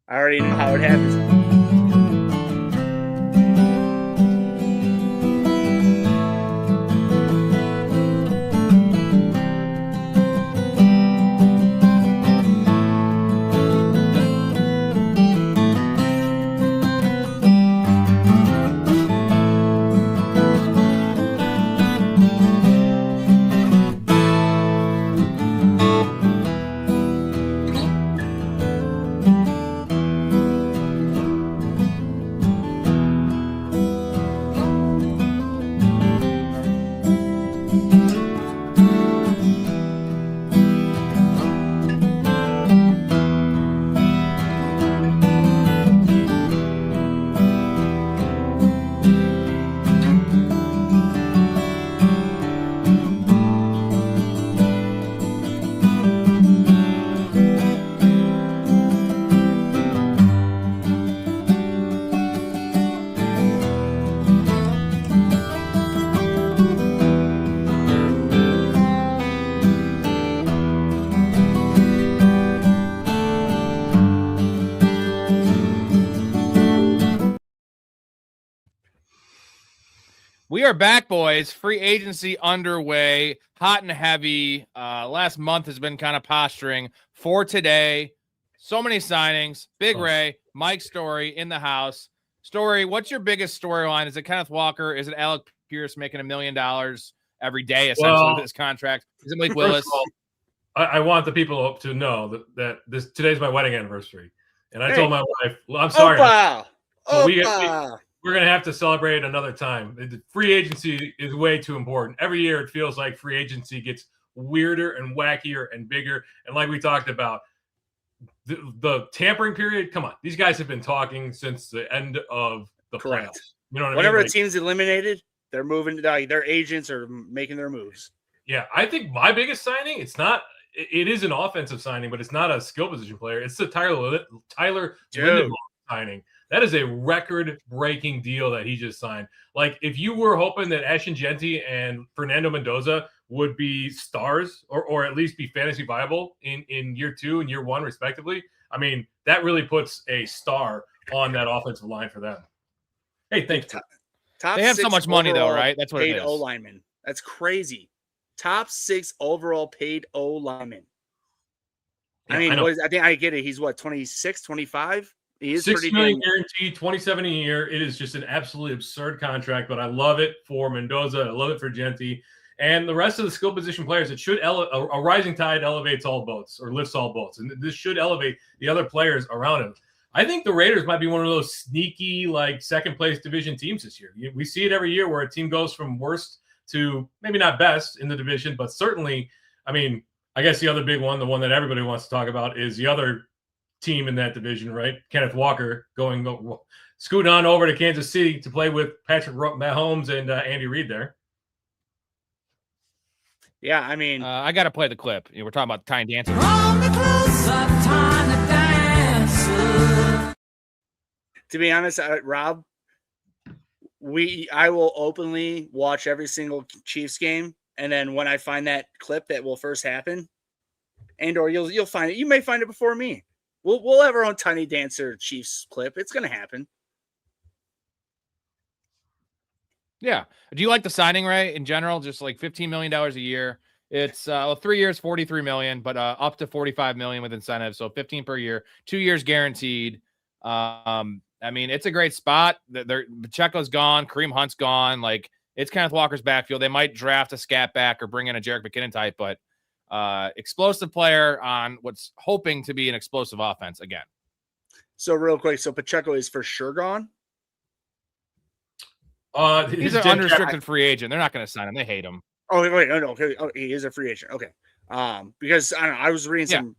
I already know how it happens. We are back, boys. Free agency underway, hot and heavy. Last month has been kind of posturing for today. So many signings. Big Ray, Mike Storey in the house. Storey, what's your biggest storyline? Is it Kenneth Walker? Is it Alec Pierce making $1 million every day, essentially, with this contract? Is it Malik Willis? All, I want the people to know that today's my wedding anniversary. And I told my wife, well, I'm sorry. We're going to have to celebrate another time. The free agency is way too important. Every year it feels like free agency gets weirder and wackier and bigger. And like we talked about, the tampering period, come on. These guys have been talking since the end of the playoffs. You know what Whenever I mean? a team's eliminated, they're moving. Their agents are making their moves. Yeah, I think my biggest signing, it is an offensive signing, but it's not a skill position player. It's the Tyler Lindenbaum signing. That is a record-breaking deal that he just signed. Like, if you were hoping that Ashton Genty and Fernando Mendoza would be stars or at least be fantasy viable in year 2 and year 1, respectively, I mean, that really puts a star on that offensive line for them. Hey, thanks. Top they have so much money, though, right? That's what it is. Paid O-lineman. That's crazy. Top 6 overall paid O-lineman. Yeah, I mean, I think I get it. He's what, 26, 25? He is $6 million guaranteed, $27 a year. It is just an absolutely absurd contract, but I love it for Mendoza. I love it for Genty. And the rest of the skill position players, it should a rising tide elevates all boats or lifts all boats. And this should elevate the other players around him. I think the Raiders might be one of those sneaky, like, second-place division teams this year. We see it every year where a team goes from worst to maybe not best in the division, but certainly, I mean, I guess the other big one, the one that everybody wants to talk about, is the other team in that division, right? Kenneth Walker scooting on over to Kansas City to play with Patrick Mahomes and Andy Reid there. Yeah, I mean, I got to play the clip. We're talking about Tiny Dancer. To be honest, Rob, I will openly watch every single Chiefs game, and then when I find that clip that will first happen, or you'll find it. You may find it before me. We'll have our own Tiny Dancer Chiefs clip. It's going to happen. Yeah. Do you like the signing, Ray, in general? Just like $15 million a year. It's 3 years, $43 million, but up to $45 million with incentives. So 15 per year, 2 years guaranteed. I mean, it's a great spot. Pacheco's gone. Kareem Hunt's gone. Like, it's Kenneth Walker's backfield. They might draft a scat back or bring in a Jerick McKinnon type, but explosive player on what's hoping to be an explosive offense again. So real quick, so Pacheco is for sure gone? He's an unrestricted free agent. They're not going to sign him. They hate him. Oh, wait, no. Okay. Oh, he is a free agent. Okay. Because I don't know. I was reading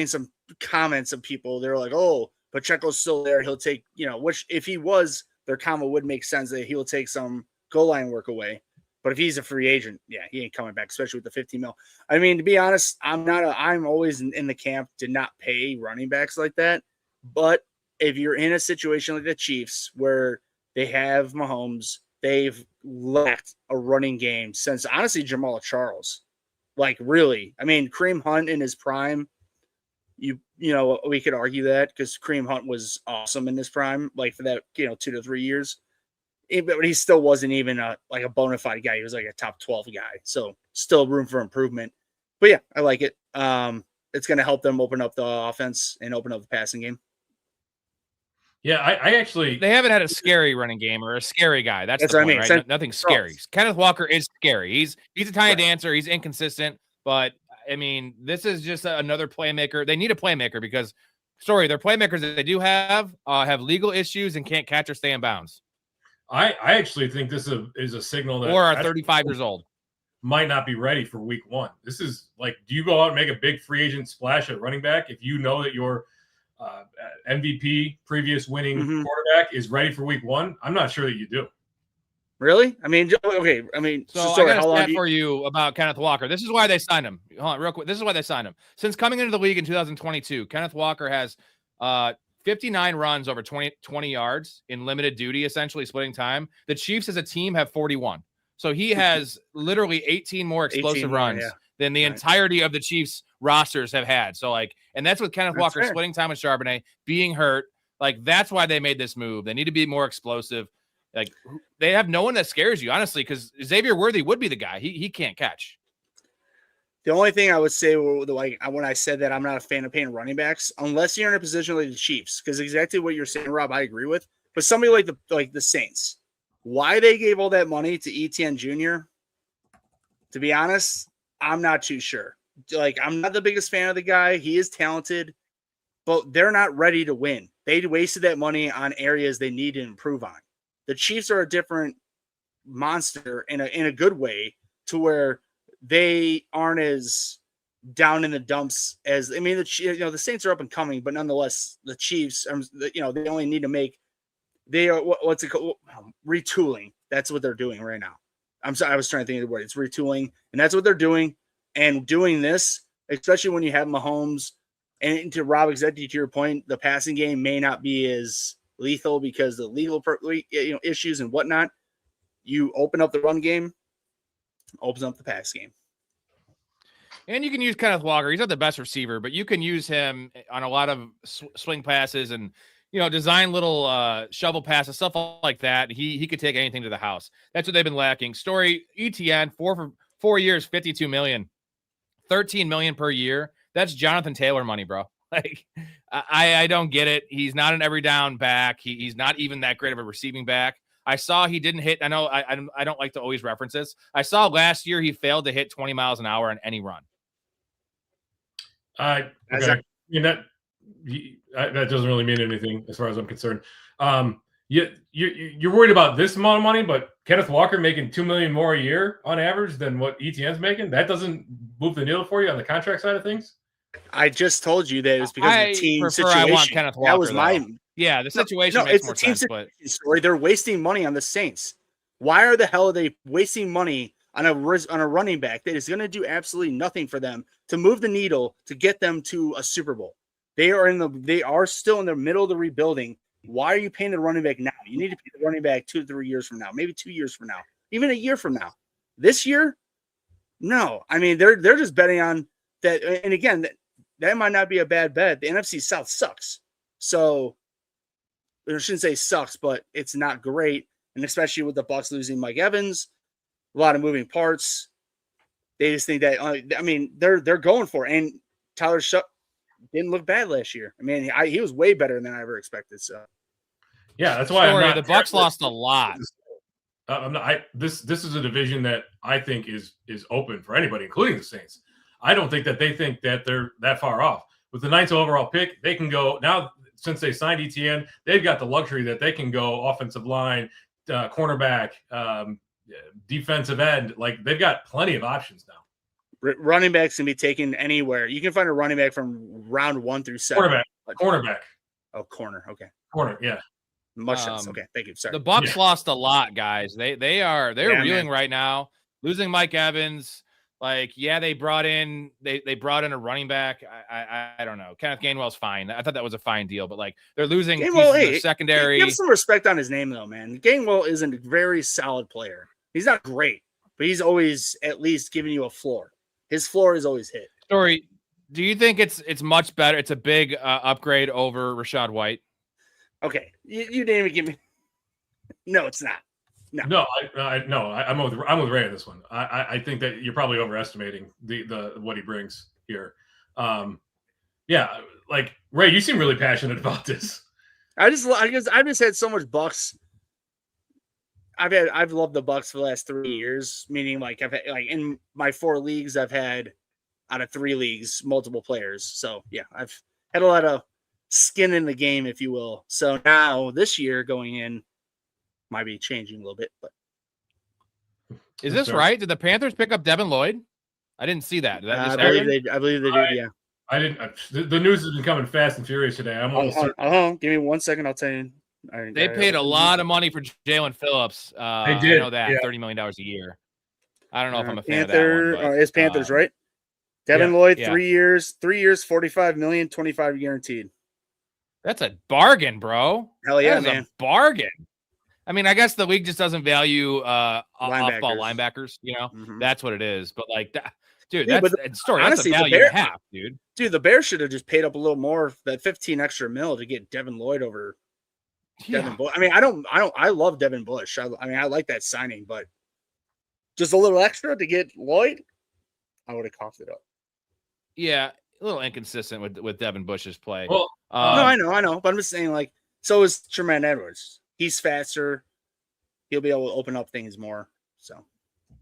some comments of people. They were like, "Oh, Pacheco's still there. He'll take, which if he was, their comment would make sense that he will take some goal line work away. But if he's a free agent, yeah, he ain't coming back, especially with the 15 mil. I mean, to be honest, I'm always in the camp to not pay running backs like that. But if you're in a situation like the Chiefs where they have Mahomes, they've lacked a running game since, honestly, Jamal Charles. Like, really. I mean, Kareem Hunt in his prime we could argue that because Kareem Hunt was awesome in his prime, like for that 2 to 3 years. But he still wasn't even a bona fide guy. He was like a top 12 guy. So still room for improvement. But yeah, I like it. It's going to help them open up the offense and open up the passing game. Yeah, I actually they haven't had a scary running game or a scary guy. That's the point, right? Nothing scary. Kenneth Walker is scary. He's a tiny dancer. He's inconsistent, but I mean, this is just another playmaker. They need a playmaker because, their playmakers that they do have legal issues and can't catch or stay in bounds. I actually think this is a signal that or are 35 years old. Might not be ready for week 1. This is like, do you go out and make a big free agent splash at running back if you know that your MVP, previous winning quarterback, is ready for week 1? I'm not sure that you do. Really? I mean, okay. I mean, so I got a stat for you about Kenneth Walker. This is why they signed him. Hold on, real quick. This is why they signed him. Since coming into the league in 2022, Kenneth Walker has 59 runs over 20 yards in limited duty, essentially splitting time. The Chiefs as a team have 41. So he has literally 18 more explosive runs than the entirety of the Chiefs rosters have had. So and that's with Kenneth Walker splitting time with Charbonnet, being hurt. That's why they made this move. They need to be more explosive. They have no one that scares you, honestly, because Xavier Worthy would be the guy. He can't catch. The only thing I would say, when I said that I'm not a fan of paying running backs, unless you're in a position like the Chiefs, because exactly what you're saying, Rob, I agree with. But somebody like the Saints, why they gave all that money to Etienne Jr., to be honest, I'm not too sure. I'm not the biggest fan of the guy. He is talented, but they're not ready to win. They wasted that money on areas they need to improve on. The Chiefs are a different monster in a good way, to where they aren't as down in the dumps as, I mean, the Saints are up and coming, but nonetheless, the Chiefs, they only need to make, they are, what's it called? Retooling. That's what they're doing right now. I'm sorry, I was trying to think of the word. It's retooling, and that's what they're doing. And doing this, especially when you have Mahomes, and to Rob, exactly to your point, the passing game may not be as lethal because the legal issues and whatnot. You open up the run game, opens up the pass game. And you can use Kenneth Walker. He's not the best receiver, but you can use him on a lot of swing passes and, design little shovel passes, stuff like that. He could take anything to the house. That's what they've been lacking. Storey, ETN, 4 years, $52 million, $13 million per year. That's Jonathan Taylor money, bro. I don't get it. He's not an every down back. He's not even that great of a receiving back. I saw he didn't hit. I know I don't like to always reference this. I saw last year he failed to hit 20 miles an hour on any run. Okay. I mean, that doesn't really mean anything as far as I'm concerned. You're worried about this amount of money, but Kenneth Walker making $2 million more a year on average than what ETN's making, that doesn't move the needle for you on the contract side of things. I just told you that it was because of the team situation. I want Kenneth Walker. That was the situation makes more sense. Story. They're wasting money on the Saints. Why the hell are they wasting money on a running back that is going to do absolutely nothing for them to move the needle to get them to a Super Bowl? They are still in the middle of the rebuilding. Why are you paying the running back now? You need to pay the running back 2 to 3 years from now, maybe 2 years from now, even a year from now. This year, no. I mean, they're just betting on that. And again, that might not be a bad bet. The NFC South sucks. So I shouldn't say sucks, but it's not great. And especially with the Bucs losing Mike Evans, a lot of moving parts. They just think that, they're going for it. And Tyler Shutt didn't look bad last year. I mean, he was way better than I ever expected. So, yeah, that's why the Bucs lost a lot. This is a division that I think is open for anybody, including the Saints. I don't think that they think that they're that far off. With the 9th overall pick, they can go now. Since they signed ETN, they've got the luxury that they can go offensive line, cornerback, defensive end. They've got plenty of options now. Running backs can be taken anywhere. You can find a running back from round 1 through 7. Cornerback. Oh, corner. Okay. Corner. Yeah. Much sense. Okay. Thank you. Sorry. The Bucs lost a lot, guys. They're reeling right now, losing Mike Evans. They brought in a running back. I don't know. Kenneth Gainwell's fine. I thought that was a fine deal, but they're losing pieces secondary. Give some respect on his name though, man. Gainwell is a very solid player. He's not great, but he's always at least giving you a floor. His floor is always hit. Storey, Do you think it's much better? It's a big upgrade over Rashad White. Okay, you didn't even give me. No, it's not. No, I'm with Ray on this one. I think that you're probably overestimating the what he brings here. Yeah, like Ray, you seem really passionate about this. I've just had so much Bucks. I've loved the Bucks for the last 3 years. Meaning, like I've had, like in my 4 leagues, I've had out of 3 leagues multiple players. So yeah, I've had a lot of skin in the game, if you will. So now this year going in might be changing a little bit. But is this right? Did the Panthers pick up Devin Lloyd? I didn't see that. Did that just I believe they did. Yeah. I didn't. The news has been coming fast and furious today. I'm give me 1 second. I'll tell you. They paid a lot of money for Jalen Phillips. They I did. know that $30 million a year. I don't know if I'm a fan of that one. It's Panthers, right? Devin Lloyd, 3 years, $45 million, 25 guaranteed. That's a bargain, bro. Hell yeah, man. A bargain. I mean, I guess the league just doesn't value off-ball linebackers. You know, that's what it is. But like that. Dude, that's Storey. Honestly, that's a value and a half, dude. Dude, the Bears should have just paid up a little more, that 15 extra mil to get Devin Lloyd over Devin Bush. I mean, I love Devin Bush. I mean, I like that signing, but just a little extra to get Lloyd, I would have coughed it up. Yeah, a little inconsistent with Devin Bush's play. Well, no, I know, but I'm just saying, like, so is Tremaine Edwards. He's faster. He'll be able to open up things more. So,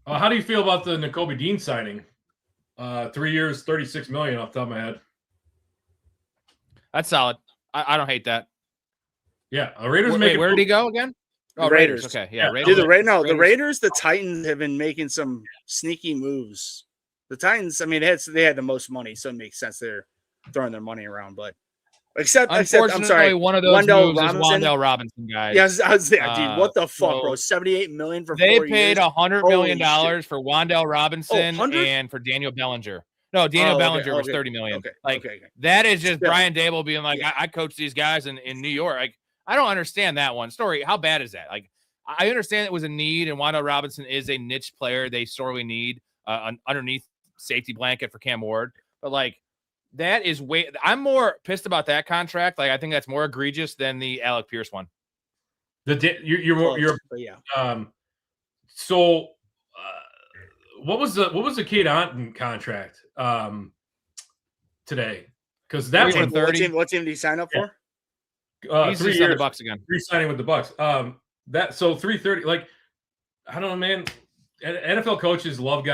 how do you feel about the Nakobe Dean signing? 3 years, $36 million off the top of my head. That's solid. I don't hate that. Yeah, the Raiders where did he go again? Oh, Raiders. Okay, yeah. Raiders. Dude, the Raiders, the Titans have been making some sneaky moves. The Titans, I mean, they had the most money, so it makes sense they're throwing their money around. But except I'm sorry, one of those moves is Wan'Dale Robinson, guys. Yeah, I was there, dude. What the fuck, bro? $78 million for 4 years. They paid $100 million for Wan'Dale Robinson and for Daniel Bellinger. No, Daniel Bellinger was $30 million. That is just Brian Dable being like, I coach these guys in New York. Like, I don't understand that one. Storey, how bad is that? Like, I understand it was a need, and Wan'Dale Robinson is a niche player they sorely need an underneath safety blanket for Cam Ward. But, like, that is way – I'm more pissed about that contract. Like, I think that's more egregious than the Alec Pierce one. So what was the Kate Otten contract today? Because that one, what team did he sign up for? He's 3 years on the Bucks again. Re-signing with the Bucks. So 330. Like, I don't know, man. NFL coaches love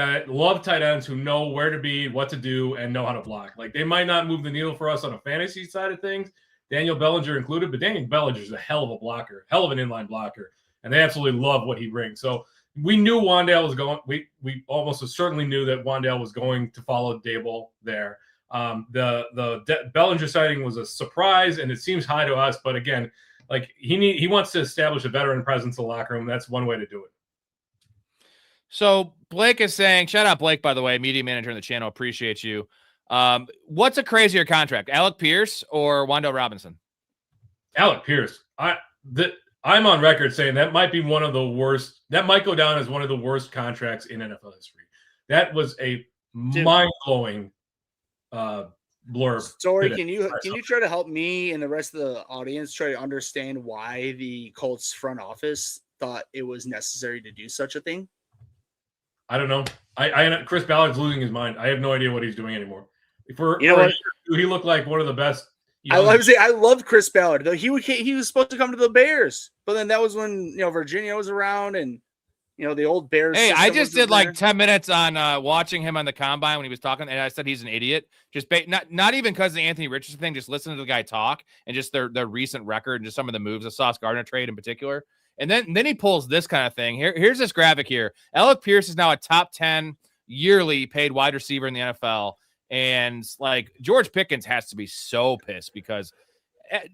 tight ends who know where to be, what to do, and know how to block. Like, they might not move the needle for us on a fantasy side of things, Daniel Bellinger included, but Daniel Bellinger is a hell of a blocker, hell of an inline blocker, and they absolutely love what he brings. So we knew Wan'Dale was going. We almost certainly knew that Wan'Dale was going to follow Dable there. The Bellinger signing was a surprise, and it seems high to us. But again, like he wants to establish a veteran presence in the locker room. That's one way to do it. So Blake is saying, shout out Blake, by the way, media manager in the channel. Appreciate you. What's a crazier contract, Alec Pierce or Wan'Dale Robinson? Alec Pierce. I'm on record saying that might be one of the worst. That might go down as one of the worst contracts in NFL history. That was a mind-blowing blurb. Storey, can you try to help me and the rest of the audience try to understand why the Colts front office thought it was necessary to do such a thing? I don't know. I Chris Ballard's losing his mind. I have no idea what he's doing anymore. He looked like one of the best. I loved Chris Ballard though. He was supposed to come to the Bears, but then that was when Virginia was around and the old Bears. Hey, I just did like 10 minutes on watching him on the combine when he was talking, and I said he's an idiot. Just not even because of the Anthony Richardson thing. Just listening to the guy talk and just their recent record and just some of the moves, the Sauce Gardner trade in particular. And then he pulls this kind of thing. Here's this graphic here. Alec Pierce is now a top 10 yearly paid wide receiver in the NFL. And like George Pickens has to be so pissed because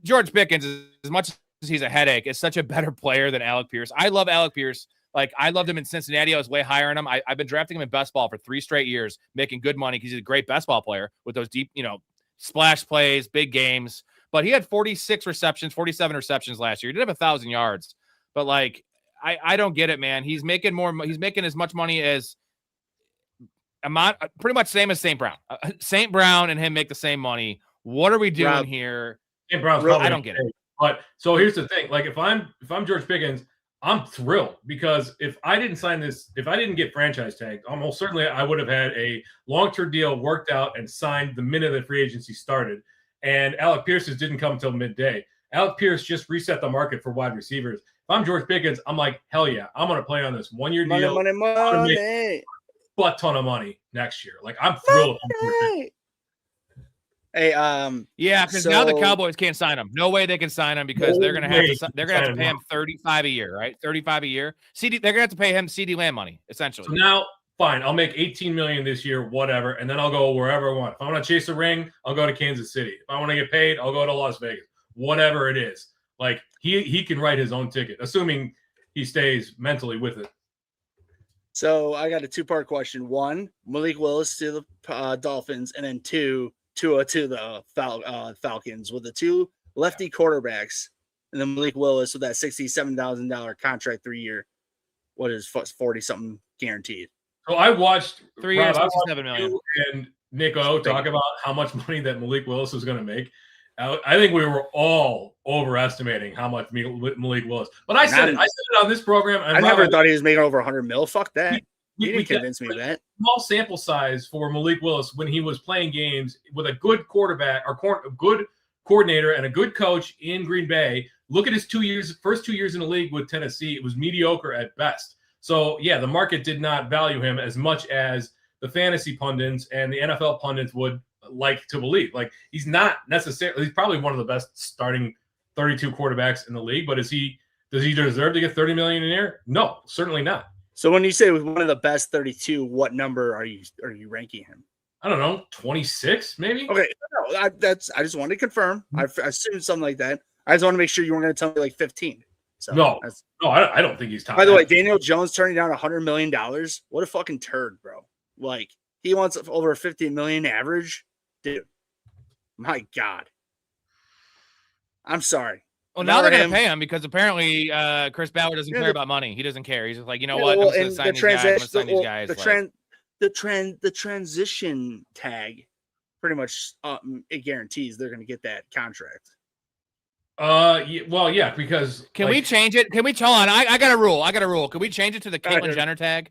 George Pickens, as much as he's a headache, is such a better player than Alec Pierce. I love Alec Pierce. Like I loved him in Cincinnati. I was way higher on him. I've been drafting him in best ball for 3 straight years, making good money because he's a great best ball player with those deep, splash plays, big games. But he had 47 receptions last year. He did have 1,000 yards. But like, I don't get it, man. He's making as much money as pretty much same as St. Brown. St. Brown and him make the same money. What are we doing Rob, here? St. Brown's I don't get it. But so here's the thing: like if I'm George Pickens, I'm thrilled because if I didn't get franchise tagged, almost certainly I would have had a long-term deal worked out and signed the minute the free agency started. And Alec Pierce's didn't come until midday. Alec Pierce just reset the market for wide receivers. If I'm George Pickens, I'm like, hell yeah, I'm going to play on this 1 year deal. Money. Butt ton of money next year. Like I'm thrilled. Hey, yeah, because now the Cowboys can't sign him. No way they can sign him because they're gonna have to pay him $35 a year, right? $35 a year. They're gonna have to pay him CD Lamb money, essentially. So now, fine, I'll make $18 million this year, whatever, and then I'll go wherever I want. If I want to chase a ring, I'll go to Kansas City. If I want to get paid, I'll go to Las Vegas. Whatever it is, like he can write his own ticket, assuming he stays mentally with it. So I got a 2-part question. 1, Malik Willis to the Dolphins, and then 2. Tua to the Falcons with the 2 lefty quarterbacks, and then Malik Willis with that $67,000 contract 3-year. What is 40-something guaranteed? So I watched 3 years, $67 million, and Nick O talk about how much money that Malik Willis was going to make. I think we were all overestimating how much Malik Willis. But I said it on this program. I never thought he was making over $100 million. Fuck that. You didn't convince me of that. Small sample size for Malik Willis when he was playing games with a good quarterback or a good coordinator and a good coach in Green Bay. Look at his first 2 years in the league with Tennessee. It was mediocre at best. So, yeah, the market did not value him as much as the fantasy pundits and the NFL pundits would like to believe. Like, he's probably one of the best starting 32 quarterbacks in the league, but does he deserve to get $30 million a year? No, certainly not. So when you say one of the best 32, what number are you ranking him? I don't know, 26 maybe. Okay, no, I just wanted to confirm. I assumed something like that. I just want to make sure you weren't going to tell me like 15. So no, I don't think he's top. By the way, Daniel Jones turning down $100 million. What a fucking turd, bro! Like he wants over $50 million average, dude. My God, I'm sorry. Well, now they're going to pay him because apparently Chris Ballard doesn't care about money. He doesn't care. He's just like, you know what? I'm going to sign these guys. The transition tag pretty much it guarantees they're going to get that contract. Yeah, because can we change it? Can we hold on? I got a rule. Can we change it to the Caitlyn Jenner tag?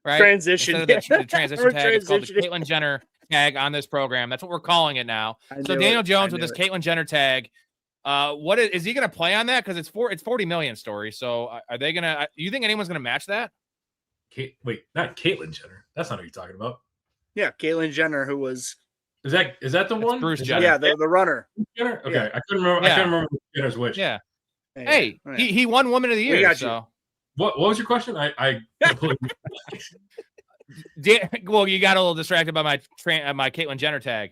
Right? Transition. Instead of the transition tag, it's called the Caitlyn Jenner tag on this program. That's what we're calling it now. So Daniel Jones with this Caitlyn Jenner tag. What is he going to play on that? Because it's $40 million Story. So are they going to? You think anyone's going to match that? Wait, not Caitlyn Jenner. That's not who you're talking about. Yeah, Caitlyn Jenner, who was. Is that the one? Bruce Jenner. Yeah, the runner. Jenner? Okay, yeah. I couldn't remember. Yeah. I couldn't remember Jenner's which. Yeah. Hey, he won Woman of the Year. So what was your question? I well, you got a little distracted by my Caitlyn Jenner tag.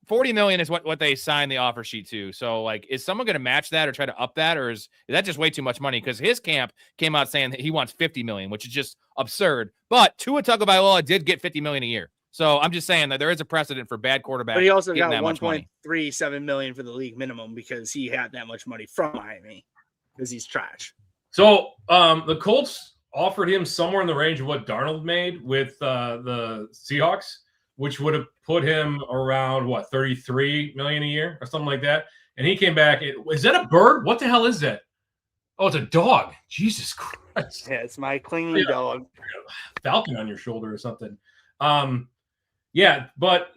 $40 million is what they signed the offer sheet to. So, like, is someone going to match that or try to up that, or is that just way too much money? Because his camp came out saying that he wants $50 million, which is just absurd. But Tua Tagovailoa did get $50 million a year. So I'm just saying that there is a precedent for bad quarterbacks. But he also got $1.37 million for the league minimum because he had that much money from Miami because he's trash. So the Colts offered him somewhere in the range of what Darnold made with the Seahawks, which would have put him around $33 million a year or something like that. And he came back. Is that a bird? What the hell is that? Oh, it's a dog. Jesus Christ. Yeah, it's my clinging dog. Falcon on your shoulder or something. Yeah, but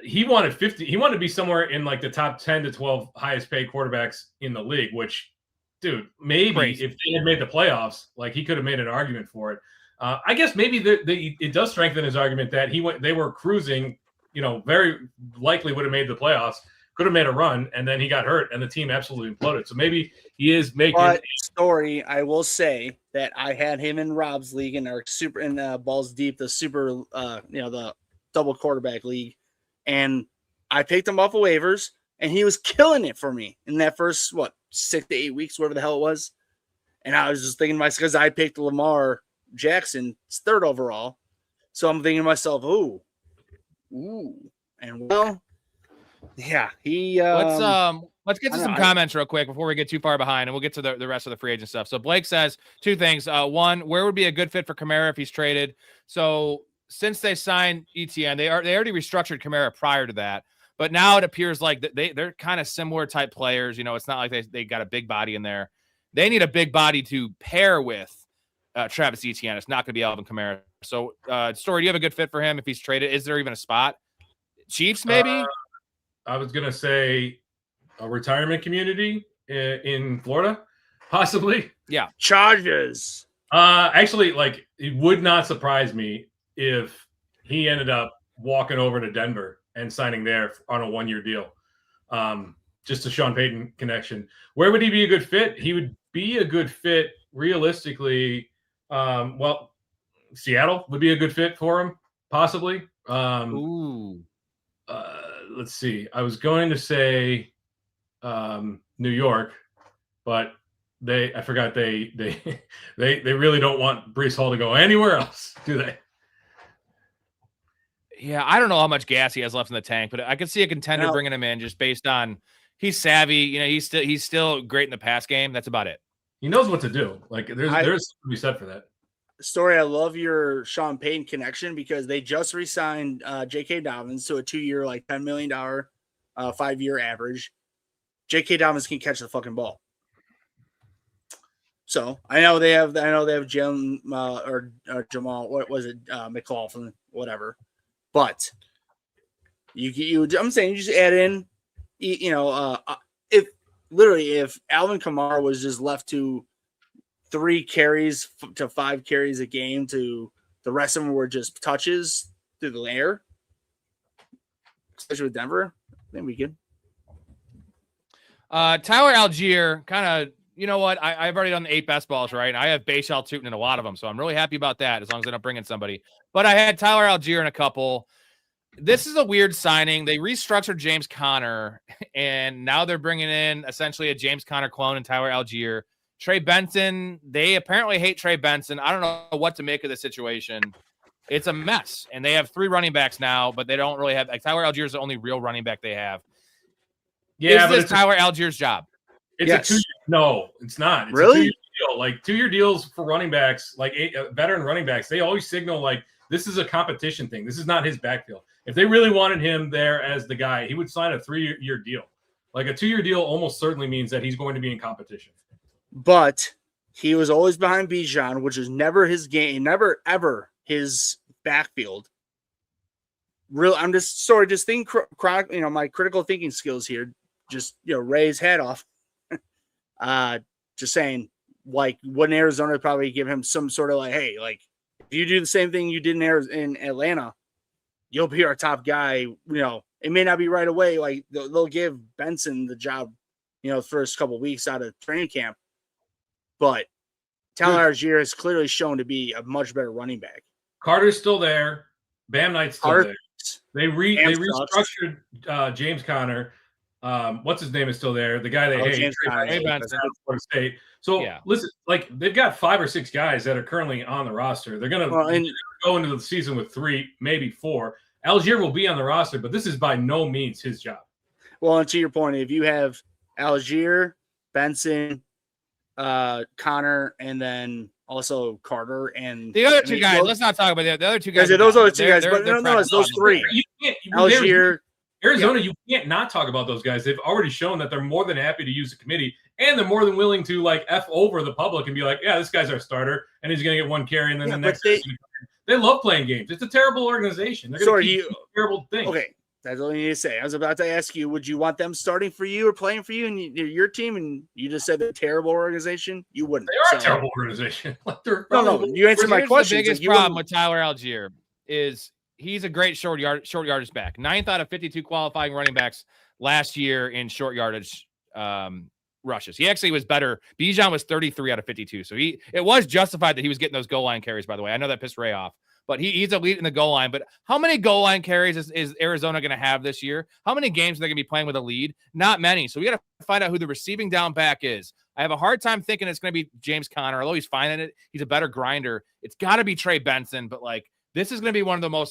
he wanted 50. He wanted to be somewhere in like the top 10 to 12 highest paid quarterbacks in the league, which, dude, maybe if they had made the playoffs, like he could have made an argument for it. I guess maybe it does strengthen his argument that they were cruising, very likely would have made the playoffs, could have made a run, and then he got hurt, and the team absolutely imploded. So maybe he is making. But Story, I will say that I had him in Rob's league in our super in Balls Deep, the super, the double quarterback league, and I picked him off of waivers, and he was killing it for me in that first 6 to 8 weeks, whatever the hell it was. And I was just thinking to myself, because I picked Lamar Jackson 3rd overall, so I'm thinking to myself, ooh, and yeah, he. Let's get to some comments real quick before we get too far behind, and we'll get to the rest of the free agent stuff. So Blake says 2 things. One, where would be a good fit for Kamara if he's traded? So since they signed ETN, they already restructured Kamara prior to that. But now it appears like they're kind of similar type players. It's not like they got a big body in there. They need a big body to pair with Travis Etienne. It's not going to be Alvin Kamara. So, Storey, do you have a good fit for him if he's traded? Is there even a spot? Chiefs, maybe? I was going to say a retirement community in Florida, possibly. Yeah. Chargers. Actually, like, it would not surprise me if he ended up walking over to Denver and signing there on a 1-year deal. Just a Sean Payton connection. Where would he be a good fit? He would be a good fit realistically. Seattle would be a good fit for him, possibly. Let's see. I was going to say New York, but I forgot they really don't want Breece Hall to go anywhere else, do they? Yeah, I don't know how much gas he has left in the tank, but I could see a contender bringing him in just based on he's savvy. He's still great in the pass game. That's about it. He knows what to do. Like there's something to be said for that. Storey, I love your Sean Payton connection because they just re-signed J.K. Dobbins to a 2-year, like $10 million, 5-year average. J.K. Dobbins can catch the fucking ball. So I know they have Jim or Jamal. What was it? McLaughlin, whatever. But I'm saying you just add in, if Alvin Kamara was just left to 3 carries to 5 carries a game, to the rest of them were just touches through the air, especially with Denver, I think we could. Tyler Algier, kind of, you know what? I've already done the 8 best balls, right? And I have Bashal Tootin in a lot of them, so I'm really happy about that as long as I don't bring in somebody. But I had Tyler Algier in a couple. This is a weird signing. They restructured James Conner, and now they're bringing in essentially a James Conner clone and Tyler Algier. Trey Benson, they apparently hate Trey Benson. I don't know what to make of the situation. It's a mess, and they have 3 running backs now, but they don't really have – Tyler Algier is the only real running back they have. Yeah, is this Tyler Algier's job? It's a 2-year. No, it's not. It's really? A 2-year deal. Like 2-year deals for running backs, like veteran running backs, they always signal like this is a competition thing. This is not his backfield. If they really wanted him there as the guy, he would sign a 3-year deal. Like a 2-year deal almost certainly means that he's going to be in competition. But he was always behind Bijan, which is never his game, never ever his backfield. I'm just sort of just thinking, my critical thinking skills here. Just raise head off. Just saying, like, wouldn't Arizona probably give him some sort of like, hey, like if you do the same thing you did in Atlanta, you'll be our top guy. It may not be right away. Like they'll give Benson the job, first couple of weeks out of training camp. But Tyler Algier has clearly shown to be a much better running back. Carter's still there. Bam Knight's still there. They restructured James Conner. What's his name is still there. The guy they hate. Florida State. So listen, like they've got 5 or 6 guys that are currently on the roster. They're gonna go into the season with 3, maybe 4. Algier will be on the roster, but this is by no means his job. Well, and to your point, if you have Algier, Benson, Connor, and then also Carter and the other 2 guys. Let's not talk about the other 2 guys. Those other 2 guys, but no, it's those 3. Algier. Arizona, you can't not talk about those guys. They've already shown that they're more than happy to use the committee, and they're more than willing to like F over the public and be like, yeah, this guy's our starter, and he's going to get 1 carry, and then the next they love playing games. It's a terrible organization. They're going to keep terrible things. Okay, that's all you need to say. I was about to ask you, would you want them starting for you or playing for you and your team? And you just said they're a terrible organization. You wouldn't. They are a terrible organization. No. You answered my question. The biggest problem with Tyler Algier is he's a great short yardage back. 9th out of 52 qualifying running backs last year in short yardage rushes. He actually was better. Bijan was 33 out of 52. So it was justified that he was getting those goal line carries, by the way. I know that pissed Ray off, but he's elite in the goal line. But how many goal line carries is Arizona going to have this year? How many games are they going to be playing with a lead? Not many. So we got to find out who the receiving down back is. I have a hard time thinking it's going to be James Conner, although he's fine in it. He's a better grinder. It's got to be Trey Benson, but like this is going to be one of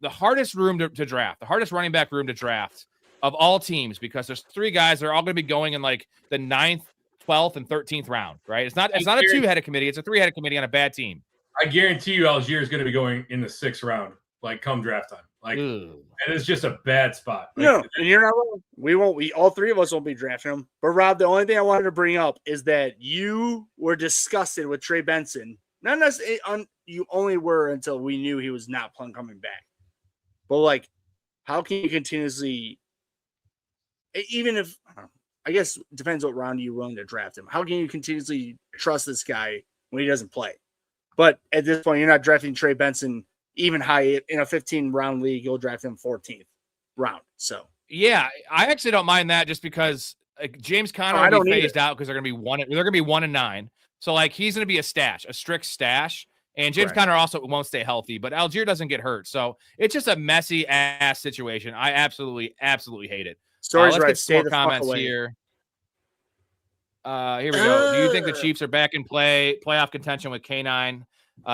the hardest room to draft, the hardest running back room to draft of all teams, because there's 3 guys that are all going to be going in like the 9th, 12th, and 13th round, right? It's not a 2-headed committee. It's a 3-headed committee on a bad team. I guarantee you Algier is going to be going in the 6th round, like come draft time. Like, and it's just a bad spot. Like, no, and you're not wrong. We won't. All three of us won't be drafting him. But Rob, the only thing I wanted to bring up is that you were disgusted with Trey Benson. Not necessarily. You only were until we knew he was not coming back. But like, how can you continuously? Even if I guess it depends what round you're willing to draft him. How can you continuously trust this guy when he doesn't play? But at this point, you're not drafting Trey Benson even high in a 15-round league. You'll draft him 14th round. So yeah, I actually don't mind that just because James Conner will be phased out because they're gonna be 1-9. So like he's gonna be a strict stash. And James Conner also won't stay healthy, but Algier doesn't get hurt. So it's just a messy ass situation. I absolutely hate it. Storey's let's right. get some more comments here. Here we go. Do you think the Chiefs are back in playoff contention with K9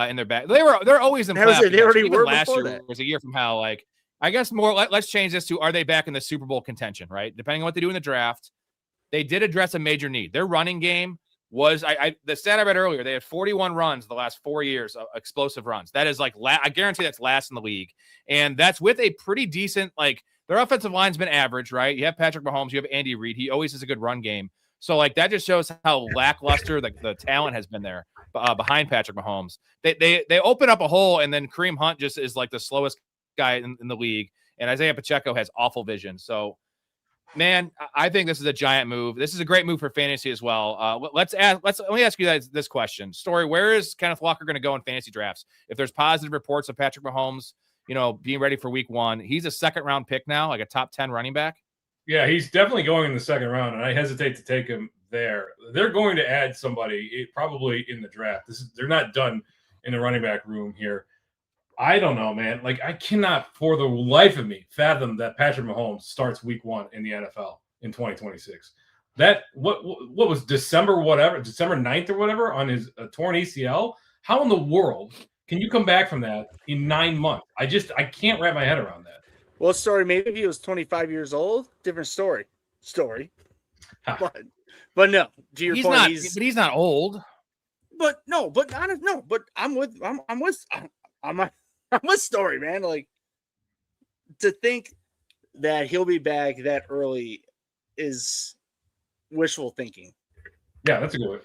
in their back? They're always in playoff contention. They already were last before year that. was a year from hell. Like I guess more. Let's change this to: are they back in the Super Bowl contention? Right, depending on what they do in the draft. They did address a major need. Their running game was the stat I read earlier. They had 41 runs the last 4 years, explosive runs. That is like I guarantee that's last in the league, and that's with a pretty decent their offensive line's been average, right? You have Patrick Mahomes, you have Andy Reid. He always has a good run game. So like that just shows how lackluster the talent has been there behind Patrick Mahomes. They open up a hole, and then Kareem Hunt just is like the slowest guy in the league, and Isaiah Pacheco has awful vision. So. Man, I think this is a giant move. This is a great move for fantasy as well. Let me ask you guys this question. Storey, where is Kenneth Walker going to go in fantasy drafts? If there's positive reports of Patrick Mahomes, being ready for week 1, he's a 2nd-round pick now, like a top 10 running back. Yeah, he's definitely going in the 2nd round, and I hesitate to take him there. They're going to add somebody probably in the draft. They're not done in the running back room here. I don't know, man. Like, I cannot for the life of me fathom that Patrick Mahomes starts week 1 in the NFL in 2026. That what was December 9th or whatever on his torn ACL? How in the world can you come back from that in 9 months? I can't wrap my head around that. Well, Storey, maybe if he was 25 years old, different story. But no, to your point, he's not old. But I'm with Storey, man. Like, to think that he'll be back that early is wishful thinking. Yeah, that's a good one.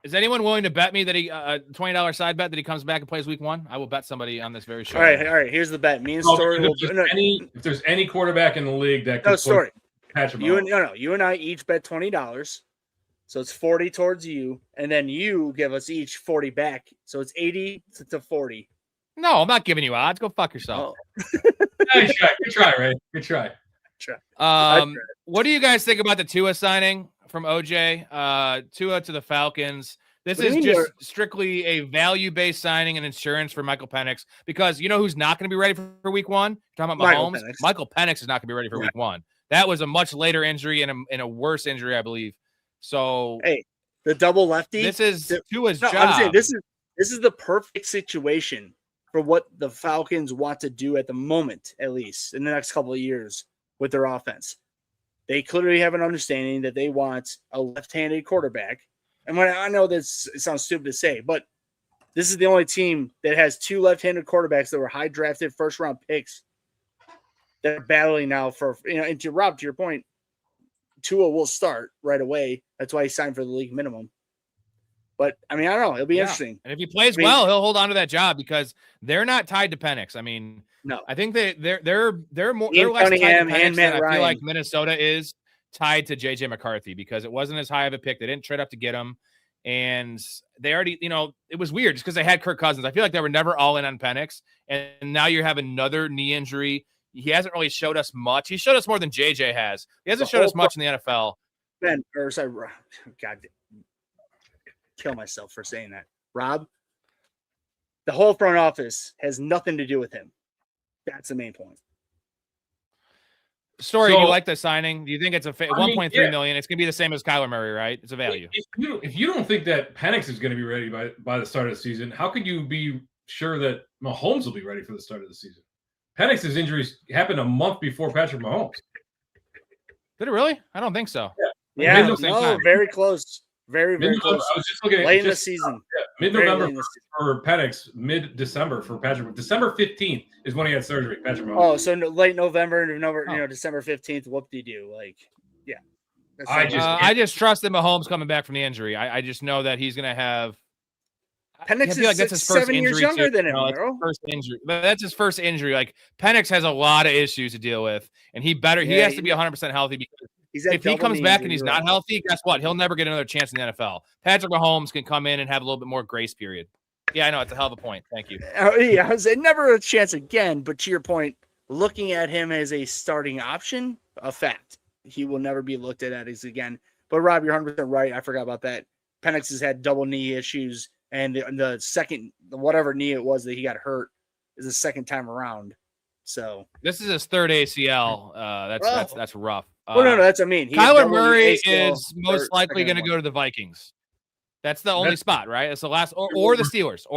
Is anyone willing to bet me that he $20 side bet that he comes back and plays week 1? I will bet somebody on this very show. All right. Here's the bet. Me and Storey if there's any quarterback in the league that could Storey. Patrick Mahomes. You and I each bet $20. So it's 40 towards you, and then you give us each 40 back. So it's 80 to 40. No, I'm not giving you odds. Go fuck yourself. Good try, Ray. Good try. What do you guys think about the Tua signing from OJ? Tua to the Falcons. This is just strictly a value-based signing and insurance for Michael Penix, because you know who's not going to be ready for week 1? You're talking about Mahomes. Michael Penix is not going to be ready for week 1. That was a much later injury and a worse injury, I believe. So hey, the double lefty. This is Tua's job. I'm saying this is the perfect situation for what the Falcons want to do at the moment, at least in the next couple of years with their offense. They clearly have an understanding that they want a left-handed quarterback. And when I know it sounds stupid to say, but this is the only team that has 2 left-handed quarterbacks that were high drafted first-round picks that are battling now for, and to Rob, to your point, Tua will start right away. That's why he signed for the league minimum. But I mean, I don't know. It'll be interesting. And if he plays well, he'll hold on to that job because they're not tied to Penix. I mean, no, I think they're less tied to Penix than I feel like Minnesota is tied to JJ McCarthy, because it wasn't as high of a pick. They didn't trade up to get him. And they already, it was weird just because they had Kirk Cousins. I feel like they were never all in on Penix. And now you have another knee injury. He hasn't really showed us much. He showed us more than JJ has. He hasn't showed us much in the NFL. God, kill myself for saying that. Rob, the whole front office has nothing to do with him. That's the main point. Storey, do you like the signing? Do you think it's a $1.3 million? It's going to be the same as Kyler Murray, right? It's a value. If you don't think that Penix is going to be ready by the start of the season, how could you be sure that Mahomes will be ready for the start of the season? Penix's injuries happened a month before Patrick Mahomes. Did it really? I don't think so. Yeah, no, very close. Very close. I was just looking at late in the season. Mid-November for Penix, mid-December for Patrick. December 15th is when he had surgery, Patrick Mahomes. Oh, so late November, December 15th, whoop-de-doo. Like, yeah. I just trust that Mahomes coming back from the injury. I just know that he's going to have Penix is that's his first 7 years injury younger too. than him, no, bro. First injury. That's his first injury. Like Penix has a lot of issues to deal with, and he has to be 100% healthy because if he comes back and he's not healthy, guess what? He'll never get another chance in the NFL. Patrick Mahomes can come in and have a little bit more grace period. Yeah, I know. It's a hell of a point. Thank you. Yeah, I was saying never a chance again, but to your point, looking at him as a starting option, a fact. He will never be looked at as again. But Rob, you're 100% right. I forgot about that. Penix has had double knee issues, and the second, whatever knee it was that he got hurt, is the second time around. So this is his third ACL. That's rough. No, that's what I mean. Kyler Murray is most likely going to go to the Vikings. That's the only spot, right? It's the last, or the Steelers,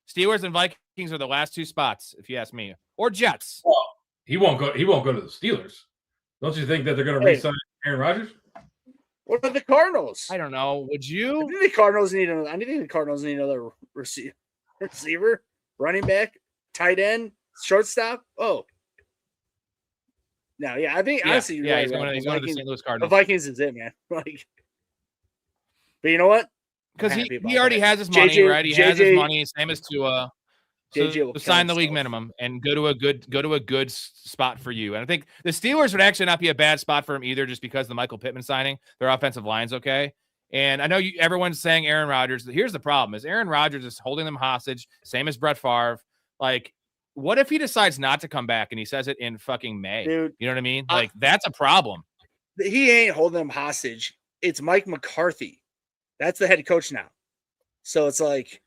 Steelers and Vikings are the last two spots, if you ask me, or Jets. Well, he won't go to the Steelers. Don't you think that they're going to re-sign Aaron Rodgers? What about the Cardinals? I don't know. Would you? I think the Cardinals need another receiver, running back, tight end, shortstop. Oh, no, yeah, I think honestly, he's going to the St. Louis Cardinals. The Vikings is it, man. Like, but you know what? Because he already has his money, right? He has his money, same as Tua. So sign the league minimum and go to a good spot for you. And I think the Steelers would actually not be a bad spot for him either, just because the Michael Pittman signing, their offensive line's okay. And I know everyone's saying Aaron Rodgers. Here's the problem: is Aaron Rodgers is holding them hostage, same as Brett Favre. Like, what if he decides not to come back and he says it in fucking May? Dude, you know what I mean? Like, that's a problem. He ain't holding them hostage. It's Mike McCarthy. That's the head coach now. So it's like,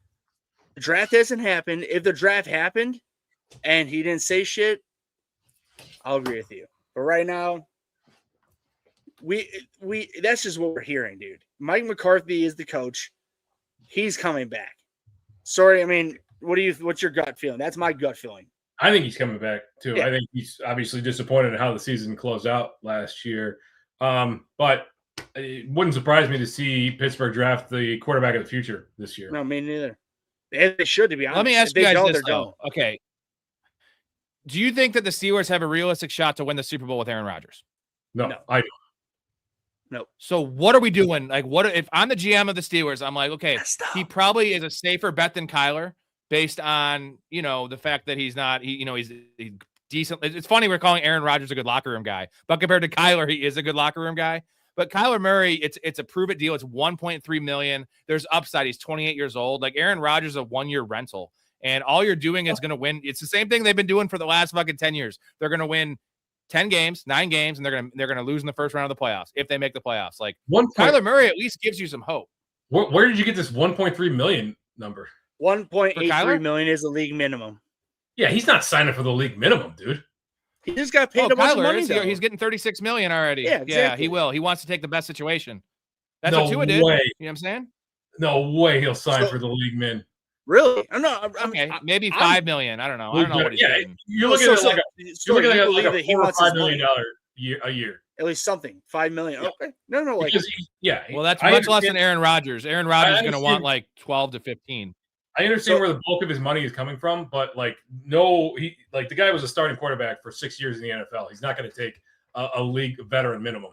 the draft hasn't happened. If the draft happened and he didn't say shit, I'll agree with you. But right now, we that's just what we're hearing, dude. Mike McCarthy is the coach. He's coming back. Sorry, I mean, what's your gut feeling? That's my gut feeling. I think he's coming back too. Yeah. I think he's obviously disappointed in how the season closed out last year. But it wouldn't surprise me to see Pittsburgh draft the quarterback of the future this year. No, me neither. They should, to be honest. Let me ask you guys this, though. Okay. Do you think that the Steelers have a realistic shot to win the Super Bowl with Aaron Rodgers? No. I don't. No. So what are we doing? Like, what if I'm the GM of the Steelers? I'm like, okay, he probably is a safer bet than Kyler based on, the fact that he's not, he's decent. It's funny we're calling Aaron Rodgers a good locker room guy, but compared to Kyler, he is a good locker room guy. But Kyler Murray, it's a prove it deal. It's $1.3 million. There's upside. He's 28 years old. Like, Aaron Rodgers is a 1-year rental. And all you're doing is going to win. It's the same thing they've been doing for the last fucking 10 years. They're going to win 9 games, and they're going to lose in the first round of the playoffs if they make the playoffs. Like, Kyler Murray at least gives you some hope. Where did you get this 1.3 million number? 1.83 million is the league minimum. Yeah, he's not signing for the league minimum, dude. He just got paid a bunch of money. He's getting $36 million already. Yeah, exactly. Yeah, he will. He wants to take the best situation. That's what Tua did. You know what I'm saying? No way he'll sign for the league min. Really? I'm not. Maybe $5 million. I don't know. I don't know what he's getting. You're looking at like a $4 or $5 million a year. At least something. $5 million. Okay. No. Like, well, that's much less than Aaron Rodgers. Aaron Rodgers is going to want like 12 to 15. I understand where the bulk of his money is coming from, but the guy was a starting quarterback for 6 years in the NFL. He's not going to take a league veteran minimum.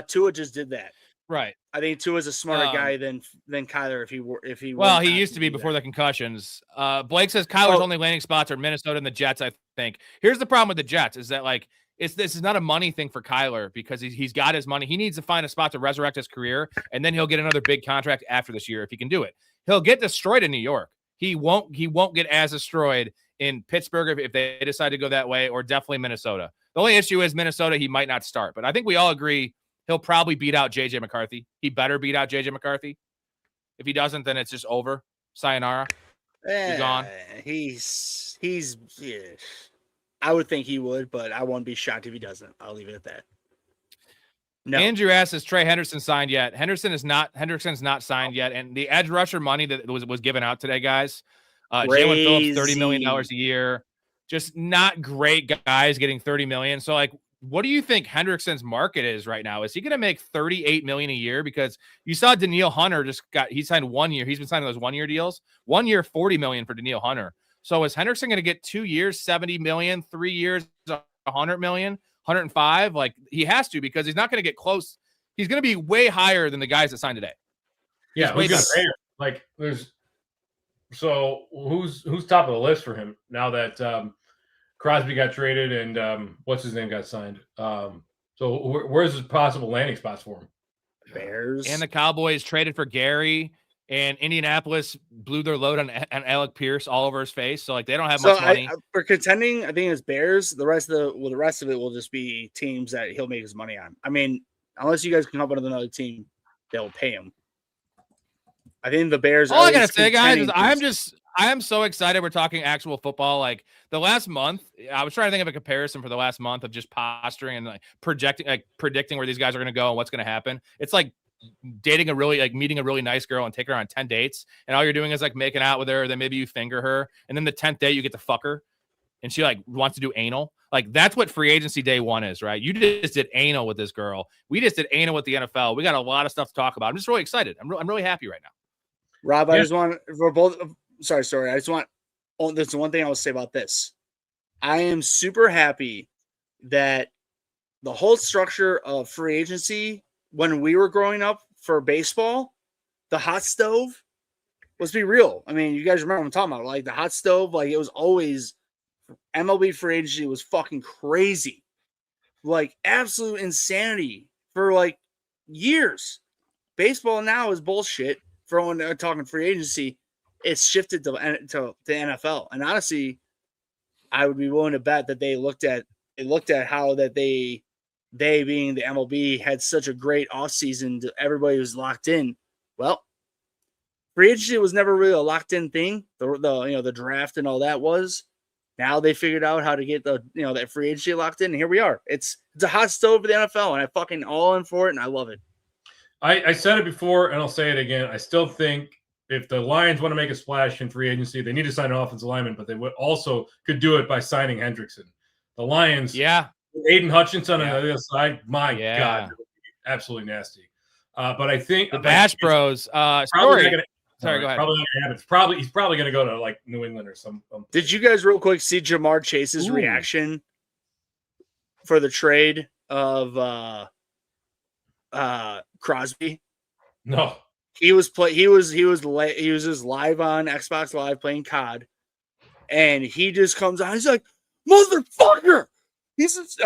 Tua just did that. Right. I think Tua's a smarter guy than Kyler if he. Well, he used to be before the concussions. Blake says Kyler's only landing spots are Minnesota and the Jets. I think here's the problem with the Jets is that this is not a money thing for Kyler because he's got his money. He needs to find a spot to resurrect his career, and then he'll get another big contract after this year if he can do it. He'll get destroyed in New York. He won't get as destroyed in Pittsburgh if they decide to go that way, or definitely Minnesota. The only issue is Minnesota, he might not start. But I think we all agree he'll probably beat out J.J. McCarthy. He better beat out J.J. McCarthy. If he doesn't, then it's just over. Sayonara. He's gone. He's I would think he would, but I won't be shocked if he doesn't. I'll leave it at that. No. Andrew asks, is Trey Henderson signed yet? Hendrickson's not signed yet. And the edge rusher money that was given out today, guys, Jalen Phillips, $30 million a year. Just not great guys getting $30 million. So, what do you think Hendrickson's market is right now? Is he going to make $38 million a year? Because you saw Daniil Hunter he signed 1 year. He's been signing those 1 year deals. 1 year, $40 million for Daniil Hunter. So is Hendrickson going to get 2 years, $70 million, 3 years, $100 million, 105? Like, he has to, because he's not going to get close. He's going to be way higher than the guys that signed today. Yeah, who's going to pay him? Like, who's top of the list for him now that Crosby got traded and what's his name got signed? So where's his possible landing spots for him? Bears. And the Cowboys traded for Gary, and Indianapolis blew their load on Alec Pierce all over his face. So, like, they don't have much money. For contending, I think it's Bears. The rest of it will just be teams that he'll make his money on. I mean, unless you guys can come up with another team that will pay him. I think the Bears. All I gotta say, guys, is I am so excited we're talking actual football. Like, the last month, I was trying to think of a comparison for the last month of just posturing and predicting where these guys are going to go and what's going to happen. It's like meeting a really nice girl and take her on 10 dates, and all you're doing is like making out with her. Then maybe you finger her, and then the 10th day you get to fuck her, and she like wants to do anal. Like, that's what free agency day one is, right? You just did anal with this girl. We just did anal with the NFL. We got a lot of stuff to talk about. I'm just really excited. I'm really happy right now. Rob, I just want for both. Sorry. I just want. Oh, there's one thing I will say about this. I am super happy that the whole structure of free agency when we were growing up for baseball, the hot stove, let's be real. I mean, you guys remember what I'm talking about. Like, the hot stove, like, it was always MLB free agency was fucking crazy. Like, absolute insanity for like years. Baseball now is bullshit. For when they're talking free agency, it's shifted to the NFL. And honestly, I would be willing to bet that they looked at how that they being the MLB had such a great offseason. Everybody was locked in. Well, free agency was never really a locked in thing. The draft and all that was. Now they figured out how to get that free agency locked in, and here we are. It's a hot stove for the NFL, and I fucking all in for it, and I love it. I said it before, and I'll say it again. I still think if the Lions want to make a splash in free agency, they need to sign an offensive lineman, but they could do it by signing Hendrickson. The Lions, Aiden Hutchinson on the other side, God, absolutely nasty. But I think the Bash Bros. Sorry, go ahead. Probably not gonna happen. He's probably gonna go to like New England or some. Did you guys real quick see Jamar Chase's reaction for the trade of Crosby? No. He was just live on Xbox Live playing COD, and he just comes on. He's like, "Motherfucker!" He's just,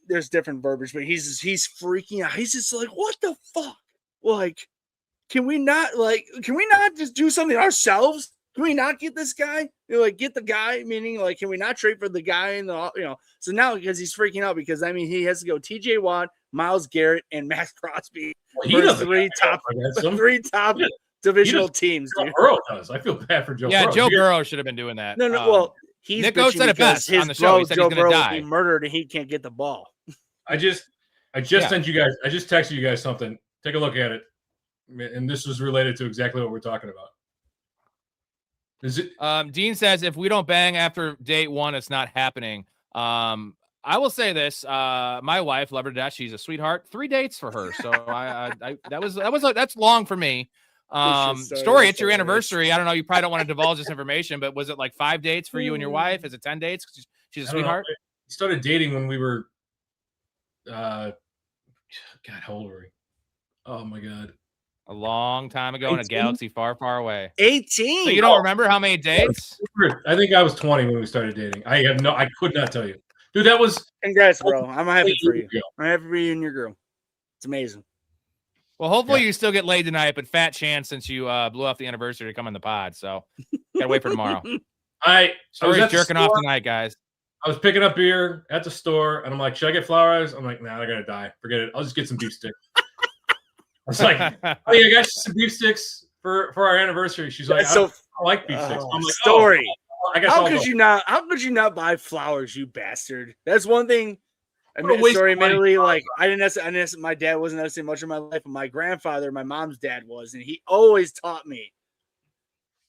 there's different verbiage, but he's freaking out. He's just like, "What the fuck? Like, can we not just do something ourselves? Can we not get this guy? Get the guy, meaning like, can we not trade for the guy in the So now because he's freaking out because he has to go TJ Watt, Myles Garrett, and Max Crosby for three top divisional teams. Joe Burrow does. I feel bad for Joe Burrow. Yeah, Joe Burrow should have been doing that. No. Well, he's Nico said it best on the show. He said Joe he's going to die. Will be murdered and he can't get the ball. I just sent you guys. I just texted you guys something. Take a look at it, and this was related to exactly what we're talking about. Is it? Dean says if we don't bang after date one, it's not happening. I will say this: my wife, love her to death. She's a sweetheart. 3 dates for her, so that's long for me. Story, it's your anniversary. I don't know. You probably don't want to divulge this information, but was it like 5 dates for you and your wife? Is it 10 dates? She's a sweetheart. We started dating when we were, God, how old were we? Oh my God. A long time ago 18? In a galaxy far, far away. 18. So you don't remember how many dates? I think I was 20 when we started dating. I could not tell you. Dude, that was. Congrats, bro. I'm happy for you. I'm happy for you and your girl. It's amazing. Well, hopefully you still get laid tonight, but fat chance since you blew off the anniversary to come on the pod. So gotta wait for tomorrow. Story's jerking off tonight, guys. I was picking up beer at the store, and I'm like, should I get flowers? I'm like, nah, they're gonna die. Forget it. I'll just get some beef sticks. I was like, oh yeah, I got you some beef sticks for our anniversary. She's like, I don't like beef sticks. I'm like, Story. I guess how could you not buy flowers, you bastard? That's one thing. Story, admittedly, like I didn't. My dad wasn't necessarily much of my life, but my grandfather, my mom's dad was, and he always taught me.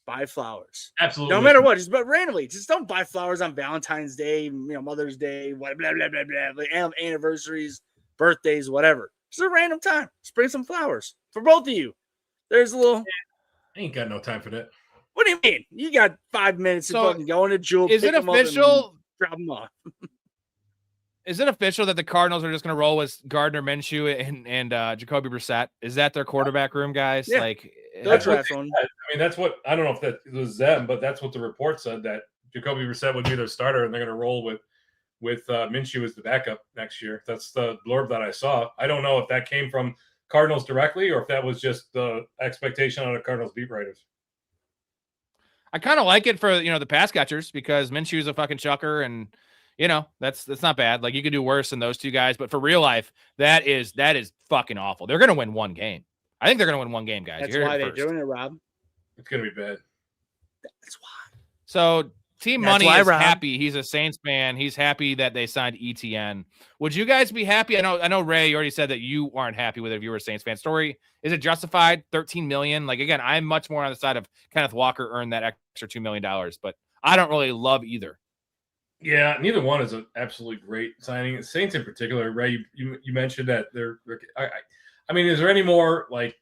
buy flowers. Absolutely. No matter what, just but randomly. Just don't buy flowers on Valentine's Day, Mother's Day, blah blah blah blah blah, like anniversaries, birthdays, whatever. Just a random time. Just bring some flowers for both of you. There's a little. I ain't got no time for that. What do you mean? You got 5 minutes to fucking go into Jewel. Is it official? Drop them off. Is it official that the Cardinals are just going to roll with Gardner Minshew and Jacoby Brissett? Is that their quarterback room, guys? Yeah. Like, that's what I mean, that's what I don't know if that was them, but that's what the report said, that Jacoby Brissett would be their starter, and they're going to roll with Minshew as the backup next year. That's the blurb that I saw. I don't know if that came from Cardinals directly or if that was just the expectation on the Cardinals beat writers. I kind of like it for the pass catchers because Minshew's a fucking chucker, and that's not bad. Like, you could do worse than those two guys, but for real life, that is fucking awful. They're gonna win one game. I think they're gonna win one game, guys. That's why they're doing it, Rob. It's gonna be bad. That's why. So Team Money is happy. He's a Saints fan. He's happy that they signed ETN. Would you guys be happy? I know Ray, you already said that you aren't happy with it if you were a Saints fan. Storey, is it justified? $13 million. Like, again, I'm much more on the side of Kenneth Walker earned that extra $2 million, but I don't really love either. Yeah, neither one is an absolutely great signing. Saints in particular, Ray, you mentioned that they're. I mean, is there any more, like,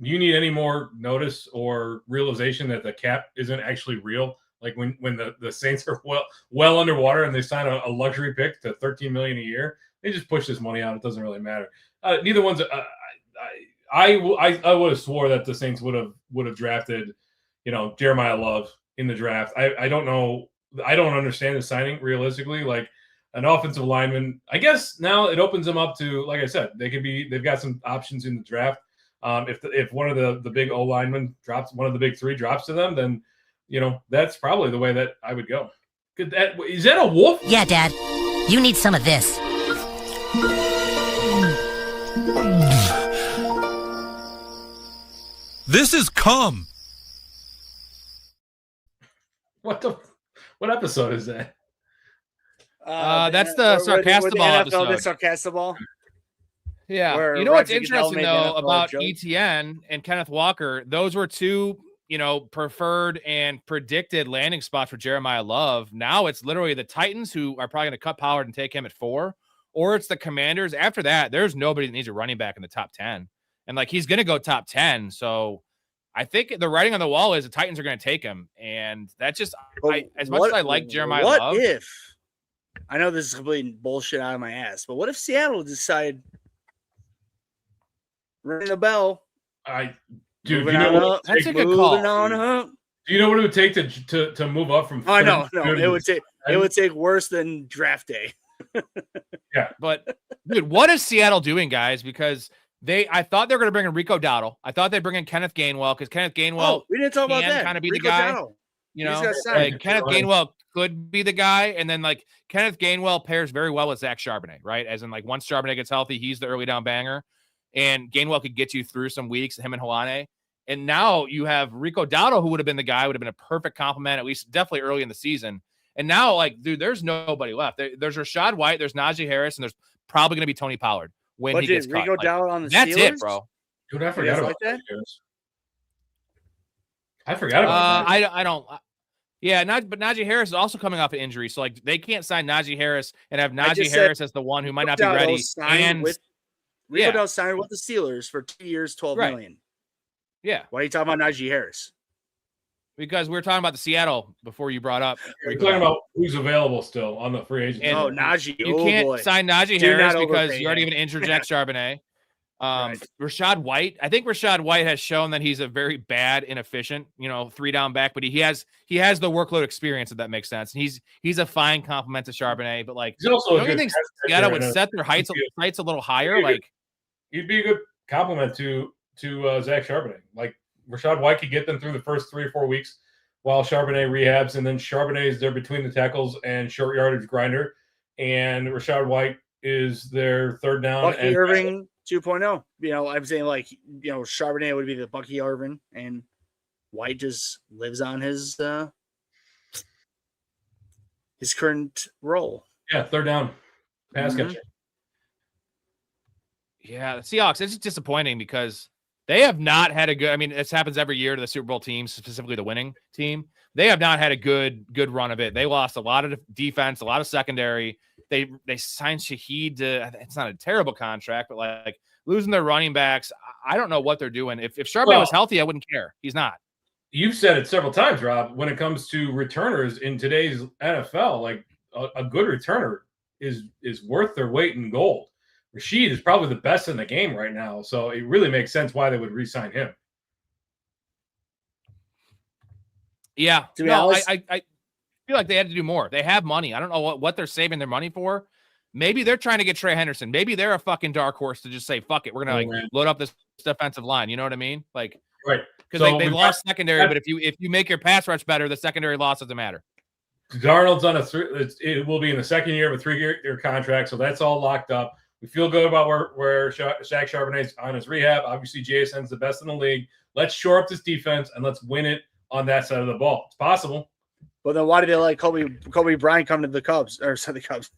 do you need any more notice or realization that the cap isn't actually real? Like, when the Saints are well underwater and they sign a luxury pick to $13 million a year, they just push this money out. It doesn't really matter. Neither one's. I would have swore that the Saints would have drafted, Jeremiah Love in the draft. I don't know. I don't understand the signing realistically. Like, an offensive lineman, I guess now it opens them up to, like I said, they've got some options in the draft. If one of the big O linemen drops, one of the big three drops to them, then that's probably the way that I would go. Is that a wolf? Yeah, Dad. You need some of this. This is cum. What episode is that? That's the Sarcastaball episode. The Sarcastaball. Yeah. You know what's interesting, though, about ETN and Kenneth Walker? Those were two, preferred and predicted landing spots for Jeremiah Love. Now it's literally the Titans, who are probably going to cut Pollard and take him at 4, or it's the Commanders. After that, there's nobody that needs a running back in the top 10. And, like, he's going to go top 10. So I think the writing on the wall is the Titans are going to take him. And that's just, as much as I like Jeremiah Love. What if, I know this is complete bullshit out of my ass, but what if Seattle decide ring the bell? Dude, that's a good call. Do you know what it would take to move up from? Oh, no. It would take worse than draft day. Yeah, but dude, what is Seattle doing, guys? Because I thought they were going to bring in Rico Dowdle. I thought they'd bring in Kenneth Gainwell because Kenneth Gainwell. We didn't talk about that. Kind of be Rico the guy. Dowdle. Kenneth Gainwell could be the guy, and then like Kenneth Gainwell pairs very well with Zach Charbonnet, right? As in, like, once Charbonnet gets healthy, he's the early down banger. And Gainwell could get you through some weeks, him and Helane. And now you have Rico Dowdle, who would have been the guy, would have been a perfect compliment, at least definitely early in the season. And now, like, dude, there's nobody left. There's Rashad White, there's Najee Harris, and there's probably going to be Tony Pollard when he gets cut. Rico Dowdle on the Steelers? That's it, bro. Dude, I forgot about that. I forgot about that. I don't. Yeah, but Najee Harris is also coming off an injury, so like they can't sign Najee Harris and have Najee Harris as the one who might not be ready. Rico Dowdle signed with the Steelers for 2 years, $12 million. Yeah. Why are you talking about Najee Harris? Because we were talking about the Seattle before you brought up. We're talking about who's available still on the free agent. Najee. You can't sign Najee Harris because you already have an injured Jack Charbonnet. Right. Rashad White. I think Rashad White has shown that he's a very bad, inefficient, 3-down back, but he has the workload experience, if that makes sense. And he's a fine compliment to Charbonnet, but like, don't you think Seattle would set their heights a little higher? Like, he'd be a good compliment to Zach Charbonnet. Like, Rashad White could get them through the first 3 or 4 weeks while Charbonnet rehabs, and then Charbonnet is there between the tackles and short yardage grinder, and Rashad White is their third down. Bucky Irving 2.0. I'm saying, like, Charbonnet would be the Bucky Irving, and White just lives on his current role. Yeah, third down pass catcher. Yeah, the Seahawks, it's just disappointing because They have not had a good. I mean, this happens every year to the Super Bowl teams, specifically the winning team. They have not had a good run of it. They lost a lot of defense, a lot of secondary. They signed Shaheed to. It's not a terrible contract, but like losing their running backs, I don't know what they're doing. If Charbonnet was healthy, I wouldn't care. He's not. You've said it several times, Rob. When it comes to returners in today's NFL, like a good returner is worth their weight in gold. Rashid is probably the best in the game right now, so it really makes sense why they would re-sign him. Yeah, no, I feel like they had to do more. They have money. I don't know what they're saving their money for. Maybe they're trying to get Trey Henderson. Maybe they're a fucking dark horse to just say, fuck it, we're gonna load up this defensive line. You know what I mean? Like, right? Because they lost secondary, but if you make your pass rush better, the secondary loss doesn't matter. Darnold's on it will be in the second year of a 3-year contract, so that's all locked up. We feel good about where Shaq Charbonnet's on his rehab. Obviously, JSN's the best in the league. Let's shore up this defense and let's win it on that side of the ball. It's possible. But then why did they let Kobe Bryant come to the Cubs? Or sorry, the Cubs.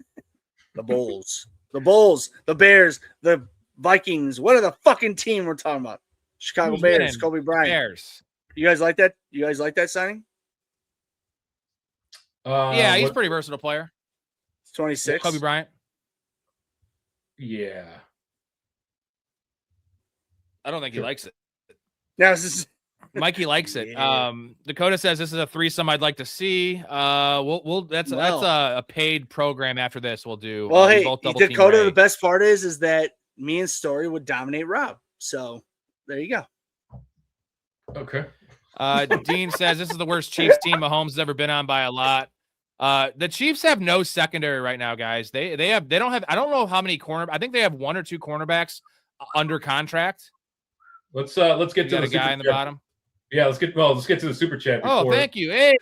The Bulls. The Bulls. The Bears. The Vikings. What are the fucking team we're talking about? Chicago Bears. Kobe Bryant. Bears. You guys like that? You guys like that signing? Yeah, he's a pretty versatile player. 26. Kobe Bryant. Yeah. I don't think he likes it. No, this is Mikey likes it. Dakota says this is a threesome I'd like to see. That's a paid program after this. We'll do. Well, hey, Dakota, the best part is that me and Storey would dominate Rob. So there you go. Okay. Dean says this is the worst Chiefs team Mahomes has ever been on by a lot. The Chiefs have no secondary right now, guys. They don't have. I don't know how many I think they have 1 or 2 cornerbacks under contract. Let's get to the guy in the bottom. Yeah, let's get to the super chat. Oh, thank you. Hey,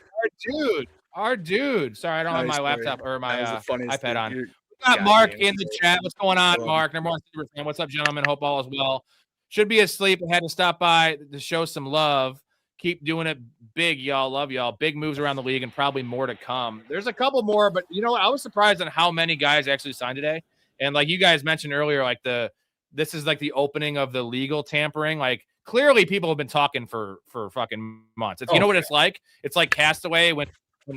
our dude. Sorry, I don't have my laptop or my iPad on. We got Mark in the chat. What's going on, Mark? Number one super fan. What's up, gentlemen? Hope all is well. Should be asleep. I had to stop by to show some love. Keep doing it big, y'all. Love y'all. Big moves around the league and probably more to come. There's a couple more, but you know what? I was surprised on how many guys actually signed today. And like you guys mentioned earlier, like this is like the opening of the legal tampering. Like clearly people have been talking for fucking months. You know what it's like? It's like Castaway when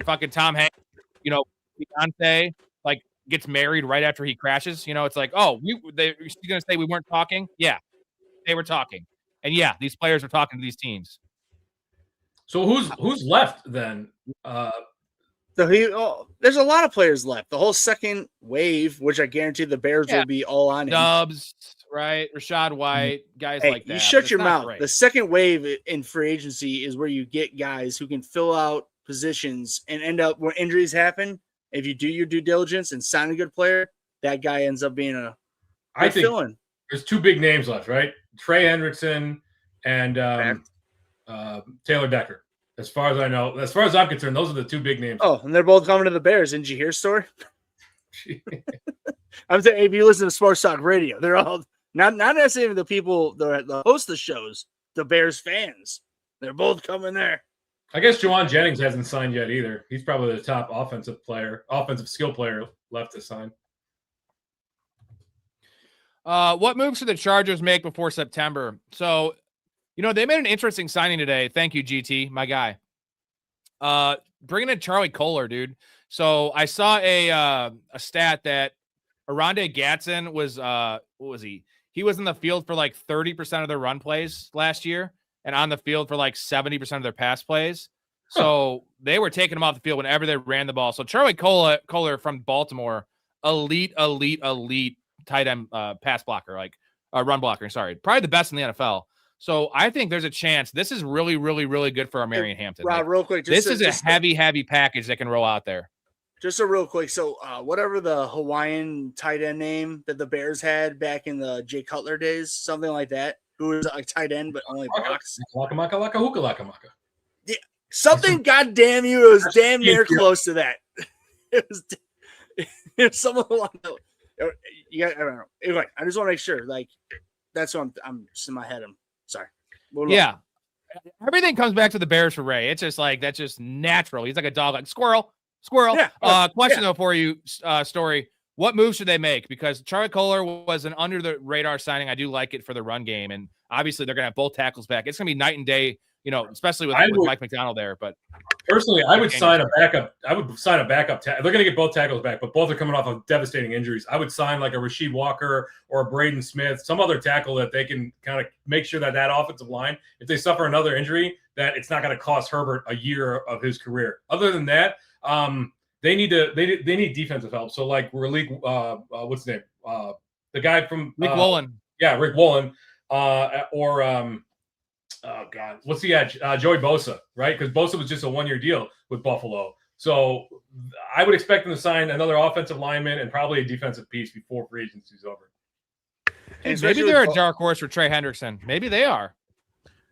fucking Tom Hanks, Beyonce like gets married right after he crashes. It's like, you're going to say we weren't talking? Yeah, they were talking. And yeah, these players are talking to these teams. So who's left then? There's a lot of players left. The whole second wave, which I guarantee the Bears will be all on. Dubs, right? Rashad White, guys like that. You shut your mouth. Great. The second wave in free agency is where you get guys who can fill out positions and end up where injuries happen. If you do your due diligence and sign a good player, that guy ends up being I think fill-in. There's 2 big names left, right? Trey Hendrickson and Taylor Decker. As far as I know, as far as I'm concerned, those are the 2 big names. Oh, and they're both coming to the Bears. Didn't you hear, Story? I'm saying, if you listen to Sports Talk Radio, they're all not necessarily the people that host the shows, the Bears fans. They're both coming there. I guess Juwan Jennings hasn't signed yet either. He's probably the top offensive skill player left to sign. What moves should the Chargers make before September? So, they made an interesting signing today. Thank you, GT, my guy. Bringing in Charlie Kolar, dude. So I saw a stat that Arondé Gatson was what was he? He was in the field for like 30% of their run plays last year and on the field for like 70% of their pass plays. So they were taking him off the field whenever they ran the ball. So Charlie Kolar from Baltimore, elite tight end pass blocker, like run blocker. Sorry, probably the best in the NFL. So I think there's a chance this is really, really, really good for our Marion Hampton. Rob, real quick. This is a heavy package that can roll out there. Just a real quick. So whatever the Hawaiian tight end name that the Bears had back in the Jay Cutler days, something like that, who was a tight end but only blocks. Yeah, something. Goddamn you! It was damn near close to that. It was someone along the. I don't know. Anyway, I just want to make sure. Like that's what I'm just in my head. Sorry. Yeah. Everything comes back to the Bears for Ray. It's just like, that's just natural. He's like a dog, like squirrel. Yeah. Question though for you, Story. What moves should they make? Because Charlie Kolar was an under the radar signing. I do like it for the run game. And obviously they're going to have both tackles back. It's going to be night and day, especially with Mike McDonald there. But personally, I would sign a backup. I would sign a backup. They're going to get both tackles back, but both are coming off of devastating injuries. I would sign like a Rasheed Walker or a Braden Smith, some other tackle that they can kind of make sure that offensive line, if they suffer another injury, that it's not going to cost Herbert a year of his career. Other than that, they need defensive help. So like what's his name? The guy from Rick Woolen. Yeah, Rick Woolen. Oh God, what's the edge? Joey Bosa, right? Because Bosa was just a 1-year deal with Buffalo. So I would expect them to sign another offensive lineman and probably a defensive piece before free agency is over. And maybe they're a dark horse for Trey Hendrickson. Maybe they are.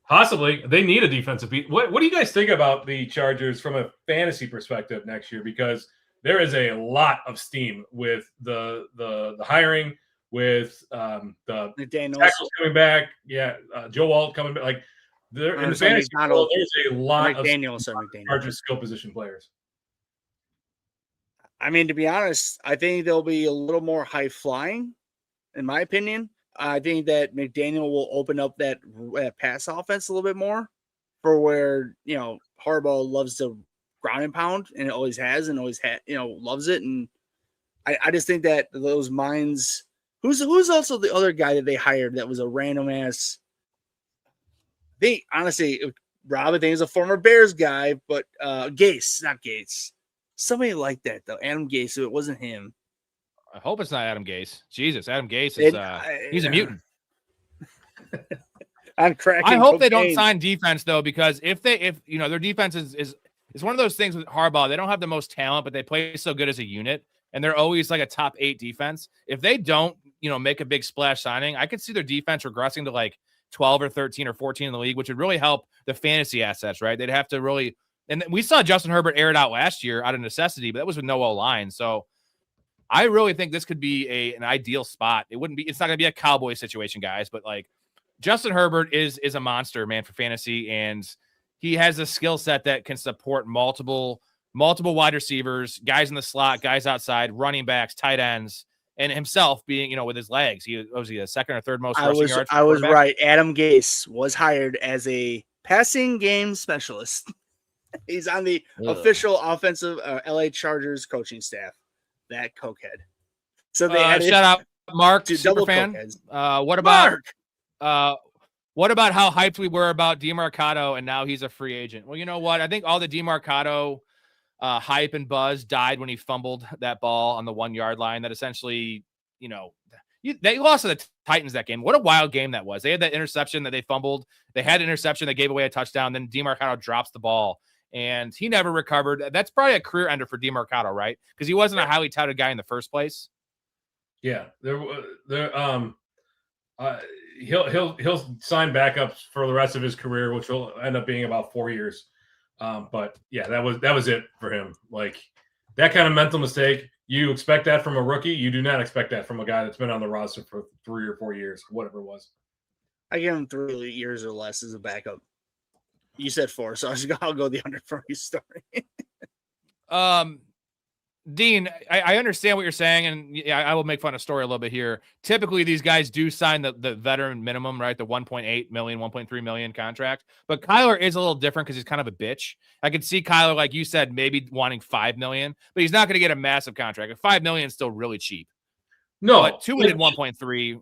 Possibly. They need a defensive piece. What do you guys think about the Chargers from a fantasy perspective next year? Because there is a lot of steam with the hiring, with the tackles coming back. Yeah, Joe Alt coming back. Like in the fantasy world, there's a lot of Chargers skill position players. I mean, to be honest, I think they'll be a little more high flying, in my opinion. I think that McDaniel will open up that pass offense a little bit more for where, Harbaugh loves to ground and pound, and it always has and always loves it. And I just think that those minds, who's also the other guy that they hired that was a random ass. Rob, I think is a former Bears guy, but Gase, not Gates. Somebody like that though. Adam Gase, so it wasn't him. I hope it's not Adam Gase. Jesus, Adam Gase is he's a mutant. I'm cracking. I hope they don't sign defense though, because if their defense is one of those things with Harbaugh, they don't have the most talent, but they play so good as a unit, and they're always like a top 8 defense. If they don't, make a big splash signing, I could see their defense regressing to like 12 or 13 or 14 in the league, which would really help the fantasy assets, right? They'd have to really, and we saw Justin Herbert air it out last year out of necessity, but that was with no O-line. So I really think this could be an ideal spot. It's not going to be a Cowboy situation, guys, but like Justin Herbert is a monster, man, for fantasy. And he has a skill set that can support multiple wide receivers, guys in the slot, guys outside, running backs, tight ends, and himself being, with his legs. He was the second or third most rushing yards. I was right. Adam Gase was hired as a passing game specialist. He's on the official offensive LA Chargers coaching staff. That cokehead. So they shout out Mark, super fan. What about how hyped we were about DeMarcado, and now he's a free agent? Well, you know what? I think all the DeMarcado hype and buzz died when he fumbled that ball on the 1-yard line. That essentially, they lost to the Titans that game. What a wild game that was. They had that interception that they fumbled. They had an interception that gave away a touchdown. Then DeMarcado drops the ball, and he never recovered. That's probably a career ender for DeMarcado, right? Because he wasn't a highly touted guy in the first place. Yeah, he'll sign backups for the rest of his career, which will end up being about 4 years. But yeah, that was it for him. Like that kind of mental mistake, you expect that from a rookie. You do not expect that from a guy that's been on the roster for 3 or 4 years, whatever it was. I give him 3 years or less as a backup. You said 4, so I'll go the under for your story. Dean, I understand what you're saying, and I will make fun of Storey a little bit here. Typically, these guys do sign the veteran minimum, right? The 1.8 million, 1.3 million contract. But Kyler is a little different because he's kind of a bitch. I could see Kyler, like you said, maybe wanting 5 million, but he's not going to get a massive contract. 5 million is still really cheap. No, but 1.3.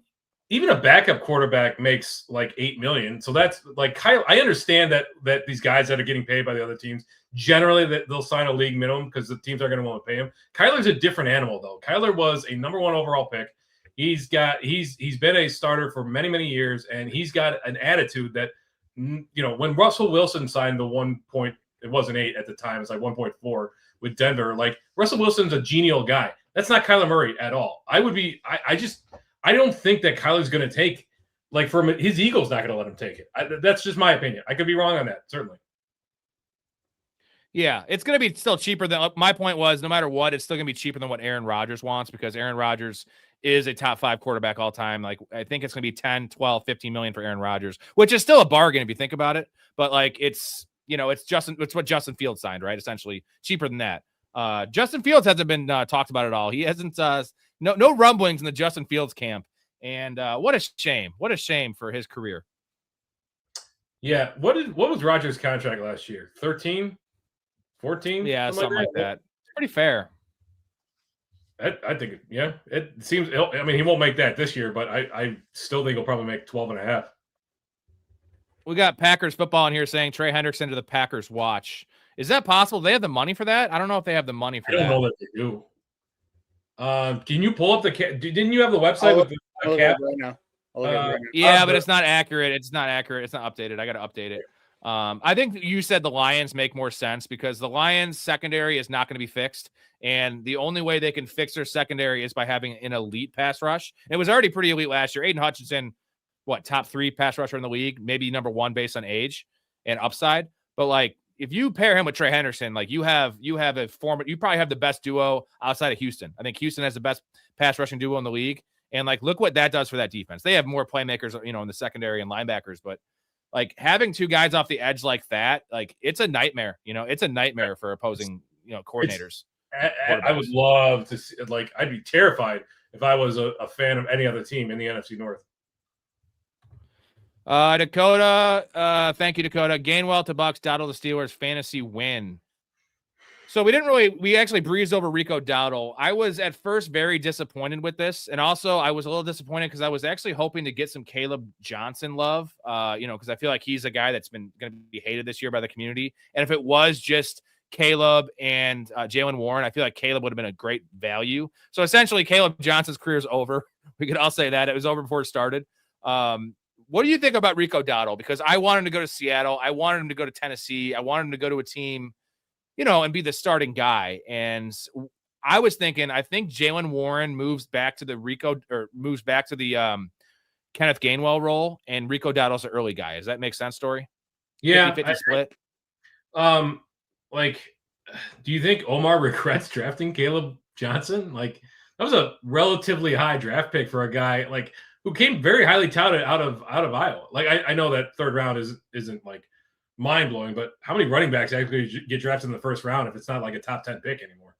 Even a backup quarterback makes like 8 million. So that's like Kyle. I understand that these guys that are getting paid by the other teams, generally that they'll sign a league minimum because the teams are going to want to pay him. Kyler's a different animal though. Kyler was a number 1 overall pick. He's been a starter for many, many years, and he's got an attitude that, when Russell Wilson signed the 1 point, it wasn't 8 at the time, it's like 1.4 with Denver. Like Russell Wilson's a genial guy. That's not Kyler Murray at all. I don't think that Kyler's going to take, like, from his ego's not going to let him take it. That's just my opinion. I could be wrong on that, certainly. Yeah, it's going to be still cheaper than, my point was, no matter what, it's still going to be cheaper than what Aaron Rodgers wants, because Aaron Rodgers is a top 5 quarterback all time. Like, I think it's going to be 10, 12, 15 million for Aaron Rodgers, which is still a bargain if you think about it. But like, it's what Justin Fields signed, right? Essentially cheaper than that. Justin Fields hasn't been talked about at all. He hasn't, no rumblings in the Justin Fields camp. And what a shame. What a shame for his career. Yeah. What was Rodgers' contract last year? 13, 14? Yeah, something like that. It's pretty fair. I think, yeah, it seems. I mean, he won't make that this year, but I still think he'll probably make 12 and a half. We got Packers football in here saying Trey Hendrickson to the Packers watch. Is that possible? They have the money for that? I don't know if they have the money for that. I don't know that they do. Can you pull up the cap? Didn't you have the website with the cap? Right now. Yeah, but it's not accurate. It's not accurate. It's not updated. I got to update it. I think you said the Lions make more sense because the Lions secondary is not going to be fixed. And the only way they can fix their secondary is by having an elite pass rush. It was already pretty elite last year. Aiden Hutchinson, top 3 pass rusher in the league, maybe number 1 based on age and upside. But like, if you pair him with Trey Henderson, like you probably have the best duo outside of Houston. I think Houston has the best pass rushing duo in the league. And like, look what that does for that defense. They have more playmakers, in the secondary and linebackers, but like having 2 guys off the edge like that, like it's a nightmare, it's a nightmare for opposing, coordinators. I would love to see, like, I'd be terrified if I was a fan of any other team in the NFC North. Dakota, thank you, Dakota. Gainwell to Bucks, Dowdle to Steelers, fantasy win. So we actually breezed over Rico Dowdle. I was at first very disappointed with this. And also I was a little disappointed because I was actually hoping to get some Caleb Johnson love, because I feel like he's a guy that's been going to be hated this year by the community. And if it was just Caleb and Jalen Warren, I feel like Caleb would have been a great value. So essentially Caleb Johnson's career is over. We could all say that. It was over before it started. What do you think about Rico Dowdle? Because I wanted him to go to Seattle. I wanted him to go to Tennessee. I wanted him to go to a team, and be the starting guy. And I was thinking, I think Jalen Warren moves back to the Kenneth Gainwell role, and Rico Dowdle's an early guy. Does that make sense, Storey? Yeah. 50-50 split. Do you think Omar regrets drafting Caleb Johnson? Like, that was a relatively high draft pick for a guy who came very highly touted out of Iowa. Like, I know that 3rd round isn't like mind blowing, but how many running backs actually get drafted in the 1st round if it's not like a top 10 pick anymore?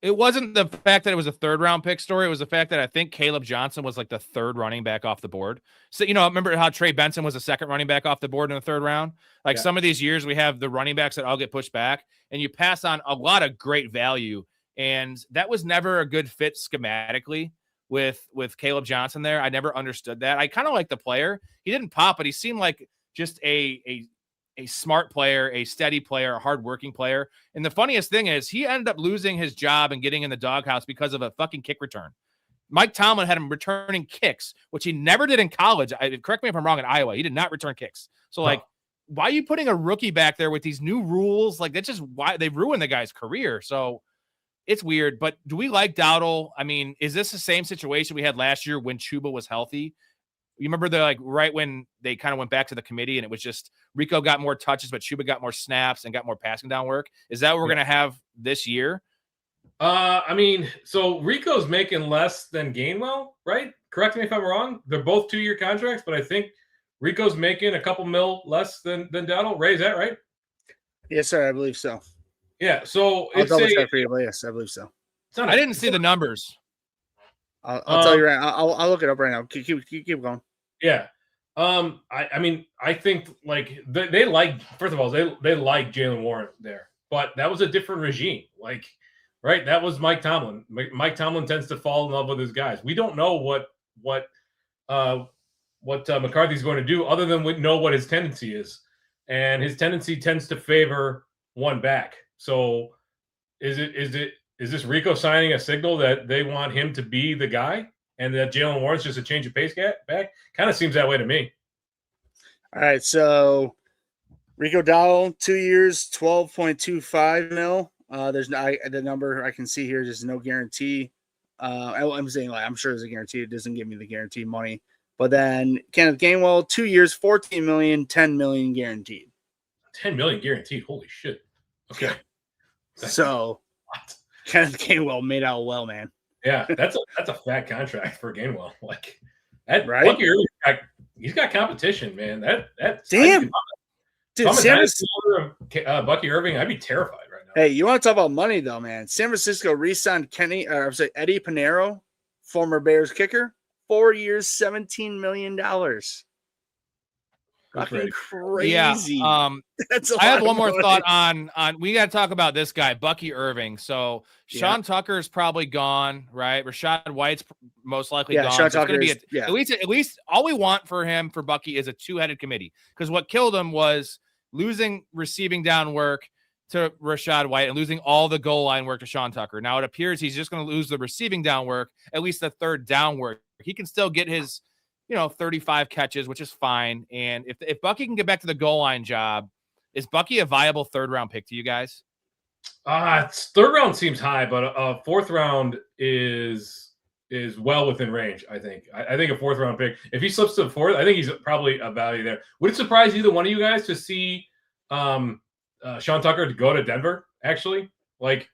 It wasn't the fact that it was a 3rd round pick, Story. It was the fact that I think Caleb Johnson was like the 3rd running back off the board. So, remember how Trey Benson was the 2nd running back off the board in the 3rd round? Like, some of these years we have the running backs that all get pushed back, and you pass on a lot of great value. And that was never a good fit schematically with Caleb Johnson there. I never understood that. I kind of like the player. He didn't pop, but he seemed like just a smart player, a steady player, a hardworking player. And the funniest thing is he ended up losing his job and getting in the doghouse because of a fucking kick return. Mike Tomlin had him returning kicks, which he never did in college. Correct me if I'm wrong, in Iowa. He did not return kicks. So, why are you putting a rookie back there with these new rules? Like, that's just why they ruined the guy's career. So it's weird. But do we like Dowdle? I mean, is this the same situation we had last year when Chuba was healthy? You remember right when they kind of went back to the committee and it was just Rico got more touches, but Chuba got more snaps and got more passing down work. Is that what we're going to have this year? So Rico's making less than Gainwell, right? Correct me if I'm wrong. They're both 2-year contracts, but I think Rico's making a couple mil less than Dowdle. Ray, is that right? Yes, sir. I believe so. Yeah. So I'll double check for you, but yes, I believe so. I didn't see the numbers. I'll tell you right now. I'll look it up right now. Keep going. Yeah. I think they like, first of all, they like Jalen Warren there, but that was a different regime. Right. That was Mike Tomlin. Mike Tomlin tends to fall in love with his guys. We don't know what McCarthy's going to do other than we know what his tendency is. And his tendency tends to favor one back. So is this Rico signing a signal that they want him to be the guy and that Jalen Warren's just a change of pace back? Kind of seems that way to me. All right. So Rico Dowdle, 2 years, 12.25 mil. There's the number I can see here. There's no guarantee. I'm saying I'm sure there's a guarantee. It doesn't give me the guaranteed money. But then Kenneth Gainwell, 2 years, 14 million, 10 million guaranteed. 10 million guaranteed. Holy shit. Okay. So Kenneth Gainwell made out well, man. Yeah, that's a fat contract for Gainwell. That right? Bucky Irving, he's got competition, man. That damn. Dude, Bucky Irving, I'd be terrified right now. Hey, you want to talk about money though, man? San Francisco re-signed Eddie Pinheiro, former Bears kicker, 4 years, $17 million. Fucking crazy. Yeah. That's a I have lot one of more money. thought on we got to talk about this guy, Bucky Irving. So Sean Tucker's probably gone, right? Rashad White's most likely gone. Sean So it's going to be Tucker at least all we want for him for Bucky is a two-headed committee, because what killed him was losing receiving down work to Rashad White and losing all the goal line work to Sean Tucker. Now it appears he's just going to lose the receiving down work, at least the third down work. He can still get his 35 catches, which is fine. And if Bucky can get back to the goal line job, is Bucky a viable third-round pick to you guys? Third round seems high, but fourth round is well within range, I think. I think a fourth round pick, if he slips to the fourth, I think he's probably a value there. Would it surprise either one of you guys to see Sean Tucker to go to Denver, actually? Like,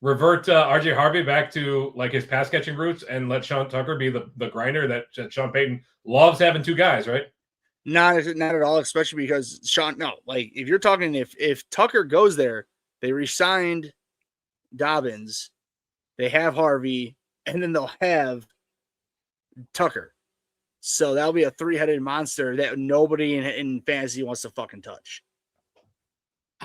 revert RJ Harvey back to like his pass catching roots and let Sean Tucker be the grinder that Sean Payton loves having two guys, right? Not at all, especially because if you're talking if Tucker goes there, they re-signed Dobbins, they have Harvey, and then they'll have Tucker. So that'll be a three-headed monster that nobody in fantasy wants to fucking touch.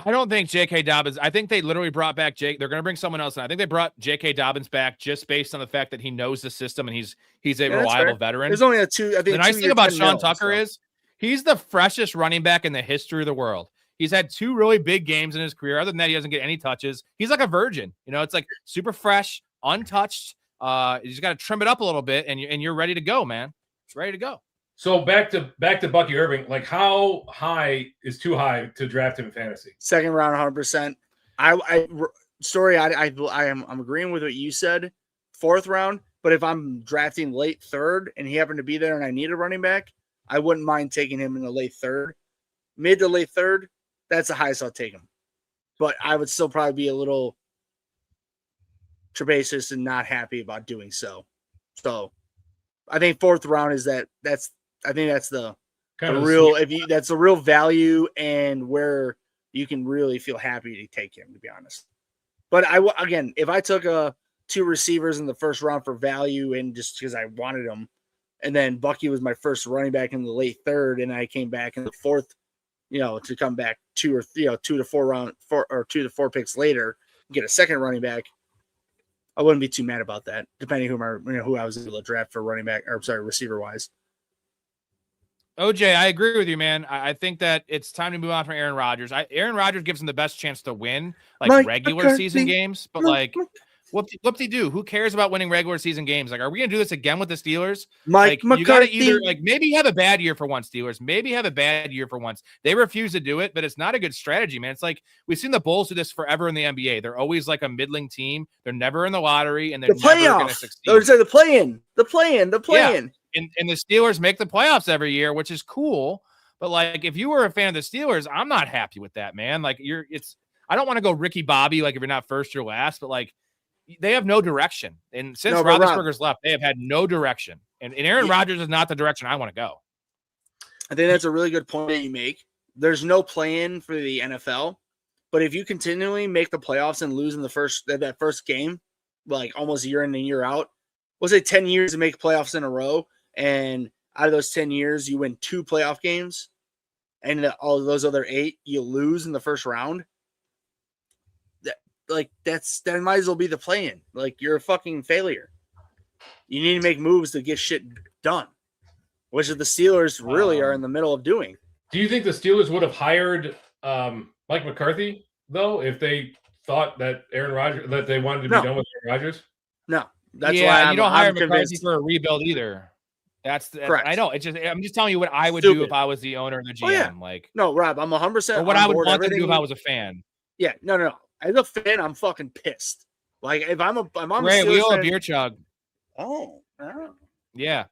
I don't think J.K. Dobbins. I think they literally brought back Jake. They're going to bring someone else in. I think they brought J.K. Dobbins back just based on the fact that he knows the system and he's a reliable veteran. There's only the nice thing about Sean Tucker is he's the freshest running back in the history of the world. He's had two really big games in his career. Other than that, he doesn't get any touches. He's like a virgin. It's like super fresh, untouched. You just got to trim it up a little bit, and you're ready to go, man. It's ready to go. So back to Bucky Irving. Like, how high is too high to draft him in fantasy? Second round, 100%. I'm agreeing with what you said. Fourth round, but if I'm drafting late third and he happened to be there and I need a running back, I wouldn't mind taking him in the late third, mid to late third. That's the highest I'll take him. But I would still probably be a little trepidatious and not happy about doing so. So I think fourth round is that's the real, that's the real value and where you can really feel happy to take him, to be honest. But if I took two receivers in the first round for value and just because I wanted them, and then Bucky was my first running back in the late third, and I came back in the fourth, to come back 2 to 4 picks later, get a second running back, I wouldn't be too mad about that, depending who I was able to draft for receiver wise. OJ, I agree with you, man. I think that it's time to move on from Aaron Rodgers. Aaron Rodgers gives him the best chance to win regular season games, but whoop-de-doo. Who cares about winning regular season games? Like, are we going to do this again with the Steelers? You got to either maybe have a bad year for once, Steelers. Maybe have a bad year for once. They refuse to do it, but it's not a good strategy, man. It's like we've seen the Bulls do this forever in the NBA. They're always like a middling team. They're never in the lottery, and they're never going to succeed. The play-in. Yeah. And the Steelers make the playoffs every year, which is cool. But like, if you were a fan of the Steelers, I'm not happy with that, man. Like, I don't want to go Ricky Bobby, like if you're not first or last, but like they have no direction. And since Roethlisberger's left, they have had no direction. And Aaron Rodgers is not the direction I want to go. I think that's a really good point that you make. There's no play-in for the NFL, but if you continually make the playoffs and lose in that first game, like almost year in and year out, we'll say 10 years to make playoffs in a row. And out of those 10 years, you win 2 playoff games, and all of those other 8 you lose in the first round. That might as well be the play-in. Like, you're a fucking failure. You need to make moves to get shit done, which the Steelers really are in the middle of doing. Do you think the Steelers would have hired Mike McCarthy though if they thought that that they wanted to be done with Aaron Rodgers? No, that's why you don't hire McCarthy convinced. for a rebuild either. Correct. I know. I'm just telling you what I would do if I was the owner or the GM. Oh, yeah. No, Rob, I'm 100%. Or what I would want to do if I was a fan. Yeah, no. As a fan, I'm fucking pissed. Like, if I'm on Ray, the we owe a fan, beer chug. Oh. Yeah.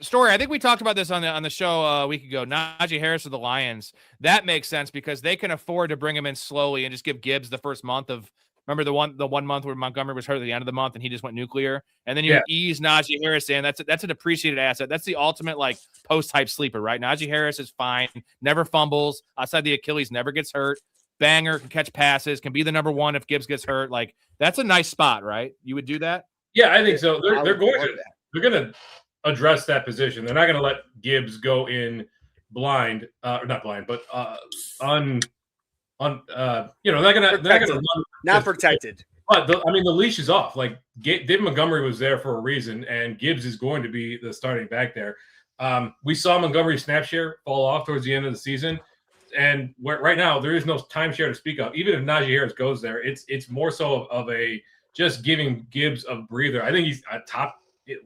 Storey, I think we talked about this on the show a week ago. Najee Harris of the Lions. That makes sense because they can afford to bring him in slowly and just give Gibbs the first month of. Remember the one month where Montgomery was hurt at the end of the month and he just went nuclear, and then you ease Najee Harris in. That's a depreciated asset. That's the ultimate like post type sleeper, right? Najee Harris is fine, never fumbles outside the Achilles, never gets hurt. Banger, can catch passes, can be the number one if Gibbs gets hurt. Like, that's a nice spot, right? You would do that? Yeah, I think so. They're going to address that position. They're not going to let Gibbs go in blind, or not blind, but they're not gonna run. Not protected. But the leash is off. Like David Montgomery was there for a reason, and Gibbs is going to be the starting back there. We saw Montgomery's snap share fall off towards the end of the season, and right now there is no timeshare to speak of. Even if Najee Harris goes there, it's more so of a just giving Gibbs a breather. I think he's a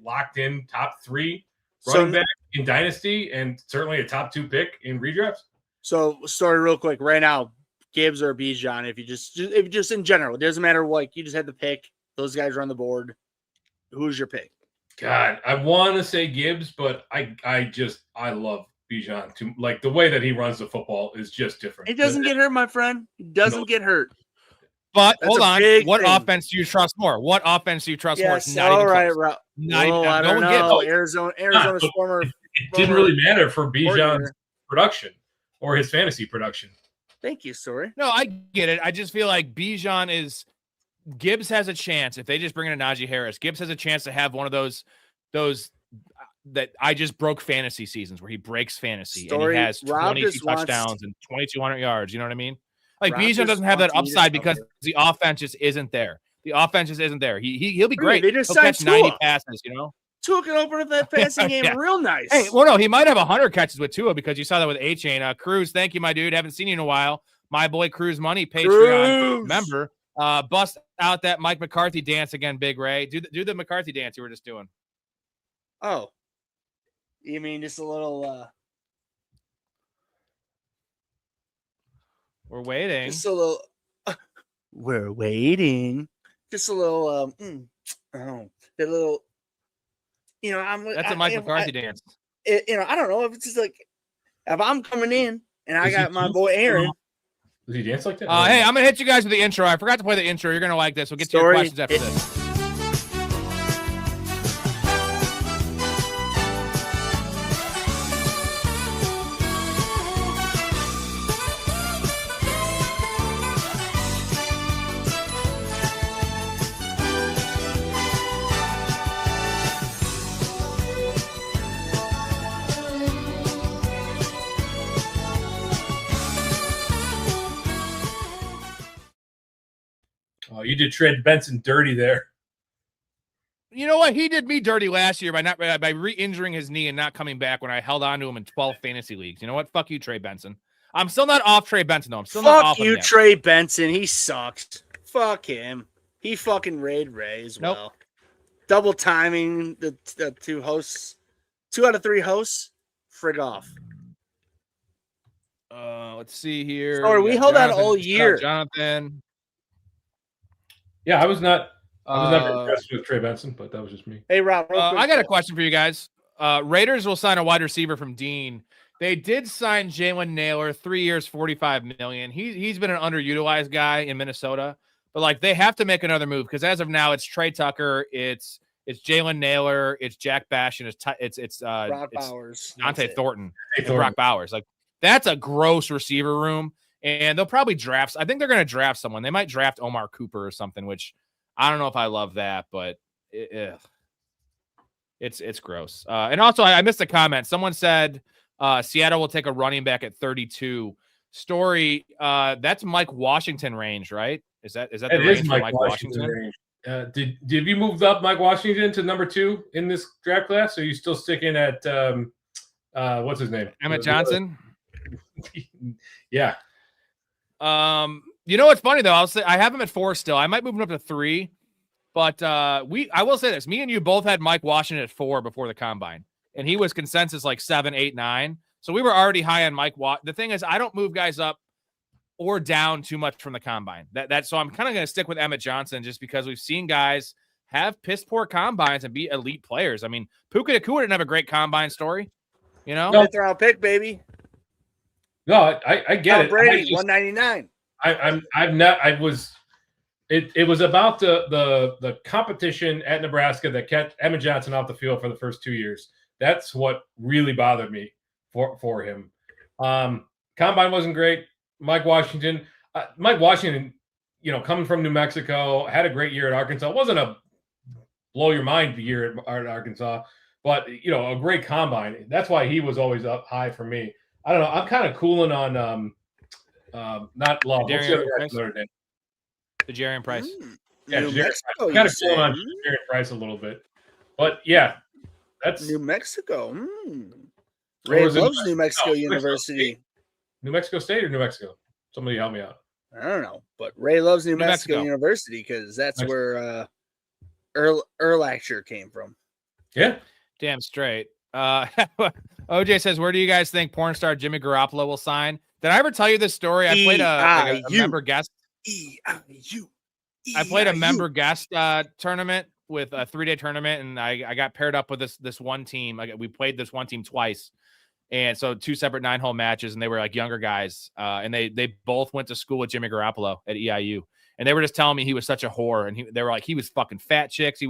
locked in top 3 running back in Dynasty, and certainly a top 2 pick in redrafts. So, Storey, real quick, right now, Gibbs or Bijan, if you just in general, it doesn't matter. Like, you just had to pick. Those guys are on the board. Who's your pick? God, I want to say Gibbs, but I love Bijan too. Like, the way that he runs the football is just different. He doesn't get hurt, my friend. He doesn't get hurt. But hold on, what offense do you trust more? What offense do you trust more? It's not all right, Rob. I don't know. Arizona's former. It didn't really matter for Bijan's production or his fantasy production. Thank you, Storey. No, I get it. I just feel like Gibbs has a chance if they just bring in a Najee Harris. Gibbs has a chance to have one of those that I just broke fantasy seasons where he breaks fantasy and he has 22 touchdowns and 2,200 yards. You know what I mean? Like Bijan doesn't have that upside because the offense just isn't there. The offense just isn't there. He'll be great. He'll catch 90 passes. You know. Tua can open up that passing game real nice. Hey, well, no, he might have 100 catches with Tua because you saw that with A-Chain. Cruz, thank you, my dude. Haven't seen you in a while. My boy Cruz Money, Patreon member. Bust out that Mike McCarthy dance again, Big Ray. Do the McCarthy dance you were just doing. Oh. You mean just a little... We're waiting. Just a little... We're waiting. Just a little... the little... That's a Mike McCarthy dance. I don't know if it's just like if I'm coming in and I got my boy Aaron. Does he dance like that? Hey, I'm gonna hit you guys with the intro. I forgot to play the intro. You're gonna like this. We'll get to your questions after this. Oh, you did Trey Benson dirty there. You know what? He did me dirty last year by re-injuring his knee and not coming back when I held on to him in 12 fantasy leagues. You know what? Fuck you, Trey Benson. I'm still not off Trey Benson, though. I'm still not off him yet. Trey Benson. He sucks. Fuck him. He fucking raid Ray as well. Double timing the 2 hosts. 2 out of 3 hosts. Frig off. Let's see here. Sorry, we held on all year. Jonathan. Yeah, I was not very impressed with Trey Benson, but that was just me. Hey, Rob. I got a question for you guys. Raiders will sign a wide receiver from Dean. They did sign Jalen Naylor, 3 years, $45 million. He's been an underutilized guy in Minnesota, but like they have to make another move because as of now, it's Trey Tucker, it's Jalen Naylor, it's Jack Bash, and it's Brock Bowers, Dante Thornton, and Brock Bowers. Like that's a gross receiver room. And they'll probably draft. I think they're going to draft someone. They might draft Omar Cooper or something, which I don't know if I love that, but it's gross. And also, I missed a comment. Someone said Seattle will take a running back at 32. Storey, that's Mike Washington range, right? Is that the range for Mike Washington? Did you move up Mike Washington to number 2 in this draft class? Or are you still sticking at what's his name? Emmett Johnson. Yeah. You know what's funny though? I'll say I have him at 4 still. I might move him up to 3, but I will say this: me and you both had Mike Washington at 4 before the combine, and he was consensus like 7, 8, 9. So we were already high on Mike Watt. The thing is, I don't move guys up or down too much from the combine. So I'm kind of going to stick with Emmett Johnson just because we've seen guys have piss poor combines and be elite players. I mean, Puka Nacua didn't have a great combine story, you know. Fifth round pick, baby. No, I get it. Brady, 199. It was about the competition at Nebraska that kept Emmett Johnson off the field for the first 2 years. That's what really bothered me for him. Combine wasn't great. Mike Washington, coming from New Mexico, had a great year at Arkansas. It wasn't a blow your mind year at Arkansas, but a great combine. That's why he was always up high for me. I don't know. I'm kind of cooling on not Love. What's the other guy from Notre Dame? Jarian Price. Yeah, New Mexico. I'm kind of cooling on Jarian Price a little bit. But yeah, that's New Mexico. Ray loves New Mexico University. New Mexico State or New Mexico? Somebody help me out. I don't know, but Ray loves New Mexico University because that's where Erlacher came from. Yeah, damn straight. OJ says, "Where do you guys think porn star Jimmy Garoppolo will sign?" Did I ever tell you this story? I played a member guest. I played a member guest tournament with a 3-day tournament, and I got paired up with this one team. We played this one team twice. And so 2 separate 9-hole matches, and they were like younger guys. And they both went to school with Jimmy Garoppolo at EIU. And they were just telling me he was such a whore. And they were like, he was fucking fat chicks. He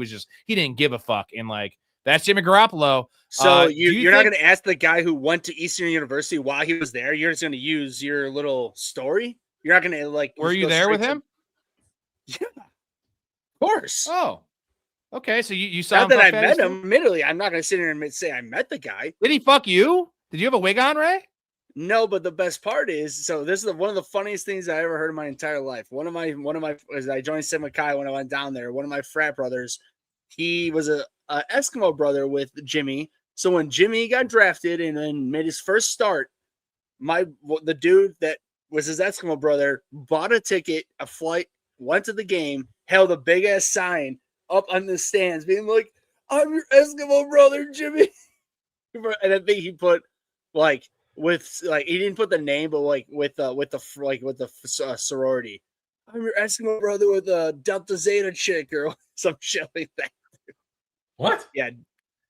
didn't give a fuck. And like, that's Jimmy Garoppolo. So you're not going to ask the guy who went to Eastern University while he was there. You're just going to use your little story. You're not going to like. Were you there with him? Yeah, of course. Oh, okay. So you saw not that I met him. Admittedly, I'm not going to sit here and say I met the guy. Did he fuck you? Did you have a wig on, Ray? No, but the best part is, so this is one of the funniest things I ever heard in my entire life. One of my, as I joined Sim Kai when I went down there, one of my frat brothers, he was a Eskimo brother with Jimmy. So when Jimmy got drafted and then made his first start, the dude that was his Eskimo brother bought a ticket, a flight, went to the game, held a big ass sign up on the stands, being like, "I'm your Eskimo brother, Jimmy." And I think he put he didn't put the name, but with the sorority. "I'm your Eskimo brother with a Delta Zeta chick," or some shit like that. What? Yeah.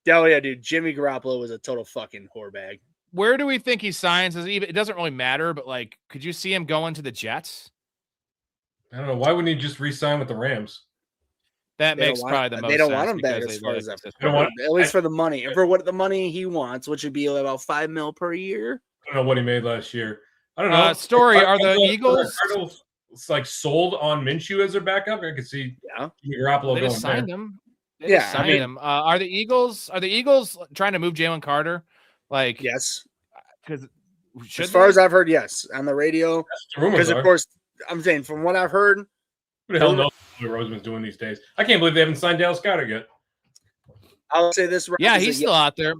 Oh yeah, dude. Jimmy Garoppolo was a total fucking whore bag. Where do we think he signs? It doesn't really matter, but like, could you see him going to the Jets? I don't know. Why wouldn't he just re-sign with the Rams? That makes probably the most sense. They don't want him back as far as that. At least for the money. And for what the money he wants, which would be about $5 million per year. I don't know what he made last year. I don't know. Storey, are the Eagles like sold on Minshew as their backup? I could see Garoppolo going signed him. Signed him. Are the Eagles trying to move Jalen Carter? Like, yes, because as far as I've heard, yes, on the radio. Because of course, I'm saying from what I've heard, who the hell knows what Roseman's doing these days? I can't believe they haven't signed Dallas Goedert yet. I'll say this. Yeah, he's still out there.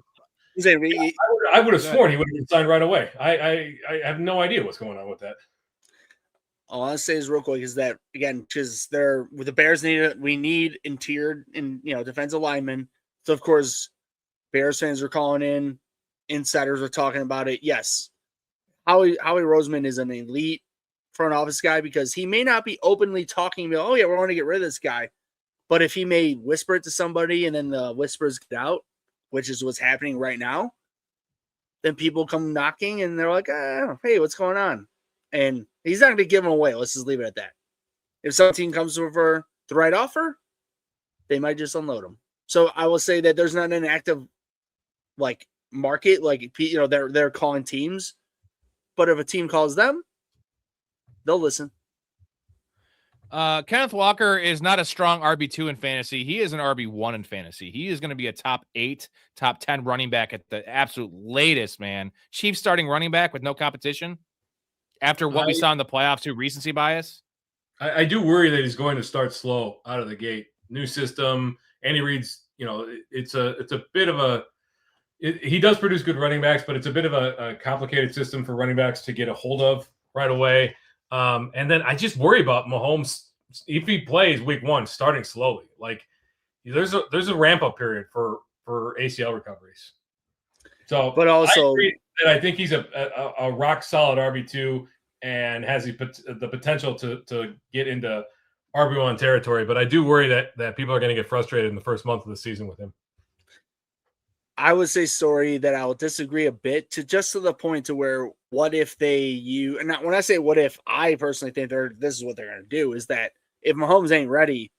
I would have sworn he would have been signed right away. I have no idea what's going on with that. All I'll say is real quick is that again, because they're with the Bears we need interior and defensive linemen. So of course, Bears fans are calling in, insiders are talking about it. Yes, Howie Roseman is an elite front office guy because he may not be openly talking about, "Oh yeah, we're going to get rid of this guy," but if he may whisper it to somebody and then the whispers get out, which is what's happening right now, then people come knocking and they're like, "Hey, what's going on?" And he's not going to give them away. Let's just leave it at that. If some team comes over the right offer, they might just unload him. So I will say that there's not an active market, they're calling teams, but if a team calls them, they'll listen. Kenneth Walker is not a strong RB2 in fantasy. He is an RB1 in fantasy. He is going to be a top 8, top 10 running back at the absolute latest, man. Chiefs starting running back with no competition. After what we saw in the playoffs, too, recency bias. I do worry that he's going to start slow out of the gate. New system. Andy Reid's, it's a bit of a he does produce good running backs, but it's a bit of a complicated system for running backs to get a hold of right away. And then I just worry about Mahomes if he plays week 1 starting slowly. Like there's a ramp up period for ACL recoveries. So, but also I think he's a rock solid RB2 and has the potential to get into RB1 territory. But I do worry that people are going to get frustrated in the first month of the season with him. I would say, Storey, that I will disagree a bit to the point to where what if and when I say what if, I personally think this is what they're going to do is that if Mahomes ain't ready,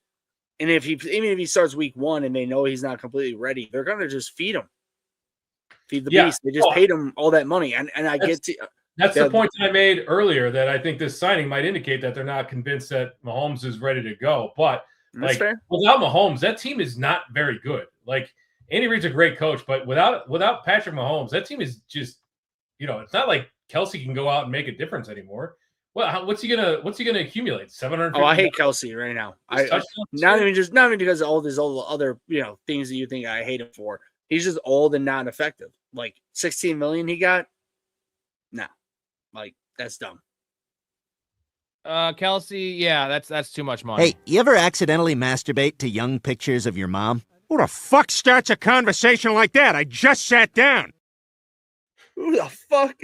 and even if he starts week 1 and they know he's not completely ready, they're going to just feed him. Feed the beast. They just paid him all that money. And I get to that's the point that I made earlier, that I think this signing might indicate that they're not convinced that Mahomes is ready to go. But without Mahomes, that team is not very good. Like Andy Reid's a great coach, but without Patrick Mahomes, that team is just it's not like Kelsey can go out and make a difference anymore. Well, what's he gonna accumulate? 700. Oh, I hate Kelsey right now. Not even because of all these other things that you think I hate him for. He's just old and not effective. Like 16 million he got. Nah, like that's dumb. Kelsey, yeah, that's too much money. Hey, you ever accidentally masturbate to young pictures of your mom? Who the fuck starts a conversation like that? I just sat down. Who the fuck?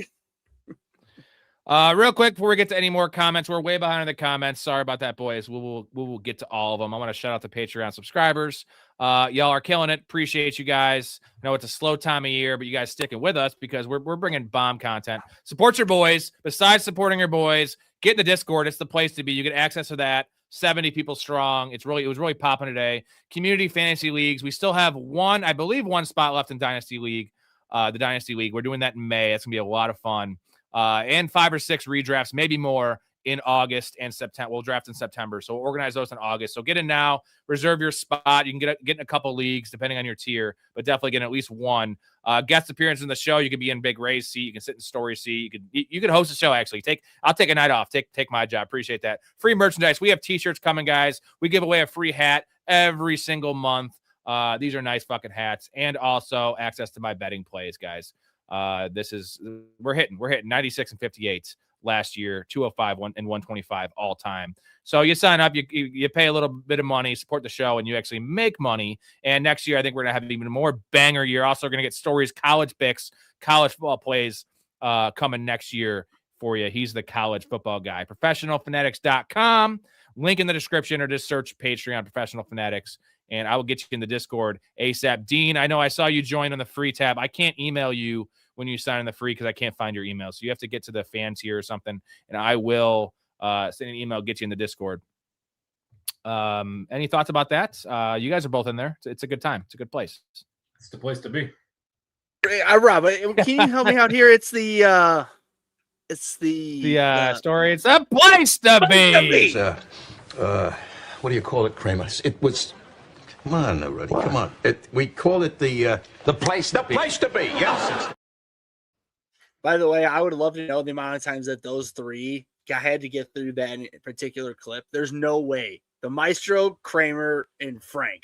Real quick before we get to any more comments, we're way behind in the comments. Sorry about that, boys. We will get to all of them. I want to shout out the Patreon subscribers. Y'all are killing it. Appreciate you guys. I know it's a slow time of year, but you guys sticking with us because we're bringing bomb content. Support your boys. Besides supporting your boys, get in the Discord. It's the place to be. You get access to that. 70 people strong. It was really popping today. Community fantasy leagues. We still have one spot left in Dynasty League. The Dynasty League. We're doing that in May. It's gonna be a lot of fun. And 5 or 6 redrafts, maybe more in August and September. We'll draft in September. So we'll organize those in August. So get in now, reserve your spot. You can get in a couple leagues depending on your tier, but definitely get in at least one. Guest appearance in the show. You could be in Big Ray's seat. You can sit in Storey seat. You could host a show actually. I'll take a night off. Take my job. Appreciate that. Free merchandise. We have t-shirts coming, guys. We give away a free hat every single month. These are nice fucking hats, and also access to my betting plays, guys. We're hitting 96 and 58 last year, 205 and 125 all time. So you sign up, you pay a little bit of money, support the show, and you actually make money. And next year, I think we're gonna have an even more banger year. Also, gonna get Storey's college picks, college football plays coming next year for you. He's the college football guy. ProfessionalFanatics.com. Link in the description, or just search Patreon Professional Fanatics. And I will get you in the Discord ASAP. Dean, I know I saw you join on the free tab. I can't email you when you sign in the free because I can't find your email. So you have to get to the fan tier or something, and I will send an email, get you in the Discord. Any thoughts about that? You guys are both in there. It's a good time. It's a good place. It's the place to be. Rob, can you help me out here? It's the Story. It's a place to be. What do you call it, Kramer? It was. Come on, Rudy. Come on. We call it the place to be. The place to be. Yes. By the way, I would love to know the amount of times that those three had to get through that particular clip. There's no way. The Maestro, Kramer, and Frank,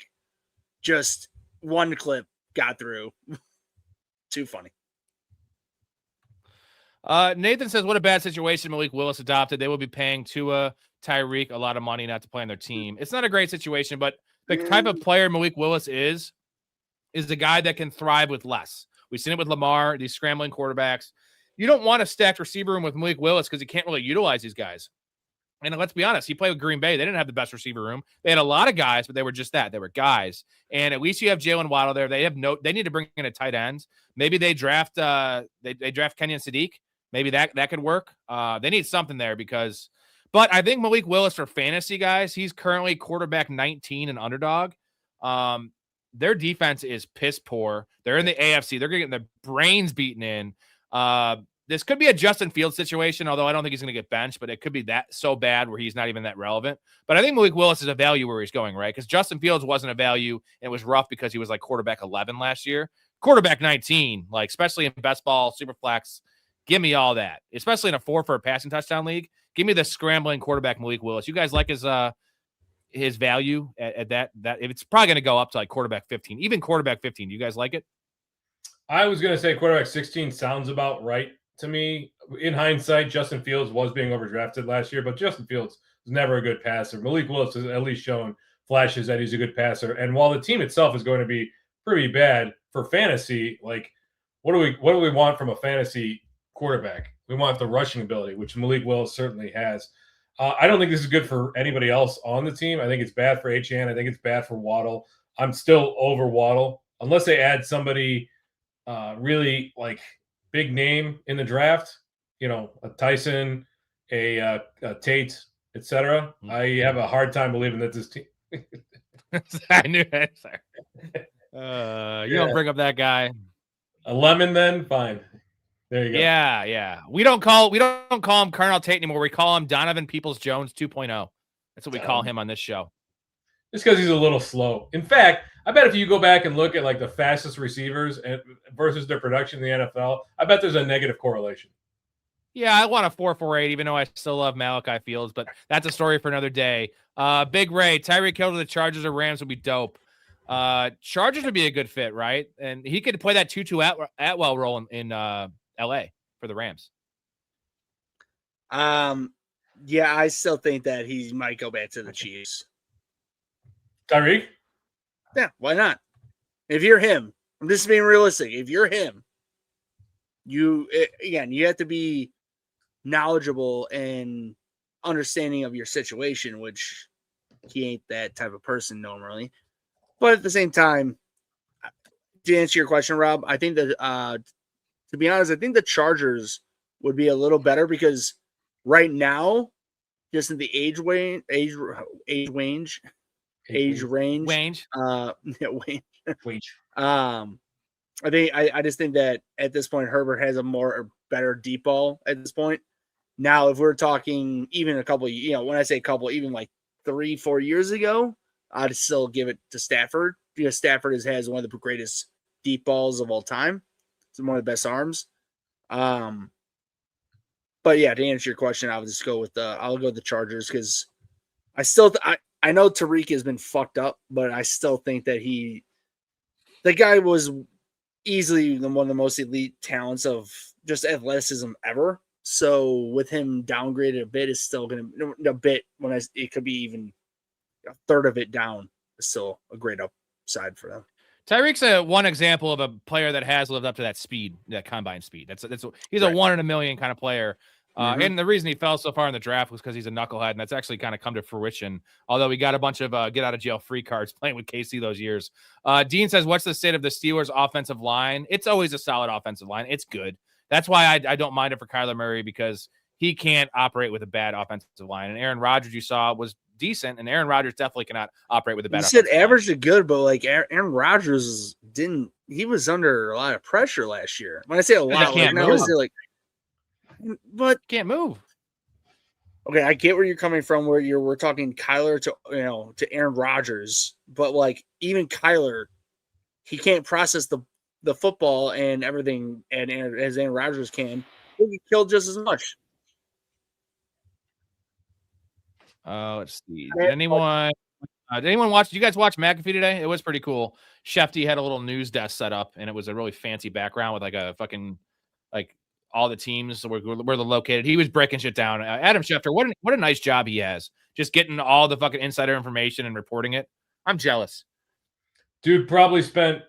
just one clip got through. Too funny. Nathan says, what a bad situation Malik Willis adopted. They will be paying Tua, Tyreek a lot of money not to play on their team. It's not a great situation, but the type of player Malik Willis is the guy that can thrive with less. We've seen it with Lamar, these scrambling quarterbacks. You don't want a stacked receiver room with Malik Willis because you can't really utilize these guys. And let's be honest, he played with Green Bay. They didn't have the best receiver room. They had a lot of guys, but they were just that. They were guys. And at least you have Jalen Waddle there. They need to bring in a tight end. Maybe they draft they draft Kenyon Sadiq. Maybe that could work. They need something there but I think Malik Willis for fantasy guys, he's currently quarterback 19 and underdog. Their defense is piss poor. They're in the AFC. They're getting their brains beaten in. This could be a Justin Fields situation, although I don't think he's going to get benched, but it could be that so bad where he's not even that relevant. But I think Malik Willis is a value where he's going, right? Because Justin Fields wasn't a value, and it was rough because he was like quarterback 11 last year. Quarterback 19, like especially in best ball, super flex, give me all that, especially in a 4 for a passing touchdown league. Give me the scrambling quarterback Malik Willis. You guys like his value at that it's probably going to go up to like quarterback 15, even quarterback 15. You guys like it? I was going to say quarterback 16 sounds about right to me. In hindsight, Justin Fields was being overdrafted last year, but Justin Fields was never a good passer. Malik Willis has at least shown flashes that he's a good passer. And while the team itself is going to be pretty bad for fantasy, like what do we want from a fantasy quarterback? We want the rushing ability, which Malik Willis certainly has. I don't think this is good for anybody else on the team. I think it's bad for Achane. I think it's bad for Waddle. I'm still over Waddle unless they add somebody really like big name in the draft. You know, a Tyson, a Tate, etc. I have a hard time believing that this team. I knew it. Sorry. You don't bring up that guy. A Lemon, then fine. There you go. Yeah. We don't call him Colonel Tate anymore. We call him Donovan Peoples-Jones 2.0. That's what we call him on this show. Just because he's a little slow. In fact, I bet if you go back and look at like the fastest receivers and versus their production in the NFL, I bet there's a negative correlation. Yeah, I want a 4.48, even though I still love Malachi Fields, but that's a story for another day. Big Ray, Tyreek Hill to the Chargers or Rams would be dope. Chargers would be a good fit, right? And he could play that Tutu Atwell role in LA for the Rams. Yeah, I still think that he might go back to the Chiefs. Tyreek? Yeah, why not? If you're him, I'm just being realistic. If you're him, you have to be knowledgeable and understanding of your situation, which he ain't that type of person normally. But at the same time, to answer your question, Rob, I think that to be honest, I think the Chargers would be a little better because right now, just in the age range. I just think that at this point, Herbert has a better deep ball at this point. Now, if we're talking even a couple, when I say couple, even like 3-4 years ago, I'd still give it to Stafford because Stafford has one of the greatest deep balls of all time. It's one of the best arms. But yeah, to answer your question, I'll go with the Chargers because I know Tariq has been fucked up, but I still think that the guy was easily one of the most elite talents of just athleticism ever. So with him downgraded a bit is still going to a bit it could be even a third of it down is still a great upside for them. Tyreek's one example of a player that has lived up to that speed, that combine speed. He's a 1 in a million kind of player. And the reason he fell so far in the draft was because he's a knucklehead, and that's actually kind of come to fruition. Although we got a bunch of get out of jail free cards playing with KC those years. Dean says, "What's the state of the Steelers' offensive line?" It's always a solid offensive line. It's good. That's why I don't mind it for Kyler Murray because he can't operate with a bad offensive line. And Aaron Rodgers, you saw, was decent, and Aaron Rodgers definitely cannot operate with a bad. You said average to good, but like Aaron Rodgers he was under a lot of pressure last year. When I say a lot, but can't move. Okay, I get where you're coming from. We're talking Kyler to Aaron Rodgers, but like even Kyler, he can't process the football and everything, and as Aaron Rodgers can. He'll get killed just as much. Let's see. Did anyone watch? Did you guys watch McAfee today? It was pretty cool. Shefty had a little news desk set up, and it was a really fancy background with like a fucking all the teams where they're located. He was breaking shit down. Adam Schefter, what a nice job he has, just getting all the fucking insider information and reporting it. I'm jealous. Dude probably spent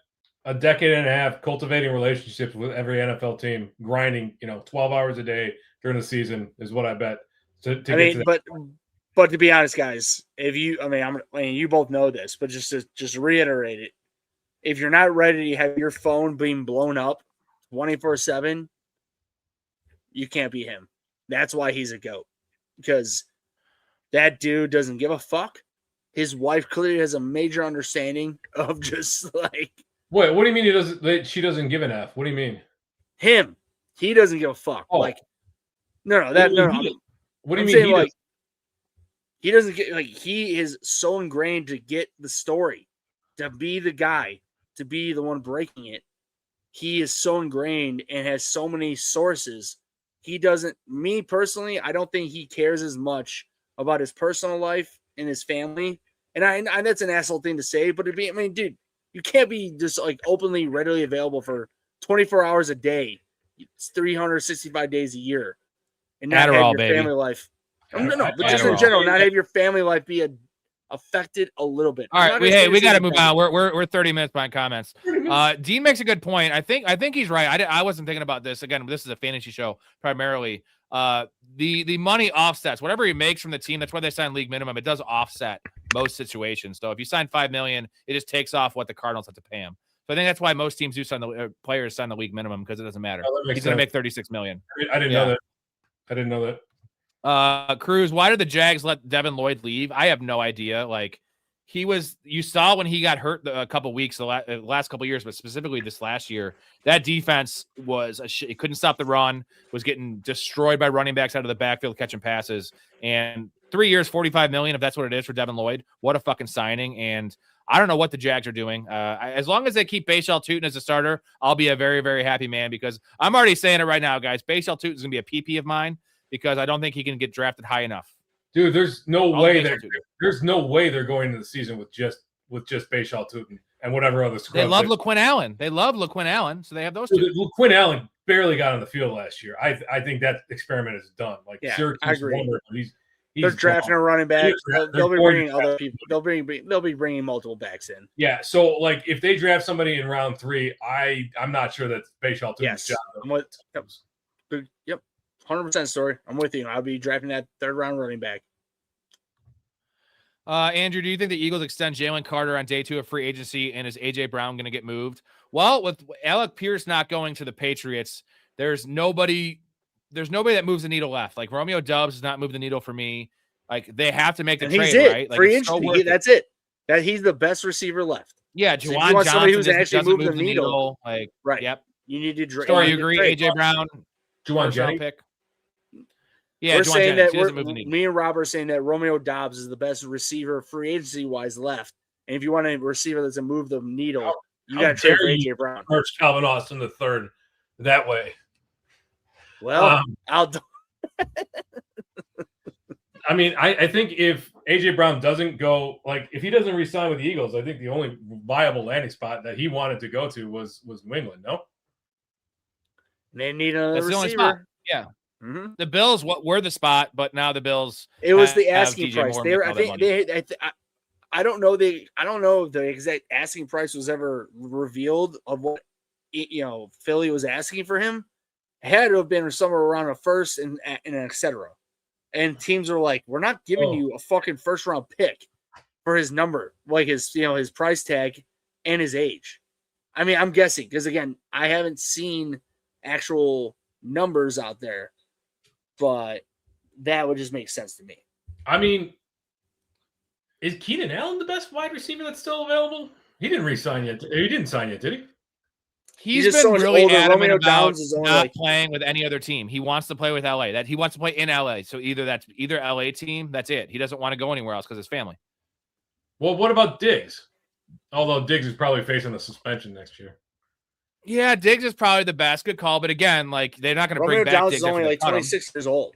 a decade and a half cultivating relationships with every NFL team, grinding 12 hours a day during the season is what I bet. But to be honest, guys, you both know this, but just to reiterate it, if you're not ready to have your phone being blown up 24/7, you can't be him. That's why he's a GOAT, because that dude doesn't give a fuck. His wife clearly has a major understanding of just like. Wait, what do you mean she doesn't give an F? What do you mean? Him, he doesn't give a fuck. Oh. What do you mean? He doesn't get he is so ingrained to get the story, to be the guy, to be the one breaking it. He is so ingrained and has so many sources. He doesn't. Me personally, I don't think he cares as much about his personal life and his family. And I that's an asshole thing to say, but dude, you can't be just like openly, readily available for 24 hours a day, 365 days a year, and not have your family life. No, but just in general, not have your family life be affected a little bit. All right, we got to move on. We're 30 minutes behind comments. Dean makes a good point. I think he's right. I wasn't thinking about this. Again, this is a fantasy show primarily. The money offsets whatever he makes from the team. That's why they sign league minimum. It does offset most situations. So if you sign $5 million, it just takes off what the Cardinals have to pay him. So I think that's why most teams do sign the players sign the league minimum, because it doesn't matter. He's going to make $36 million. I didn't know that. I didn't know that. Cruz, why did the Jags let Devin Lloyd leave? I have no idea. Like, you saw when he got hurt a couple weeks, the last couple years, but specifically this last year, that defense was it couldn't stop the run, was getting destroyed by running backs out of the backfield catching passes, and 3 years, $45 million, if that's what it is for Devin Lloyd. What a fucking signing. And I don't know what the Jags are doing. As long as they keep Bashaw Tootin as a starter, I'll be a very, very happy man, because I'm already saying it right now, guys. Bashaw Tootin is going to be a PP of mine because I don't think he can get drafted high enough. Dude, there's no way they're going into the season with just Bashaw Tootin and whatever other scrubs. They love LaQuinn Allen. They love LaQuinn Allen, so they have those two. LaQuinn Allen barely got on the field last year. I think that experiment is done. Like, yeah, Syracuse, I agree. He's They're drafting a running back. They'll be bringing other people. They'll be bringing multiple backs in. Yeah. So, like, if they draft somebody in round 3, I'm not sure that's Bashaw Tootin's job. I'm with. Yep. 100% Story. I'm with you. I'll be drafting that 3rd round running back. Andrew, do you think the Eagles extend Jalen Carter on day 2 of free agency, and is A.J. Brown going to get moved? Well, with Alec Pierce not going to the Patriots, there's nobody that moves the needle left. Like, Romeo Doubs does not move the needle for me. Like, they have to make the trade, right? Like, free agency. That's it. That he's the best receiver left. Yeah, so Juwan Johnson who's actually doesn't move the needle. Like, right. Yep. You need to draft. Story, you agree? A.J. Brown, Juwan Jennings pick. Yeah, we're Juwan saying Jennings. that me and Rob are saying that Romeo Doubs is the best receiver free agency wise left. And if you want a receiver that's a move the needle, you got to trade for A.J. Brown. First Calvin Austin III that way. Well, I'll. I mean, I think if A.J. Brown doesn't go, like, if he doesn't re-sign with the Eagles, I think the only viable landing spot that he wanted to go to was New England. No, they need another That's receiver. The only spot. Yeah. Mm-hmm. The Bills were the spot, but now the Bills. It was the asking price. I don't know if the exact asking price was ever revealed of what Philly was asking for him. It had to have been somewhere around a first and et cetera. And teams are like, we're not giving you a fucking first round pick for his number, like his price tag and his age. I mean, I'm guessing because again, I haven't seen actual numbers out there, but that would just make sense to me. I mean, is Keenan Allen the best wide receiver that's still available? He didn't re-sign yet. He didn't sign yet, did he? He's been so really adamant about not playing with any other team. He wants to play with LA. That he wants to play in LA. So either LA team, that's it. He doesn't want to go anywhere else because his family. Well, what about Diggs? Although Diggs is probably facing a suspension next year. Yeah, Diggs is probably the best. Good call. But again, like, they're not going to bring back Downs Diggs. Is only like 26 years old.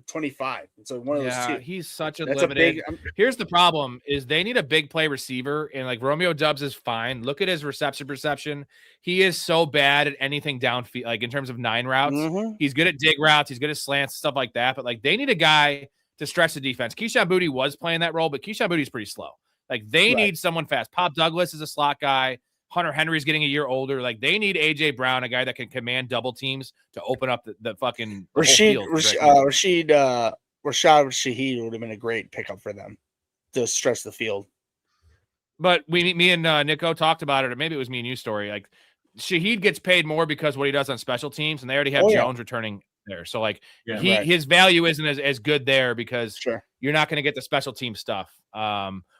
25. So one of those two. He's such a limited. Here's the problem: is they need a big play receiver, and like Romeo Doubs is fine. Look at his reception perception. He is so bad at anything downfield, like in terms of 9 routes. Mm-hmm. He's good at dig routes. He's good at slants, stuff like that. But like they need a guy to stretch the defense. Keyshawn Boutte was playing that role, but Keyshawn Boutte is pretty slow. Like they need someone fast. Pop Douglas is a slot guy. Hunter Henry's getting a year older. Like they need A.J. Brown, a guy that can command double teams to open up the fucking Rashad Shaheed would have been a great pickup for them to stretch the field. But me and Nico talked about it, or maybe it was me and you, Story. Like Shaheed gets paid more because what he does on special teams, and they already have Jones returning there. So like his value isn't as good there because you're not going to get the special team stuff.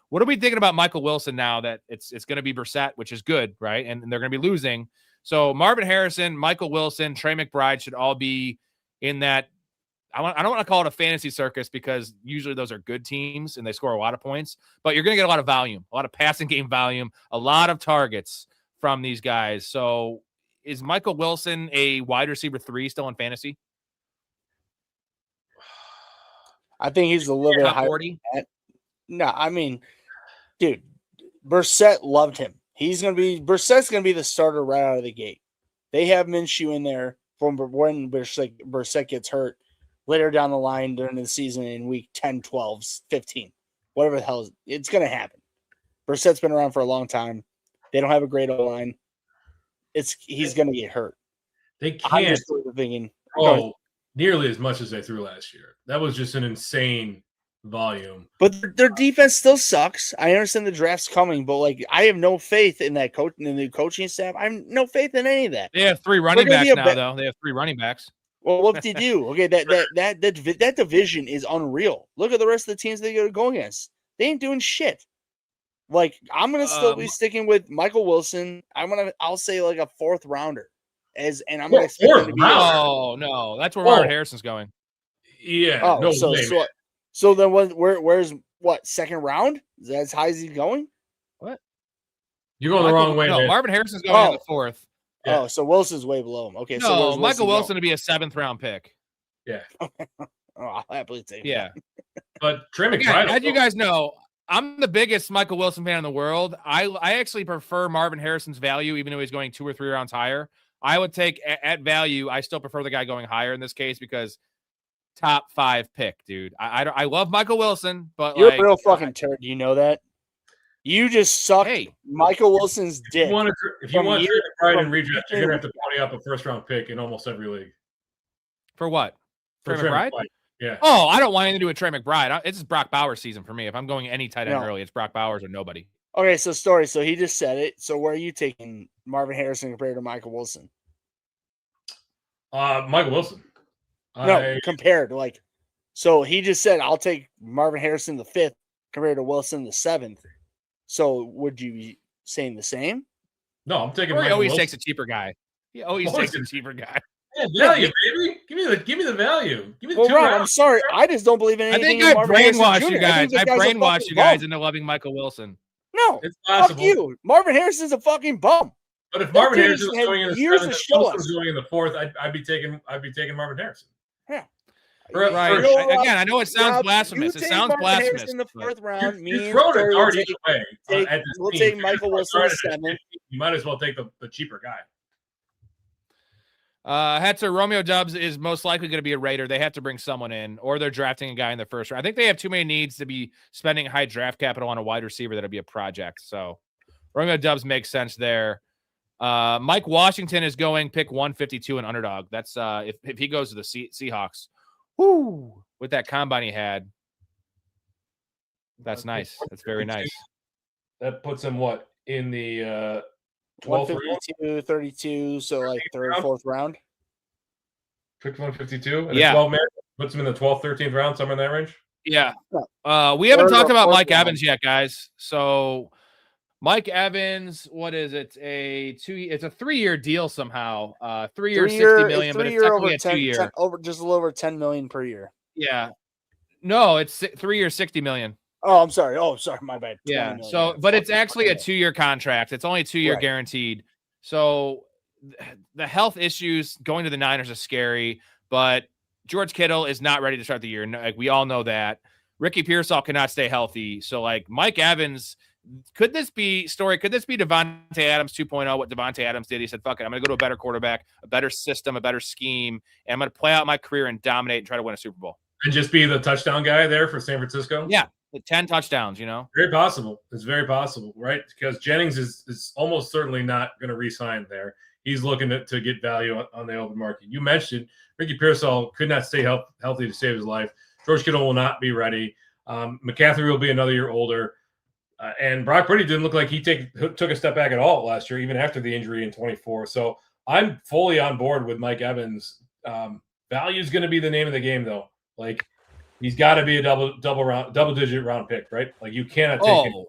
What are we thinking about Michael Wilson now that it's going to be Brissett, which is good, right? And they're going to be losing. So Marvin Harrison, Michael Wilson, Trey McBride should all be in that. I don't want to call it a fantasy circus because usually those are good teams and they score a lot of points, but you're going to get a lot of volume, a lot of passing game volume, a lot of targets from these guys. So is Michael Wilson a wide receiver 3 still in fantasy? I think he's a little bit higher. No, I mean, dude, Brissett loved him. Brissett's going to be the starter right out of the gate. They have Minshew in there from when Brissett gets hurt later down the line during the season in week 10, 12, 15, whatever the hell. It's going to happen. Brissett's been around for a long time. They don't have a great O-line. He's going to get hurt. They can't nearly as much as they threw last year. That was just an insane volume. But their defense still sucks. I understand the draft's coming, but like I have no faith in that coach and the new coaching staff. I have no faith in any of that. They have 3 running backs now, though. They have 3 running backs. Well, what did they do? Okay, that division is unreal. Look at the rest of the teams they go against. They ain't doing shit. Like I'm gonna still be sticking with Michael Wilson. I'll say like a 4th rounder. I'm gonna expect him to be. No, that's where Marvin Harrison's going. Yeah. Oh, no so way, so, man. so then where's what second round? Is that as high as he's going? What? You're going the wrong way, No, man. Marvin Harrison's going in the 4th. Yeah. Oh, so Wilson's way below him. Okay, so No, where's Michael Wilson Wilson to be a 7th round pick. Yeah. Oh, I'll happily take him. Yeah. But Trey Again, McBride. as you guys know, I'm the biggest Michael Wilson fan in the world. I actually prefer Marvin Harrison's value, even though he's going 2 or 3 rounds higher. I would take at value. I still prefer the guy going higher in this case because top 5 pick, dude. I love Michael Wilson, but You're like, a real fucking turd. You know that? You just sucked Michael Wilson's dick. If you want Trey McBride and redraft, you're gonna have to pony up a 1st round pick in almost every league. For what? For Trey McBride? Yeah. Oh, I don't want anything to do with Trey McBride. It's Brock Bowers season for me. If I'm going any tight end early, it's Brock Bowers or nobody. Okay, so Storey. So he just said it. So where are you taking Marvin Harrison compared to Michael Wilson? Michael Wilson. No, compared like. So he just said I'll take Marvin Harrison the 5th compared to Wilson the 7th. So would you be saying the same? No, I'm taking. He always takes a cheaper guy. He always takes a cheaper guy. Yeah, value, baby. Give me the value. Give me the 2 Rob, rounds. I'm sorry. I just don't believe in anything. I think I Marvin Harrison brainwashed Jr. you guys. I brainwashed you guys into loving Michael Wilson. No, it's fuck possible. you. Marvin Harrison's a fucking bum. But if Marvin Harrison was going in the years 7th, to if show Wilson us. was going in the 4th, I'd be taking Marvin Harrison. Yeah. Right. Again, I know it sounds blasphemous. It sounds blasphemous. In the 4th round, You're throwing a dart each way. We'll take Michael Wilson the 7th. You might as well take the cheaper guy. Hetzer, Romeo Doubs is most likely going to be a Raider. They have to bring someone in, or they're drafting a guy in the 1st round. I think they have too many needs to be spending high draft capital on a wide receiver that'll be a project. So Romeo Doubs makes sense there. Mike Washington is going pick 152 in underdog. That's if he goes to the Seahawks. Whoo! With that combine he had. That's nice. That's very nice. That puts him what in the 152, 32, so like 3rd, 4th round. Pick 152. And yeah. 12 man puts him in the 12th, 13th round, somewhere in that range. Yeah. We haven't talked about Mike Evans yet, guys. So Mike Evans, what is it? It's a 3-year deal somehow. 3 years, 60 million, but it's technically a 2-year. Over just a little over 10 million per year. Yeah. No, it's 3 years, 60 million. Oh, I'm sorry. Oh, sorry, my bad. Yeah. So, but it's actually a 2-year contract. It's only 2-year guaranteed. So the health issues going to the Niners is scary, but George Kittle is not ready to start the year. Like we all know that. Ricky Pearsall cannot stay healthy. So like Mike Evans, could this be Devontae Adams 2.0? What Devontae Adams did? He said, fuck it. I'm going to go to a better quarterback, a better system, a better scheme. And I'm going to play out my career and dominate and try to win a Super Bowl. And just be the touchdown guy there for San Francisco? Yeah. 10 touchdowns, you know? Very possible. It's very possible, right? Because Jennings is almost certainly not going to re-sign there. He's looking to get value on the open market. You mentioned Ricky Pearsall could not stay healthy to save his life. George Kittle will not be ready. McCaffrey will be another year older. And Brock Purdy didn't look like he took a step back at all last year, even after the injury in 24. So I'm fully on board with Mike Evans. Value is going to be the name of the game, though. Like, he's got to be a double-digit round pick, right? Like, you cannot take him.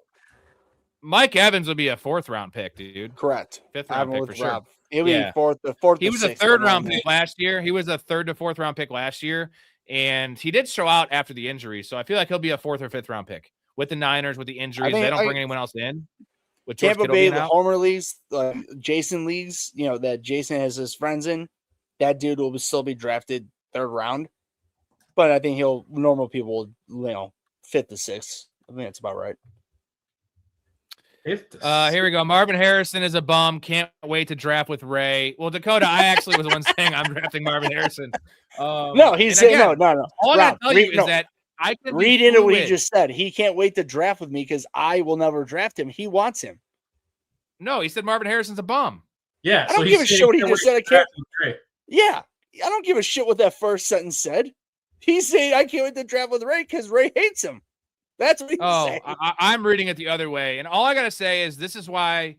Mike Evans would be a 4th round pick, dude. Correct. 5th round pick for sure. It would be fourth. He was a 3rd round pick last year. He was a 3rd to 4th round pick last year, and he did show out after the injury. So I feel like he'll be a 4th or 5th round pick with the Niners, with the injuries. They don't bring anyone else in. With Tampa Bay, the Homer leagues, Jason leagues, that Jason has his friends in, that dude will still be drafted 3rd round. But I think normal people will, 5th to 6th. I think that's about right. Here we go. Marvin Harrison is a bum. Can't wait to draft with Ray. Well, Dakota, I actually was the one saying I'm drafting Marvin Harrison. No, he's saying no. All I gotta tell you is that I can read into what he just said. He can't wait to draft with me because I will never draft him. He wants him. No, he said Marvin Harrison's a bum. Yeah, I don't give a shit what he just said. I can't. Yeah, I don't give a shit what that first sentence said. He's saying I can't wait to draft with Ray because Ray hates him. That's what he's saying. I'm reading it the other way, and all I gotta say is this is why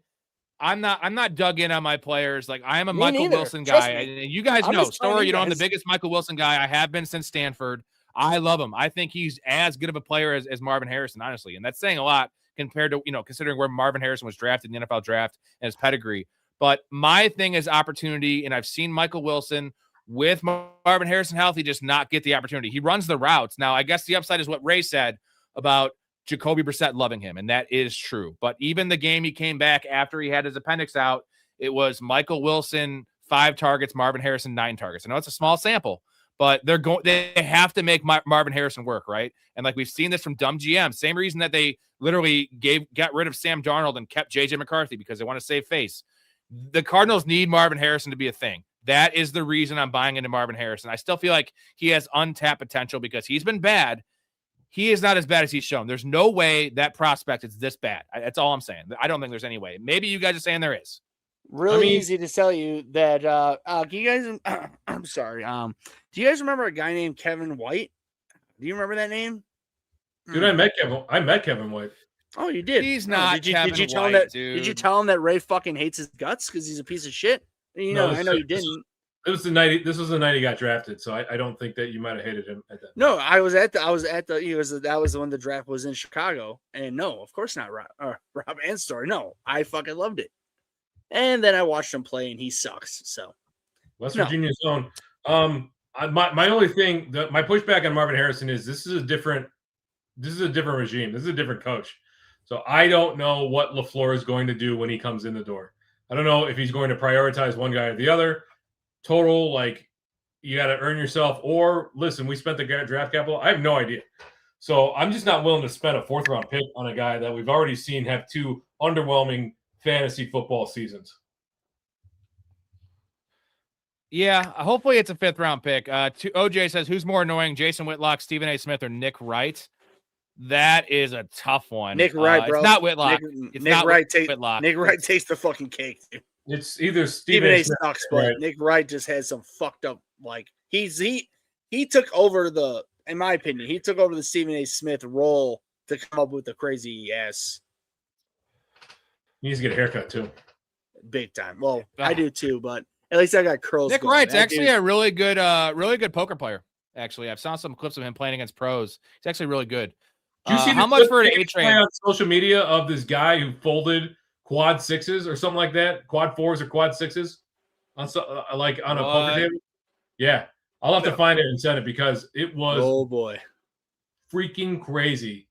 I'm not dug in on my players. Like I am a Michael Wilson guy, and you guys know, Storey. You know, I'm the biggest Michael Wilson guy. I have been since Stanford. I love him. I think he's as good of a player as Marvin Harrison, honestly, and that's saying a lot compared to considering where Marvin Harrison was drafted in the NFL draft and his pedigree. But my thing is opportunity, and I've seen Michael Wilson with Marvin Harrison healthy, just not get the opportunity. He runs the routes. Now, I guess the upside is what Ray said about Jacoby Brissett loving him, and that is true. But even the game he came back after he had his appendix out, it was Michael Wilson 5 targets, Marvin Harrison 9 targets. I know it's a small sample, but they have to make Marvin Harrison work, right? And like we've seen this from dumb GM, same reason that they literally got rid of Sam Darnold and kept JJ McCarthy because they want to save face. The Cardinals need Marvin Harrison to be a thing. That is the reason I'm buying into Marvin Harrison. I still feel like he has untapped potential because he's been bad. He is not as bad as he's shown. There's no way that prospect is this bad. That's all I'm saying. I don't think there's any way. Maybe you guys are saying there is. Really easy to tell you that. Do you guys? I'm sorry. Do you guys remember a guy named Kevin White? Do you remember that name? Dude, I met Kevin White. Oh, you did. He's not. Did you tell him White, that? dude. Did you tell him that Ray fucking hates his guts because he's a piece of shit? You know, I know you didn't. This was the night he got drafted, so I don't think that you might have hated him at that. No, that was when the draft was in Chicago, and no, of course not Rob and Storey. No, I fucking loved it. And then I watched him play, and he sucks. So West Virginia's own. My only thing, my pushback on Marvin Harrison is this is a different regime. This is a different coach. So I don't know what LaFleur is going to do when he comes in the door. I don't know if he's going to prioritize one guy or the other. Total, like, you got to earn yourself, or listen, we spent the draft capital. I have no idea. So I'm just not willing to spend a 4th-round pick on a guy that we've already seen have 2 underwhelming fantasy football seasons. Yeah, hopefully it's a 5th-round pick. OJ says, who's more annoying, Jason Whitlock, Stephen A. Smith, or Nick Wright? That is a tough one. Nick Wright, bro. It's not Whitlock. Nick Wright takes the fucking cake, dude. It's either Stephen A. sucks, but Nick Wright just has some fucked up, like, he took over in my opinion, he took over the Stephen A. Smith role to come up with the crazy ass. He needs to get a haircut too. Big time. Well, I do too, but at least I got curls. Nick Wright's actually a really good poker player. Actually, I've saw some clips of him playing against pros. He's actually really good. Did you see how much for an A-train on social media of this guy who folded quad 6s or something like that, quad 4s or quad 6s on on a poker table? Yeah, I'll have to find it and send it because it was freaking crazy.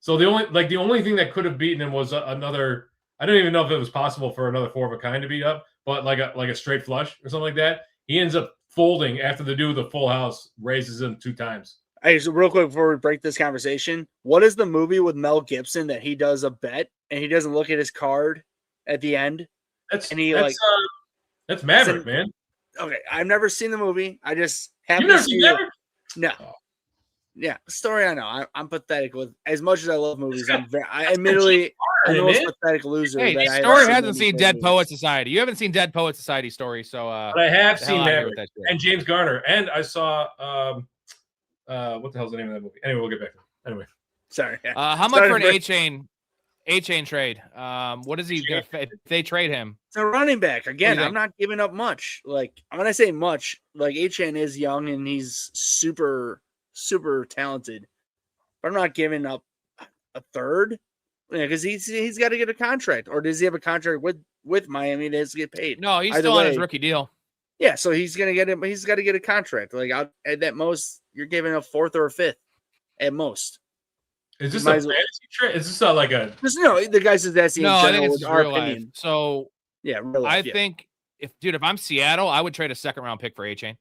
So the only thing that could have beaten him was another. I don't even know if it was possible for another 4 of a kind to beat up, but like a straight flush or something like that. He ends up folding after the dude with the full house raises him 2 times. Hey, so real quick before we break this conversation, what is the movie with Mel Gibson that he does a bet and he doesn't look at his card at the end? That's Maverick, man. Okay, I've never seen the movie. I just haven't seen Maverick. No. Oh. Yeah, Story. I know. I'm pathetic with as much as I love movies. I'm admittedly the most pathetic loser. Hey, Story hasn't seen Dead Poet Society. You haven't seen Dead Poet Society, Story. So, but I have seen Maverick and James Garner, and I saw what the hell's the name of that movie? Anyway, we'll get back to it. Anyway, sorry. How much for an A-chain trade? What is he gonna? If they trade him, it's a running back. Again, I'm not giving up much. Like when I say much, like A-chain is young and he's super talented, but I'm not giving up a third because he's got to get a contract. Or does he have a contract with Miami that has to get paid? No, he's still on his rookie deal. Yeah, so he's gonna get it, but he's got to get a contract. Like at that most, you're giving a 4th or a 5th at most. Is this a fantasy trade? Is this like a? No, the guy says that's the I think it's our real opinion. Life. So yeah, real life, I think if I'm Seattle, I would trade a 2nd-round pick for A-chain.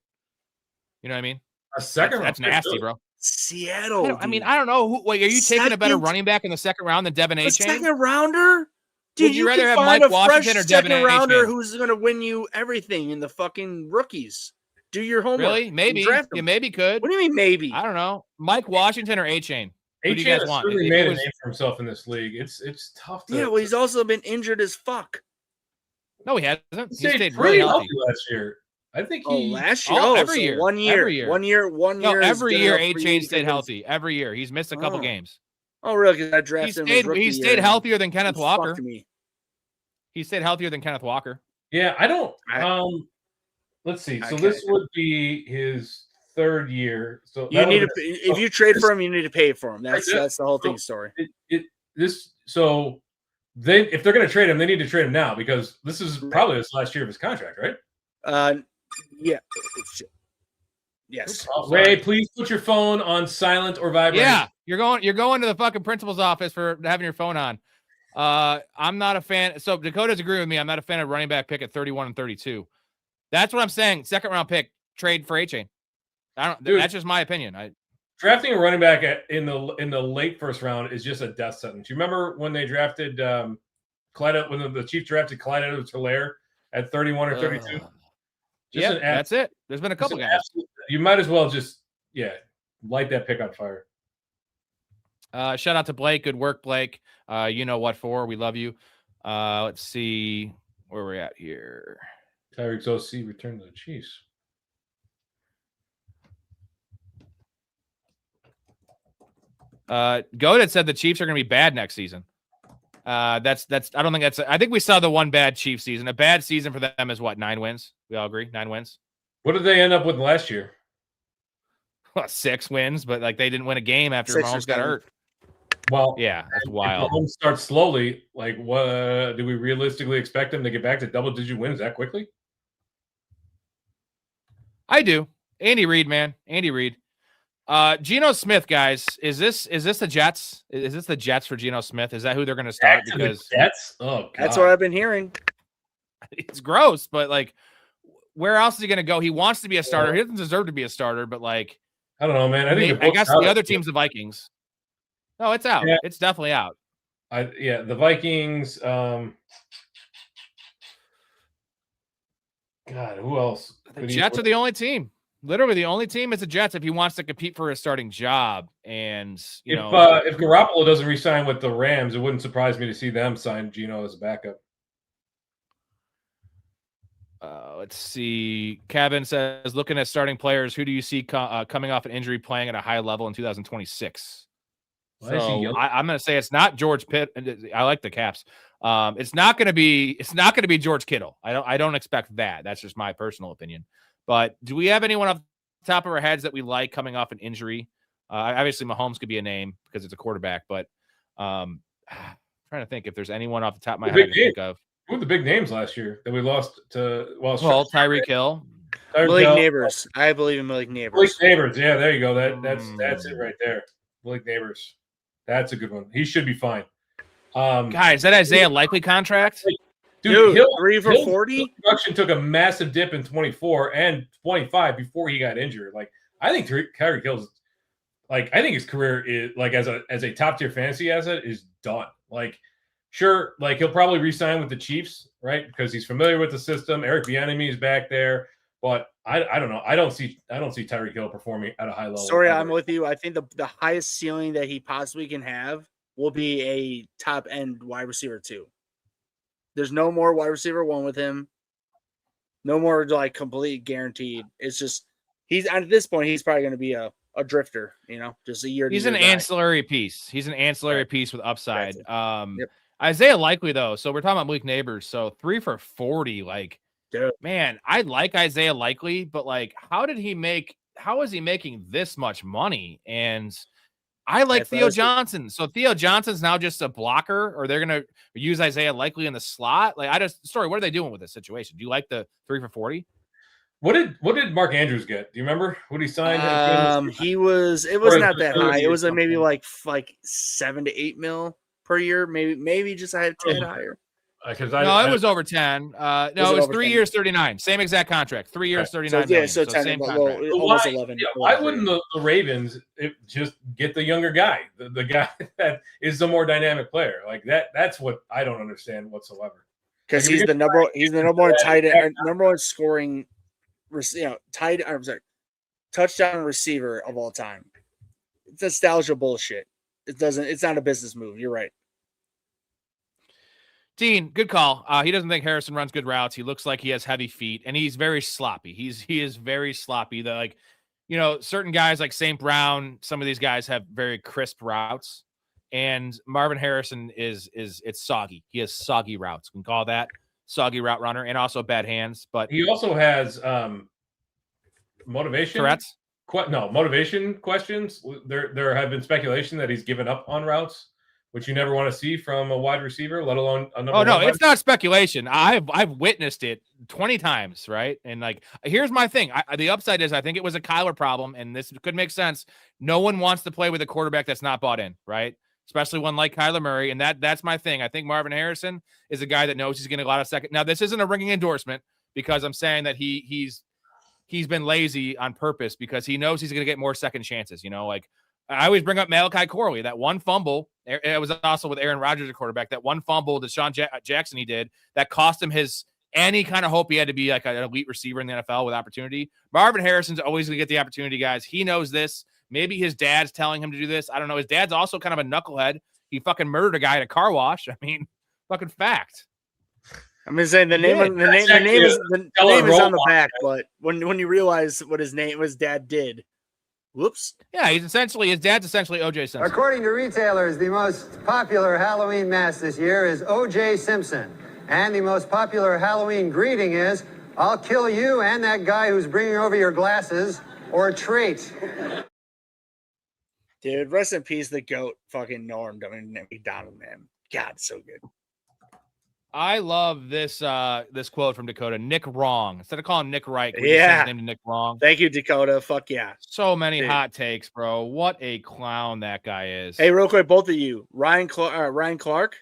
You know what I mean? A 2nd that's nasty, bro. Seattle. I mean, I don't know. Are you taking a better running back in the 2nd round than Devin A-chain? A 2nd rounder? Dude, would you rather have Mike Washington or Devin A-chain? Rounder who's going to win you everything in the fucking rookies. Do your homework. Really? Maybe. You maybe could. What do you mean maybe? I don't know. Mike Washington or A-chain? Who do you A-chain guys want? Really made a name for himself in this league. It's tough. Yeah, well, he's also been injured as fuck. No, he hasn't. He stayed really healthy last year. I think last year. Every year. 1 year. Every year. No, every year A-chain stayed healthy. Every year. He's missed a couple games. Oh, really? Because I drafted him. He stayed healthier than Kenneth Walker. He stayed healthier than Kenneth Walker. Yeah, I don't. Let's see. So this would be his 3rd year. So you need to. If you trade for him, you need to pay for him. That's the whole thing. Story. If they're going to trade him, they need to trade him now because this is probably his last year of his contract, right? Yeah. Yes. Ray, please put your phone on silent or vibrate. Yeah, you're going to the fucking principal's office for having your phone on. I'm not a fan. So Dakota's agreeing with me. I'm not a fan of running back pick at 31 and 32. That's what I'm saying. Second round pick, trade for A-Chain. Dude, that's just my opinion. Drafting a running back in the late first round is just a death sentence. You remember when they drafted Clyde, when the Chiefs drafted Clyde Edwards-Helaire at 31 or 32? Yeah, that's it. There's been a couple guys. You might as well just light that pick on fire. Shout out to Blake. Good work, Blake. You know what for. We love you. Let's see where we're at here. Tyreek's OC returned to the Chiefs. Goded said the Chiefs are going to be bad next season. I don't think that's. I think we saw the one bad Chiefs season. A bad season for them is what, 9 wins? We all agree, 9 wins. What did they end up with last year? Well, 6 wins, but like they didn't win a game after Mahomes got hurt. Well, yeah, that's wild. Mahomes starts slowly. Like, what do we realistically expect them to get back to double-digit wins that quickly? I do. Andy Reid, man, Andy Reid. Geno Smith, guys, is this the Jets? Is this the Jets for Geno Smith? Is that who they're going to start? Because Jets? Oh, God. That's what I've been hearing. It's gross, but like, where else is he going to go? He wants to be a starter. He doesn't deserve to be a starter, but like, I don't know, man. I guess the other team's the Vikings. No, it's out. Yeah. It's definitely out. The Vikings. God, who else? The Jets are the only team. Literally, the only team is the Jets if he wants to compete for a starting job. And if Garoppolo doesn't re-sign with the Rams, it wouldn't surprise me to see them sign Geno as a backup. Let's see. Kevin says, looking at starting players, who do you see coming off an injury playing at a high level in 2026? I'm going to say it's not George Pitt. I like the Caps. It's not going to be George Kittle. I don't expect that. That's just my personal opinion. But do we have anyone off the top of our heads that we like coming off an injury? Obviously, Mahomes could be a name because it's a quarterback. But I'm trying to think if there's anyone off the top of my head I can think of. Who were the big names last year that we lost to? Well, Tyreek Hill. Malik Neighbors. I believe in Malik Neighbors. Malik Neighbors. Yeah, there you go. That's it right there. Malik Neighbors. That's a good one. He should be fine. Guys, that Isaiah Likely contract? Dude, Hill, 3 for 40? Production took a massive dip in 24 and 25 before he got injured. Like, I think Tyreek Hill's, like, I think his career is, like, as a top-tier fantasy asset is done. Like, sure, like, he'll probably re-sign with the Chiefs, right? Because he's familiar with the system. Eric Bieniemy is back there. But I don't know. I don't see Tyreek Hill performing at a high level. Sorry, I'm with you. I think the highest ceiling that he possibly can have will be a top-end wide receiver 2. There's no more wide receiver 1 with him. No more like complete guaranteed. It's just at this point he's probably going to be a drifter, just a year. He's an ancillary piece. He's an ancillary piece with upside. Yep. Isaiah Likely though. So we're talking about Malik Neighbors. So 3 for 40. Like, dude. Man, I like Isaiah Likely, but like, how is he making this much money? And I like Theo Johnson. So Theo Johnson's now just a blocker, or they're going to use Isaiah Likely in the slot. Like, Story, what are they doing with this situation? Do you like the 3 for 40? What did Mark Andrews get? Do you remember what he signed? It was not that high. It was maybe like 7 to 8 mil per year. Maybe just a tad higher. It was over 10. No, it was 3 years, 39. Same exact contract. 3 years, 39 million. So 10, same contract. Almost 11. Why wouldn't the Ravens just get the younger guy, the guy that is the more dynamic player? Like that's what I don't understand whatsoever. Because he's the number one tight end, number one scoring, touchdown receiver of all time. It's nostalgia bullshit. It's not a business move. You're right. Dean, good call. He doesn't think Harrison runs good routes. He looks like he has heavy feet, and he's very sloppy. He is very sloppy. Certain guys like St. Brown, some of these guys have very crisp routes, and Marvin Harrison is soggy. He has soggy routes. We can call that soggy route runner, and also bad hands. But he also has motivation threats. Motivation questions. There have been speculation that he's given up on routes which you never want to see from a wide receiver, let alone a number Oh, no, one it's not speculation. I've witnessed it 20 times, right? And like, here's my thing. The upside is I think it was a Kyler problem, and this could make sense. No one wants to play with a quarterback that's not bought in, right? Especially one like Kyler Murray, and that's my thing. I think Marvin Harrison is a guy that knows he's getting a lot of second. Now, this isn't a ringing endorsement because I'm saying that he's been lazy on purpose because he knows he's going to get more second chances. You know, like I always bring up Malachi Corley, that one fumble. It was also with Aaron Rodgers, a quarterback, that one fumble that Deshaun Jackson he did that cost him any kind of hope he had to be like an elite receiver in the NFL with opportunity. Marvin Harrison's always going to get the opportunity, guys. He knows this. Maybe his dad's telling him to do this. I don't know. His dad's also kind of a knucklehead. He fucking murdered a guy at a car wash. I mean, fucking fact. I'm just saying the name is on the back, but when you realize what his dad did, whoops. Yeah, his dad's essentially O.J. Simpson. According to retailers, the most popular Halloween mask this year is O.J. Simpson. And the most popular Halloween greeting is, I'll kill you and that guy who's bringing over your glasses, or a trait. Dude, rest in peace, the GOAT, fucking Norm McDonald, man. God, so good. I love this quote from Dakota. Nick Wrong. Instead of calling Nick Right, yeah. His name to Nick Wrong. Thank you, Dakota. Fuck yeah. So many hot takes, bro. What a clown that guy is. Hey, real quick, both of you. Ryan Clark,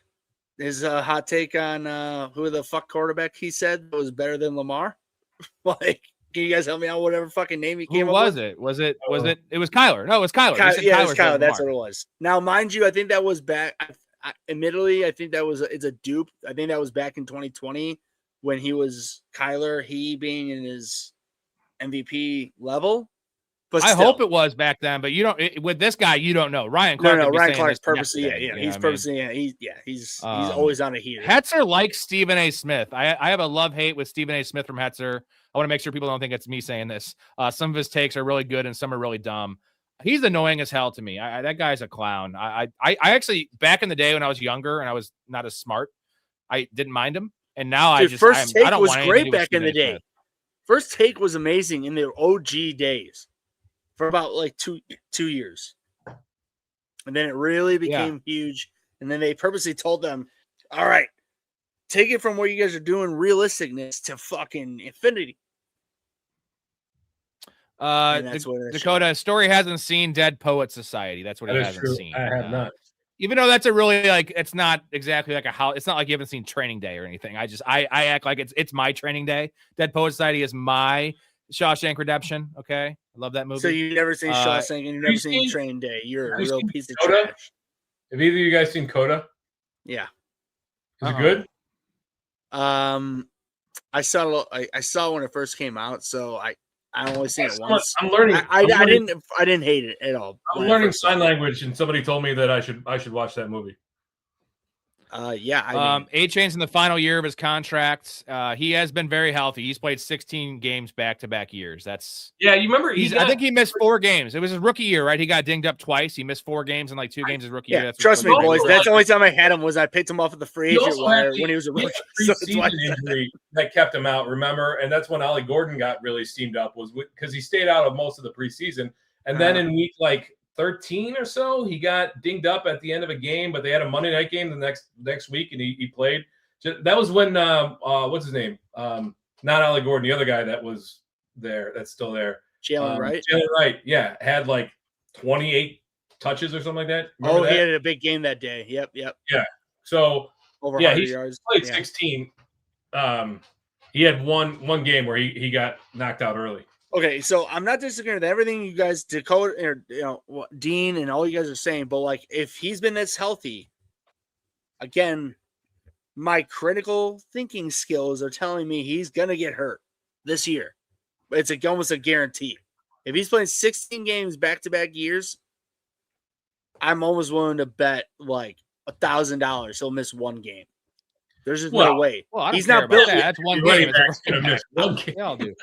his hot take on who the fuck quarterback he said was better than Lamar. Like, can you guys help me out? Whatever fucking name he came up with. It was Kyler. No, it was Kyler. Yeah, it was Kyler. That's what it was. Now, mind you, I think that was back. Admittedly, I think it's a dupe. I think that was back in 2020 when he was Kyler, he being in his MVP level. But I hope it was back then, but you don't. With this guy, you don't know. Ryan Clark. No, Ryan Clark's purposely. He's always on a heater. Hetzer likes Stephen A. Smith. I have a love-hate with Stephen A. Smith from Hetzer. I want to make sure people don't think it's me saying this. Some of his takes are really good and some are really dumb. He's annoying as hell to me. That guy's a clown. I actually, back in the day when I was younger and I was not as smart, I didn't mind him. And now First Take was great back in the day. First Take was amazing in the OG days for about like two years. And then it really became huge. And then they purposely told them, all right, take it from what you guys are doing, realisticness, to fucking infinity. Dakota, Storey hasn't seen Dead Poet Society. That's what he hasn't seen. I have not. Even though that's a really it's not exactly like it's not like you haven't seen Training Day or anything. I act like it's my Training Day. Dead Poet Society is my Shawshank Redemption. Okay, I love that movie. So you've never seen Shawshank and you've never seen Training Day. You're a real piece of trash. Have either of you guys seen Coda? Yeah. Is it good? I saw when it first came out, so I only seen it once. I'm learning. I didn't hate it at all. I'm learning sign language, and somebody told me that I should watch that movie. A-Chain's in the final year of his contract. He has been very healthy. He's played 16 games back-to-back years. You remember? I think he missed 4 games. It was his rookie year, right? He got dinged up twice. He missed 4 games in like 2 games his rookie year. That's trust me, boys. That's the only time I had him was I picked him off at the free agent wire when he was a rookie. Season injury that kept him out, remember? And that's when Ollie Gordon got really steamed up, was because he stayed out of most of the preseason. And then in week 13 or so, he got dinged up at the end of a game, but they had a Monday night game the next week, and he played. That was when what's his name? Not Ollie Gordon, the other guy that was there, that's still there. Jalen Wright. Jalen Wright, yeah, had like 28 touches or something like that. Remember he had a big game that day. Yep. Yeah. So over 100 he yards. Played 16. He had one game where he got knocked out early. Okay, so I'm not disagreeing with everything you guys, Dakota, or Dean, and all you guys are saying, but if he's been this healthy, again, my critical thinking skills are telling me he's gonna get hurt this year. It's almost a guarantee. If he's playing 16 games back-to-back years, I'm almost willing to bet $1,000 he'll miss one game. There's just no way. Well, he's not built. That's one game. They all do.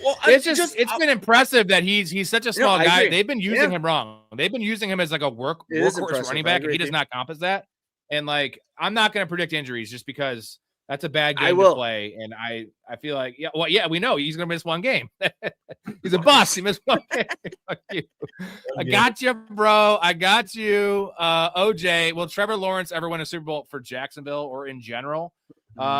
Well, it's been impressive that he's such a small guy. They've been using him wrong. They've been using him as like a workhorse running back, and he does not compass that. And I'm not going to predict injuries just because that's a bad game to play. And I feel like we know he's going to miss one game. He's a bust. He missed one game. Fuck you. I got you, bro. I got you. OJ, will Trevor Lawrence ever win a Super Bowl for Jacksonville or in general?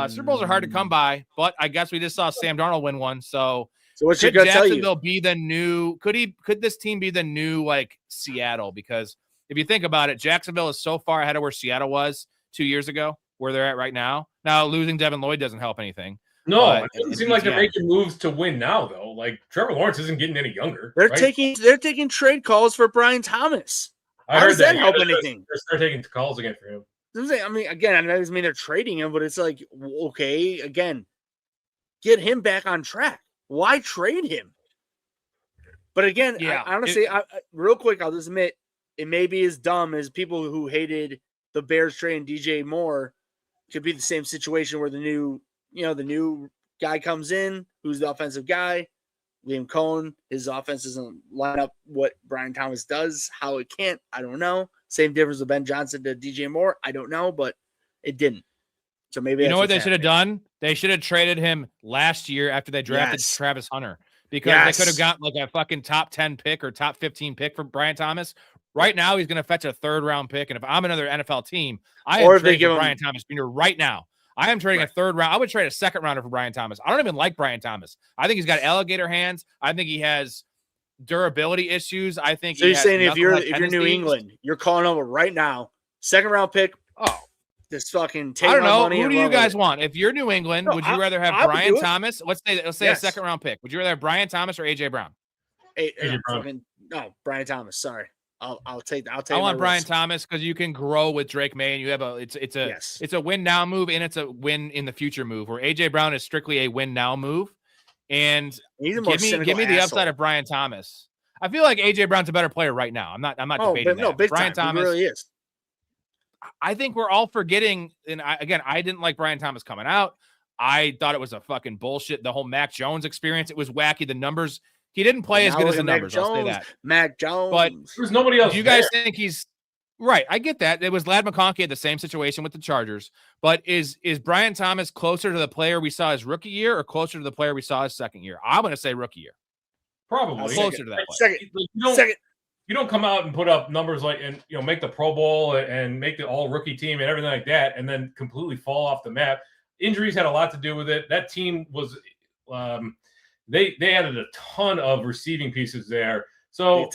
Super Bowls are hard to come by, but I guess we just saw Sam Darnold win one. So what's your could gut tell you? Jacksonville be the new? Could this team be the new like Seattle? Because if you think about it, Jacksonville is so far ahead of where Seattle was 2 years ago, where they're at right now. Now losing Devin Lloyd doesn't help anything. No, it doesn't seem like they're making moves to win now, though. Like Trevor Lawrence isn't getting any younger. They're taking trade calls for Brian Thomas. How does that help anything? They're start taking calls again for him. I mean, again, that doesn't mean they're trading him, but it's like, okay, again, get him back on track. Why trade him? But again, yeah, honestly, real quick, I'll just admit it may be as dumb as people who hated the Bears trading DJ Moore. Could be the same situation where the new guy comes in, who's the offensive guy, Liam Cohen. His offense doesn't line up what Brian Thomas does. How it can't, I don't know. Same difference with Ben Johnson to DJ Moore. I don't know, but it didn't. So maybe you know what they should have done? They should have traded him last year after they drafted Travis Hunter, because they could have got like a fucking top 10 pick or top 15 pick for Brian Thomas. Right now, he's going to fetch a 3rd round pick. And if I'm another NFL team, I am trading for Brian Thomas Jr. right now. I am trading a 3rd round. I would trade a 2nd rounder for Brian Thomas. I don't even like Brian Thomas. I think he's got alligator hands. I think he has durability issues. I think. So you're saying if you're New England, you're calling over right now, 2nd round pick. Oh, this fucking take. I don't know. Money who do you guys want? If you're New England, would you rather have Brian Thomas? Let's say a 2nd round pick. Would you rather have Brian Thomas or AJ Brown? AJ Brown. No, Brian Thomas. Sorry. I'll take. I want Brian Thomas because you can grow with Drake May, and you have it's a win now move, and it's a win in the future move. Where AJ Brown is strictly a win now move, and give me the upside of Brian Thomas. I feel like AJ Brown's a better player right now. I'm not debating that. No, big Brian time. Thomas He really is. I think we're all forgetting. And I didn't like Brian Thomas coming out. I thought it was a fucking bullshit. The whole Mac Jones experience, it was wacky. The numbers. He didn't play as good as the numbers. I'll say that. Mac Jones. But there's nobody else. Do you guys think he's right? I get that. It was Ladd McConkey had the same situation with the Chargers. But is Brian Thomas closer to the player we saw his rookie year or closer to the player we saw his 2nd year? I'm going to say rookie year. Probably closer to that. Second. You don't come out and put up numbers like and make the Pro Bowl and make the all rookie team and everything like that, and then completely fall off the map. Injuries had a lot to do with it. That team was. They added a ton of receiving pieces there. So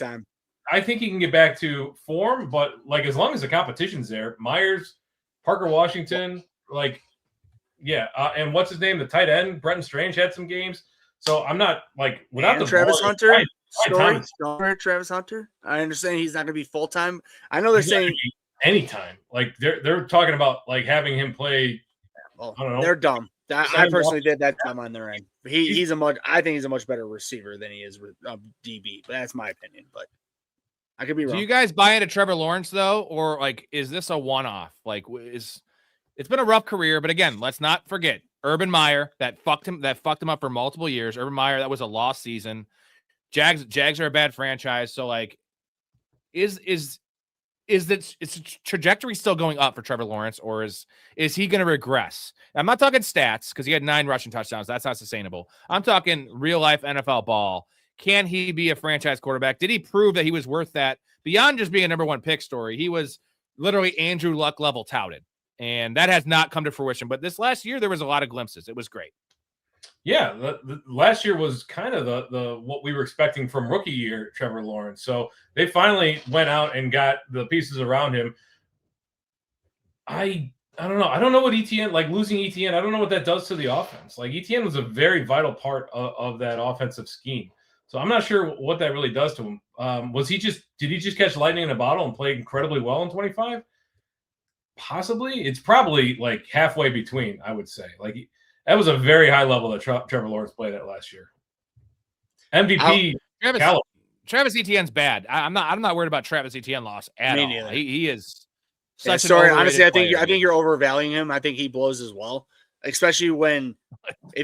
I think he can get back to form, but like as long as the competition's there, Myers, Parker Washington, and what's his name? The tight end, Brenton Strange had some games. So I'm not like without the Travis Hunter. Travis Hunter. I understand he's not going to be full time. I know they're saying anytime. Like they're talking about like having him play. I don't know. They're dumb. I personally did that time on their end. I think he's a much better receiver than he is with DB, but that's my opinion. But I could be wrong. Do you guys buy into Trevor Lawrence though, or like is this a one-off? Like, it's been a rough career, but again, let's not forget Urban Meyer that fucked him up for multiple years. Urban Meyer, that was a lost season. Jags are a bad franchise, so like, is trajectory still going up for Trevor Lawrence, or is he going to regress? I'm not talking stats because he had 9 rushing touchdowns. That's not sustainable. I'm talking real life NFL ball. Can he be a franchise quarterback? Did he prove that he was worth that beyond just being a number 1 pick story? He was literally Andrew Luck level touted, and that has not come to fruition. But this last year, there was a lot of glimpses. It was great. Yeah, the last year was kind of the what we were expecting from rookie year Trevor Lawrence. So they finally went out and got the pieces around him. I don't know. I don't know what ETN, like losing ETN, I don't know what that does to the offense. Like ETN was a very vital part of that offensive scheme. So I'm not sure what that really does to him. Did he just catch lightning in a bottle and play incredibly well in 25? Possibly. It's probably like halfway between, I would say. Like that was a very high level that Trevor Lawrence played at last year. MVP. Travis Etienne's bad. I'm not worried about Travis Etienne loss at all. He is such an story. Honestly, I think player. you're overvaluing him. I think he blows as well, especially when.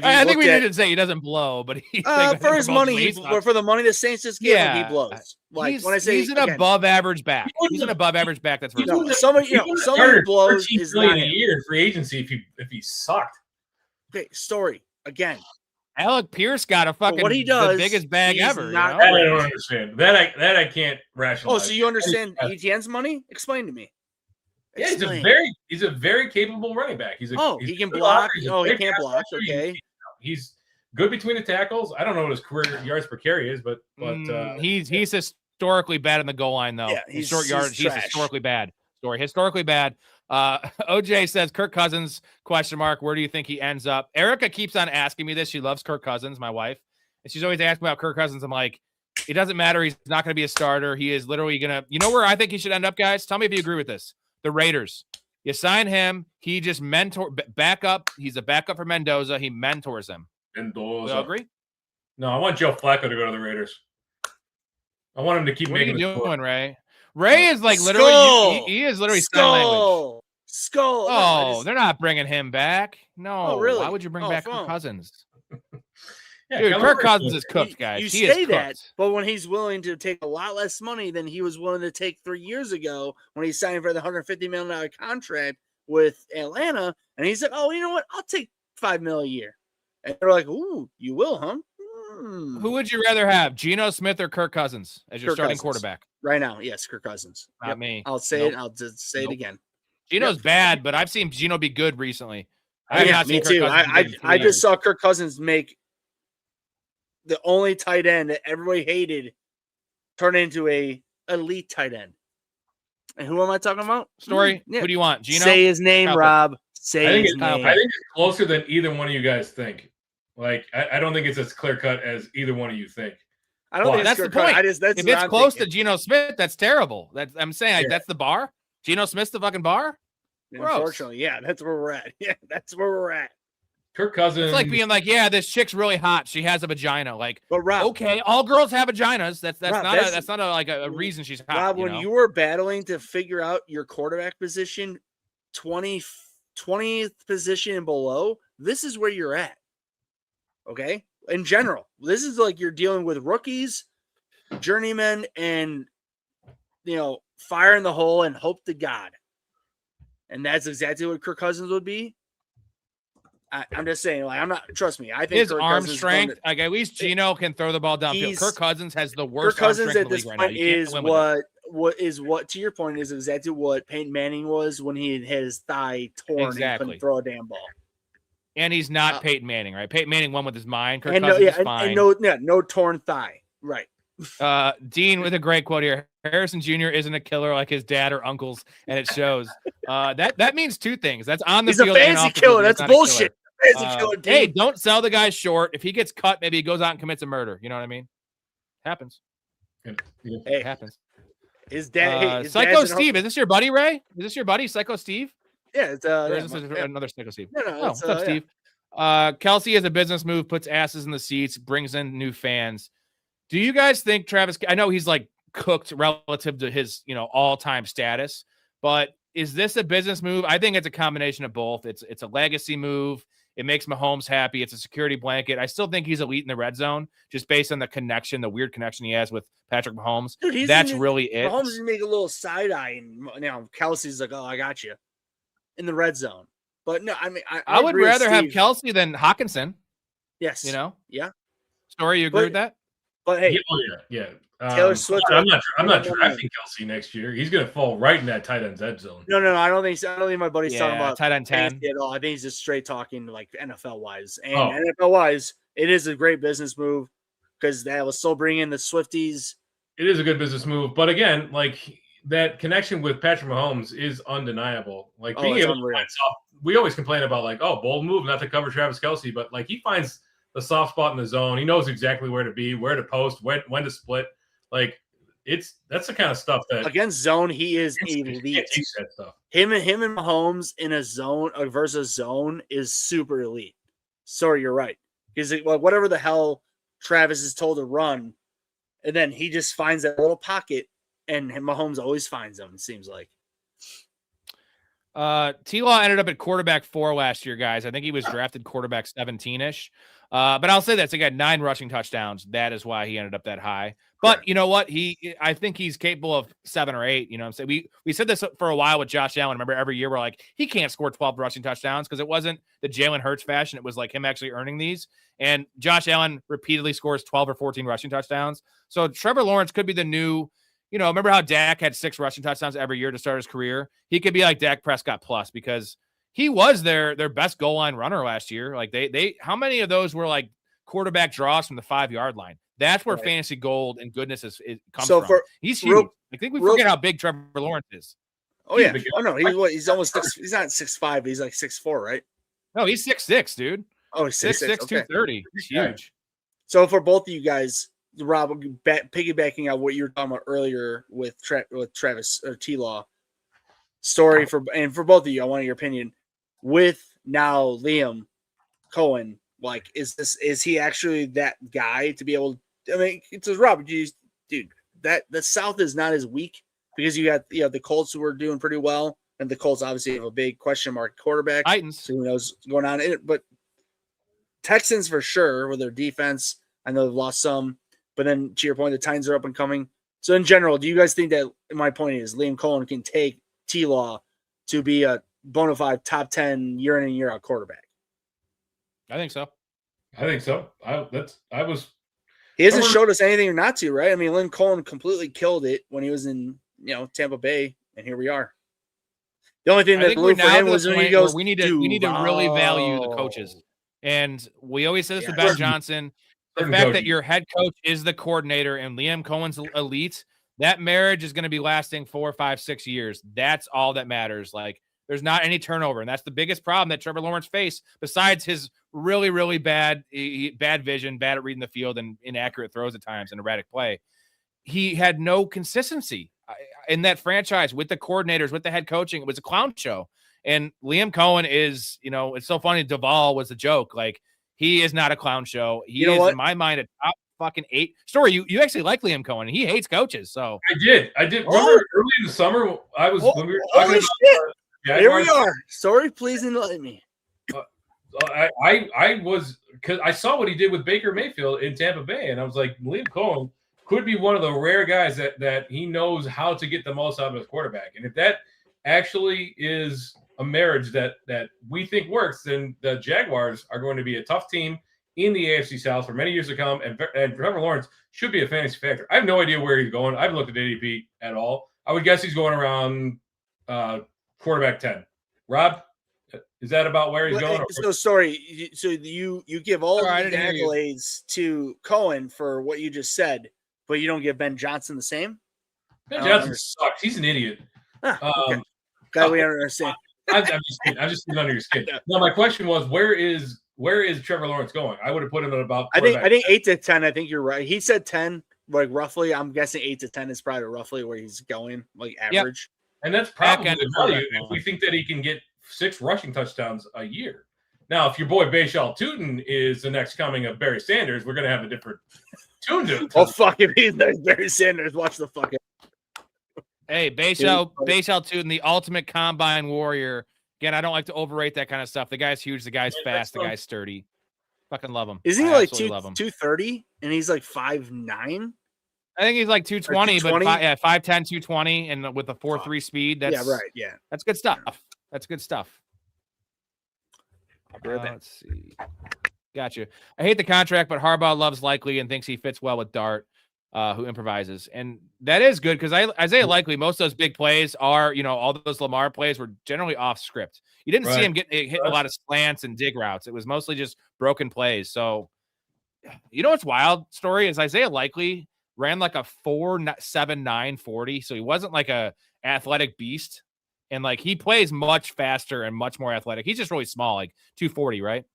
I think we didn't say he doesn't blow, but he for his money, for the money the Saints just gave him, he blows. Like when I say he's an above average back. He's an above average back. That's somebody blows is not a year in free agency if he sucked. Okay, Storey again. Alec Pierce got a fucking what he does, the biggest bag he's ever. not- That I don't understand. That I can't Oh, rationalize. so you understand ETN's money? Explain to me. Yeah, Explain. he's a very capable running back. He's a he can good block. blocker. He's a Oh, he great can't pass block. rusher. Okay. He's good between the tackles. I don't know what his career yards per carry is, but he's historically bad in the goal line though. Yeah, in short yards, he's trash. historically bad. Historically bad. OJ says Kirk Cousins ? Where do you think he ends up? Erica keeps on asking me this. She loves Kirk Cousins, my wife, and she's always asking about Kirk Cousins. I'm like, it doesn't matter. He's not going to be a starter. He is literally gonna. You know where I think he should end up, guys? Tell me if you agree with this. The Raiders. You sign him. He just backup. He's a backup for Mendoza. He mentors him. Mendoza. You agree? No, I want Joe Flacco to go to the Raiders. I want him to keep What are making you the doing, Ray? Ray is like literally. He is literally sign language. Skull. Oh, they're not bringing him back. No, Oh, really? Why would you bring back fun. Kirk Cousins? Yeah, Dude, Kirk Cousins is cooked, guys. You He say is that, cooked. but when he's willing to take a lot less money than he was willing to take 3 years ago when he signed for the $150 million contract with Atlanta, and he said, "Oh, you know what? I'll take $5 million a year." And they're like, "Ooh, you will, huh?" Who would you rather have, Geno Smith or Kirk Cousins as your Kirk starting Cousins. quarterback? Right now, yes, Kirk Cousins. Not me. I'll say Nope. it. I'll just say it again. Geno's bad, but I've seen Geno be good recently. I have not Me seen Kirk too. Cousins be good in 3 I just years. saw Kirk Cousins make the only tight end that everybody hated turn into a elite tight end. And who am I talking about? Story. Yeah. Who do you want? Geno? Say his name, Kyle Rob. Say his I name. think it's closer than either one of you guys think. Like, I don't think it's as clear cut as either one of you think. I don't think That's it's the point. That's if what it's I'm close thinking. to Geno Smith, that's terrible. I'm saying like, Yeah. that's the bar. Geno Smith's the fucking bar. Gross. Unfortunately, yeah, that's where we're at. Yeah, that's where we're at. Kirk Cousins. It's like being like, yeah, this chick's really hot. She has a vagina. Like, But Rob, okay, all girls have vaginas. That's Rob, not a reason she's hot. Rob, you when know? you were battling to figure out your quarterback position, 20th position and below, this is where you're at. Okay? In general, this is like you're dealing with rookies, journeymen, and, fire in the hole and hope to God. And that's exactly what Kirk Cousins would be. I'm just saying, like, I'm not, trust me, I think his Kirk arm Cousins strength, like at least Geno can throw the ball downfield. Kirk Cousins has the worst Kirk Cousins arm strength at this in the league right point now. You is can't win with it. what to your point is exactly what Peyton Manning was when he had his thigh torn and Exactly. couldn't throw a damn ball. And he's not Peyton Manning, right? Peyton Manning won with his mind. Kirk And Cousins is fine. no torn thigh. Right. Dean with a great quote here. Harrison Jr. isn't a killer like his dad or uncles, and it shows. That means two things. That's on the He's a field. and fancy off the field. killer. He's That's not a bullshit. killer. Fancy killer, Dean. Hey, don't sell the guy short. If he gets cut, maybe he goes out and commits a murder. You know what I mean? Happens. Hey, It happens. his dad. His Psycho dad's Steve. Is this your buddy, Ray? Is this your buddy, Psycho Steve? Yeah, it's Or is this another Psycho Steve? No, What's up, Steve? Kelsey as a business move puts asses in the seats, brings in new fans. Do you guys think Travis? I know he's like cooked relative to his all-time status, but is this a business move? I think it's a combination of both. It's a legacy move. It makes Mahomes happy. It's a security blanket. I still think he's elite in the red zone, just based on the weird connection he has with Patrick Mahomes. Dude, that's really it. Mahomes is make a little side eye, and Kelsey's like, "Oh, I got you," in the red zone. But no, I mean, I would agree with rather have Steve. Kelsey than Hawkinson. Yes, Yeah. Story, you agree with that? But hey, yeah. Taylor Swift. I'm not drafting Kelsey next year. He's going to fall right in that tight end's end zone. No, I don't think so. I don't think my buddy's talking about tight end 10 at all. I think he's just straight talking like NFL wise. And NFL wise, it is a great business move because that will still bring in the Swifties. It is a good business move, but again, like that connection with Patrick Mahomes is undeniable. Like being able to find we always complain about like, bold move not to cover Travis Kelsey, but like he finds the soft spot in the zone. He knows exactly where to be, where to post, when to split. Like that's the kind of stuff that against zone he is elite. That stuff. Him and Mahomes in a zone versus zone is super elite. Sorry, you're right. Because whatever the hell Travis is told to run, and then he just finds that little pocket, and Mahomes always finds them. It seems like. T-Law ended up at quarterback 4 last year, guys. I think he was drafted quarterback 17-ish. But I'll say this: he got 9 rushing touchdowns. That is why he ended up that high. But Correct. you know what? I think he's capable of 7 or 8. You know what I'm saying? We said this for a while with Josh Allen. Remember, every year we're like, he can't score 12 rushing touchdowns because it wasn't the Jalen Hurts fashion. It was like him actually earning these. And Josh Allen repeatedly scores 12 or 14 rushing touchdowns. So Trevor Lawrence could be the new, remember how Dak had 6 rushing touchdowns every year to start his career? He could be like Dak Prescott plus because he was their best goal line runner last year. Like they how many of those were like quarterback draws from the 5-yard line? That's where fantasy gold and goodness comes from. He's huge. I think we forget how big Trevor Lawrence is. Oh yeah. Oh no, he's almost he's not 6'5", he's like 6'4", right? No, he's 6'6", dude. Oh, he's 6'6", 230. He's huge. So for both of you guys, Rob, piggybacking on what you were talking about earlier with Travis or T-Law, Storey for both of you, I want your opinion. With now Liam Cohen, like, is he actually that guy to be able? I mean, it says Rob, dude, that the South is not as weak because you got the Colts who are doing pretty well, and the Colts obviously have a big question mark quarterback. Titans, so who knows what's going on in it, but Texans for sure with their defense. I know they've lost some, but then to your point, the Titans are up and coming. So in general, do you guys think that my point is Liam Cohen can take T-Law to be a bona fide top 10 year in and year out quarterback? I think so. He hasn't showed us anything not to, right? I mean, Liam Cohen completely killed it when he was in Tampa Bay, and here we are. The only thing that blew for him was when he goes, we need to really value the coaches. And we always say this with Ben Johnson. The fact that your head coach is the coordinator and Liam Cohen's elite, that marriage is going to be lasting 4, 5, 6 years. That's all that matters. Like, there's not any turnover. And that's the biggest problem that Trevor Lawrence faced, besides his really, really bad vision, bad at reading the field, and inaccurate throws at times and erratic play. He had no consistency in that franchise with the coordinators, with the head coaching. It was a clown show. And Liam Cohen is, it's so funny. Duvall was a joke. Like, he is not a clown show. He is, in my mind, a top fucking 8. Storey, you actually like Liam Cohen. He hates coaches. So I did. Remember early in the summer, when we were talking about here we are. Storey, please enlighten me. I was, because I saw what he did with Baker Mayfield in Tampa Bay, and I was like, Liam Cohen could be one of the rare guys that he knows how to get the most out of his quarterback. And if that actually is a marriage that we think works, then the Jaguars are going to be a tough team in the AFC South for many years to come, and Trevor Lawrence should be a fantasy factor. I have no idea where he's going. I haven't looked at ADP at all. I would guess he's going around quarterback 10. Rob, is that about where he's going? So Storey, so you give all the accolades to Cohen for what you just said, but you don't give Ben Johnson the same? Ben Johnson sucks. He's an idiot. Okay. Guy we understand. I'm just getting under your skin. No, my question was, where is Trevor Lawrence going? I would have put him at about. I think 8 to 10. I think you're right. He said 10, like roughly. I'm guessing 8 to 10 is probably roughly where he's going, like average. Yep. And that's probably the value if we think that he can get 6 rushing touchdowns a year. Now, if your boy Bashal Tootin is the next coming of Barry Sanders, we're going to have a different tune to it. Oh, fuck, if he's next Barry Sanders, watch the fucking. Hey, Bashal Tootin, the ultimate combine warrior. Again, I don't like to overrate that kind of stuff. The guy's huge. The guy's fast. The guy's sturdy. Fucking love him. Isn't he like 230 and he's like 5'9"? I think he's like 220, but 5'10", 220, and with a 4.3 speed. That's right. Yeah, that's good stuff. That's good stuff. Let's see. Gotcha. I hate the contract, but Harbaugh loves Likely and thinks he fits well with Dart, who improvises, and that is good because Isaiah Likely, most of those big plays are, all those Lamar plays were generally off script. You didn't see him hitting a lot of slants and dig routes. It was mostly just broken plays. So, what's wild Storey is Isaiah Likely ran like a 4.79 40, so he wasn't like a athletic beast, and like he plays much faster and much more athletic. He's just really small, like 240, right?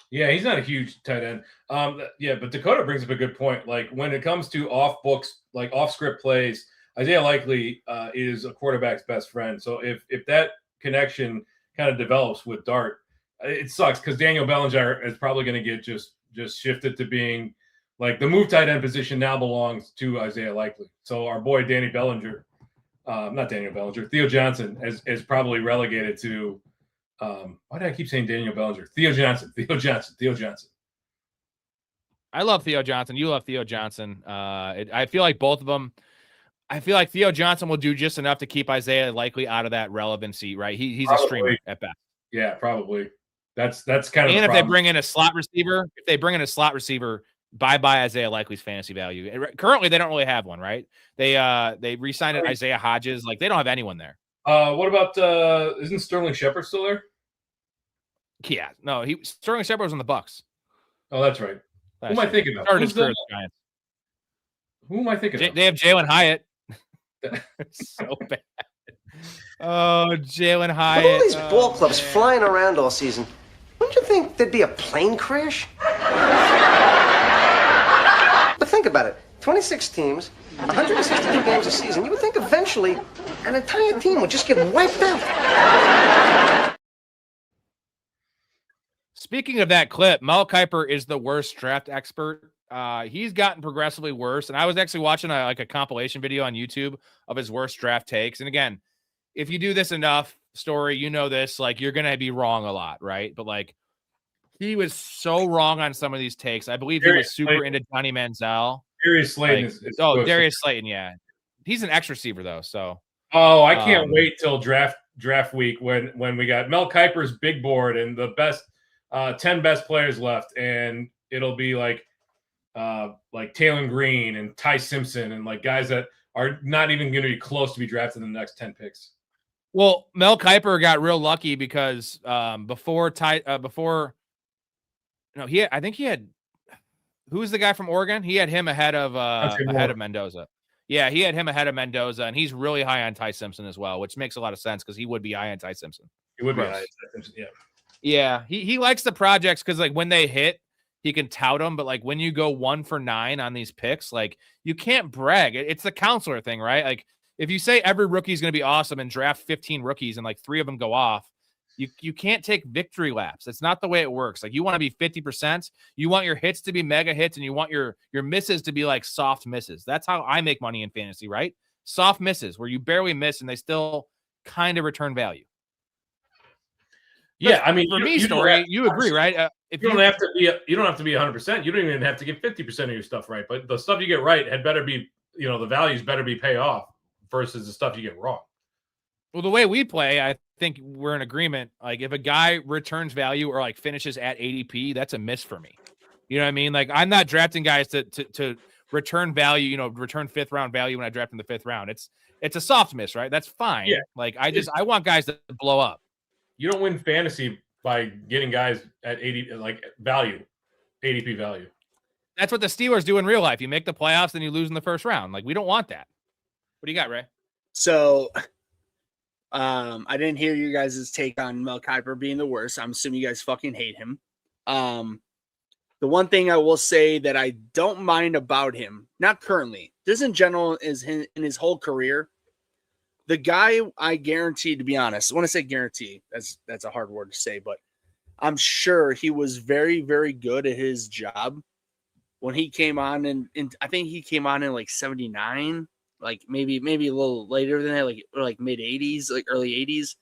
Yeah, he's not a huge tight end. But Dakota brings up a good point. Like when it comes to off books, like off script plays, Isaiah Likely is a quarterback's best friend. So if that connection kind of develops with Dart, it sucks because Daniel Bellinger is probably going to get just shifted to being like the move tight end position now belongs to Isaiah Likely. So our boy Theo Johnson is probably relegated to. Why did I keep saying Daniel Bellinger? Theo Johnson. I love Theo Johnson. You love Theo Johnson. I feel like both of them. I feel like Theo Johnson will do just enough to keep Isaiah likely out of that relevancy, right? He's Probably. a streamer at best. Yeah, probably. That's kind of. And the if problem. they bring in a slot receiver, bye Isaiah Likely's fantasy value. Currently, they don't really have one, right? They re-signed Isaiah Hodges. Like they don't have anyone there. What about isn't Sterling Shepard still there? Yeah, no, Sterling Shepard was on the Bucks. Oh, that's right. Who am I thinking of? Who am I thinking of? They have Jalen Hyatt. So bad. Oh, Jalen Hyatt. With all these ball clubs flying around all season, wouldn't you think there'd be a plane crash? But think about it. 26 teams, 162 games a season. You would think eventually an entire team would just get wiped out. Speaking of that clip, Mel Kiper is the worst draft expert. He's gotten progressively worse. And I was actually watching a compilation video on YouTube of his worst draft takes. And again, if you do this enough, Story, you know this, like you're going to be wrong a lot, right? But like he was so wrong on some of these takes. I believe he was super into Johnny Manziel. Darius Slayton is Darius Slayton, yeah. He's an X receiver though, so. Oh, I can't wait till draft week when we got Mel Kiper's big board and the best 10 best players left, and it'll be like Taylor Green and Ty Simpson and like guys that are not even going to be close to be drafted in the next 10 picks. Well, Mel Kiper got real lucky because I think he had who's the guy from Oregon? He had him ahead of Mendoza. Yeah, he had him ahead of Mendoza, and he's really high on Ty Simpson as well, which makes a lot of sense because he would be high on Ty Simpson. He would be high on Ty Simpson, yeah. Yeah, he likes the projects because like when they hit, he can tout them. But like when you go 1 for 9 on these picks, like you can't brag. It's the counselor thing, right? Like if you say every rookie is going to be awesome and draft 15 rookies and like 3 of them go off, you can't take victory laps. That's not the way it works. Like you want to be 50%. You want your hits to be mega hits, and you want your misses to be like soft misses. That's how I make money in fantasy, right? Soft misses where you barely miss and they still kind of return value. Yeah, I mean, for me, Story, you agree, right? If you don't have to be 100%. You don't even have to get 50% of your stuff right. But the stuff you get right had better be, the values better be pay off versus the stuff you get wrong. Well, the way we play, I think we're in agreement. Like if a guy returns value or like finishes at ADP, that's a miss for me. You know what I mean? Like I'm not drafting guys to return value, return 5th round value when I draft in the 5th round. It's a soft miss, right? That's fine. Yeah. Like I want guys to blow up. You don't win fantasy by getting guys at ADP value. That's what the Steelers do in real life. You make the playoffs, then you lose in the 1st round. Like we don't want that. What do you got, Ray? So I didn't hear you guys' take on Mel Kiper being the worst. I'm assuming you guys fucking hate him. The one thing I will say that I don't mind about him, not currently, this in general is in his whole career. The guy, I guarantee, to be honest, when I say guarantee, that's a hard word to say, but I'm sure he was very, very good at his job when he came on, and I think he came on in like 79, like maybe a little later than that, like mid 80s, like early 80s.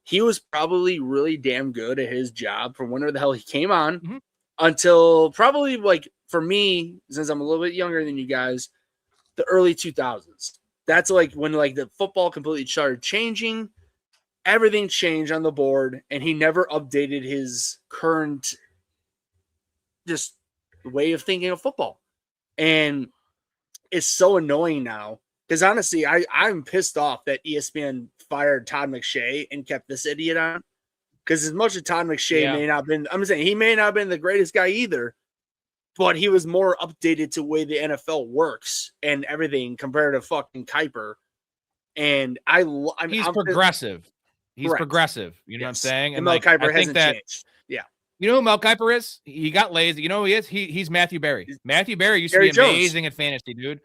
He was probably really damn good at his job from whenever the hell he came on until probably, like, for me, since I'm a little bit younger than you guys, the early 2000s. That's like when like the football completely started changing. Everything changed on the board, and he never updated his current just way of thinking of football. And it's so annoying now because honestly, I'm pissed off that ESPN fired Todd McShay and kept this idiot on. Because as much as Todd McShay may not have been, I'm saying he may not have been the greatest guy either, but he was more updated to the way the NFL works and everything compared to fucking Kiper. And he's progressive. He's correct. Progressive. You know what I'm saying? And Mel Kiper hasn't changed. Yeah. You know who Mel Kiper is? He got lazy. You know who he is? He's Matthew Berry. Matthew Berry used to be amazing at fantasy, dude.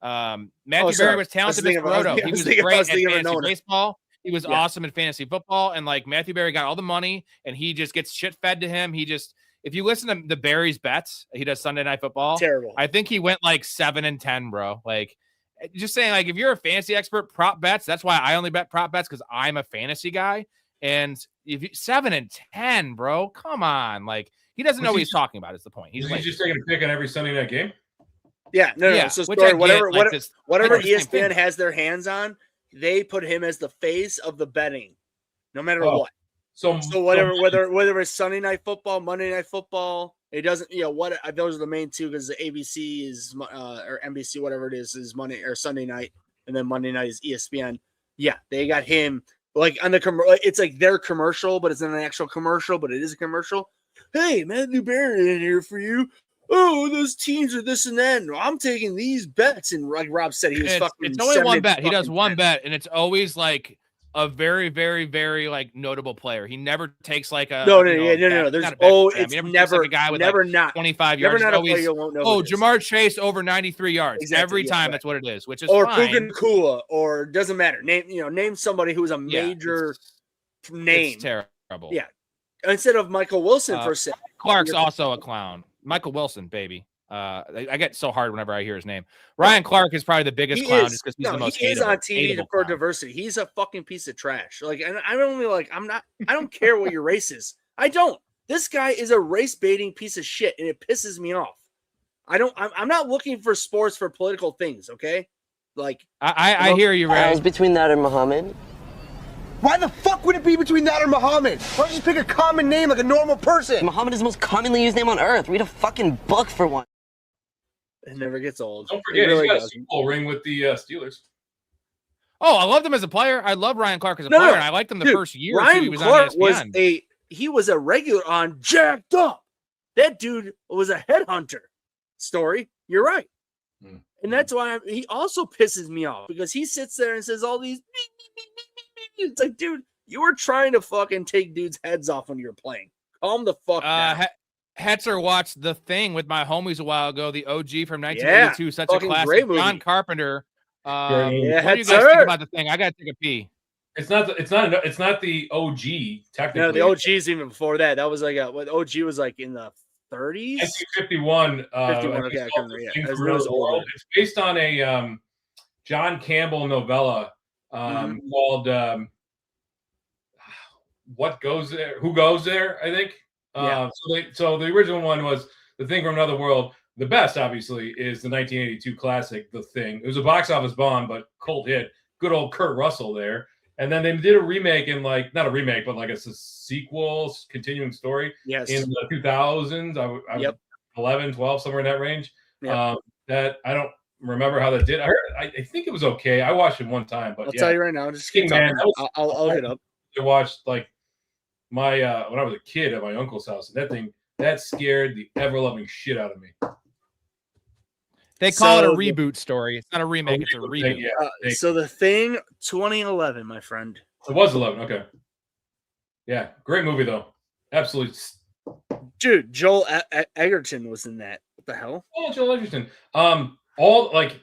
Matthew Berry was talented as Roto. He was great at fantasy baseball. He was awesome at fantasy football. And like Matthew Berry got all the money and he just gets shit fed to him. If you listen to the Barry's bets, he does Sunday Night Football. Terrible. I think he went like 7-10, bro. Like, just saying, like, if you're a fantasy expert, prop bets, that's why I only bet prop bets because I'm a fantasy guy. And if you 7-10, bro, come on. Like, he doesn't know what he's talking about is the point. He's just taking a pick on every Sunday night game. Yeah, no. So Storey, whatever ESPN has their hands on, they put him as the face of the betting, no matter what. So whatever, whether it's Sunday Night Football, Monday Night Football, it doesn't. Those are the main two because the ABC is or NBC, whatever it is Monday or Sunday night, and then Monday night is ESPN. Yeah, they got him like on the it's like their commercial, but it's not an actual commercial, but it is a commercial. Hey, Matthew Barron in here for you. Oh, those teams are this and that. And I'm taking these bets, and like Rob said, it's only one bet. He does one bet, and it's always like a very, very, very like notable player. He never takes like a no. There's never like a guy with never like not 25 yards. Never not always, Jamar Chase over 93 yards. Exactly, every time that's what it is, which is or fine. Puka Nakua, or doesn't matter. Name somebody who's a major name. It's terrible. Yeah, instead of Michael Wilson for a second. Clark's also a clown. Michael Wilson, baby. I get so hard whenever I hear his name. Ryan Clark is probably the biggest clown just because he's the most hateable. He is on TV for diversity. He's a fucking piece of trash. Like, and I don't care what your race is. I don't. This guy is a race baiting piece of shit, and it pisses me off. I'm not looking for sports for political things. Okay, like I hear you, Ray. It's between that and Muhammad. Why the fuck would it be between that or Muhammad? Why don't you just pick a common name like a normal person? Muhammad is the most commonly used name on earth. Read a fucking book for one. It never gets old. Don't forget, he's got a Super Bowl ring with the Steelers. Oh, I loved him as a player. I love Ryan Clark as a player, and I liked him the first year. Ryan Clark was a regular on Jacked Up. That dude was a headhunter. Storey, you're right, and that's why he also pisses me off because he sits there and says all these. It's like, dude, you were trying to fucking take dudes' heads off when you were playing. Calm the fuck down. Hetzer watched The Thing with my homies a while ago, the OG from 1982, such a classic. John Carpenter. What do you guys think about The Thing? I gotta take a pee. It's not the OG technically. No, the OG's even before that. That was like what OG was like in the 30s. 1951. 51. Okay, I couldn't read it. It was old. It's based on a John Campbell novella called "What Goes There? Who Goes There?" I think. So the original one was The Thing from Another World. The best, obviously, is the 1982 classic, The Thing. It was a box office bomb, but cult hit. Good old Kurt Russell there. And then they did a remake in not a remake, but like it's a sequel, continuing story. Yes. In the 2000s, I was 11, 12, somewhere in that range. Yep. That I don't remember how that did. I think it was okay. I watched it one time, but I'll tell you right now. Just keep talking. I'll hit up. I watched like my when I was a kid at my uncle's house, and that scared the ever-loving shit out of me. They call it a reboot story. It's not a remake. It's a reboot. So The Thing, 2011, my friend. It was 11. Okay. Yeah, great movie though. Absolutely. Dude, Joel Egerton was in that. What the hell? Oh, Joel Egerton. All like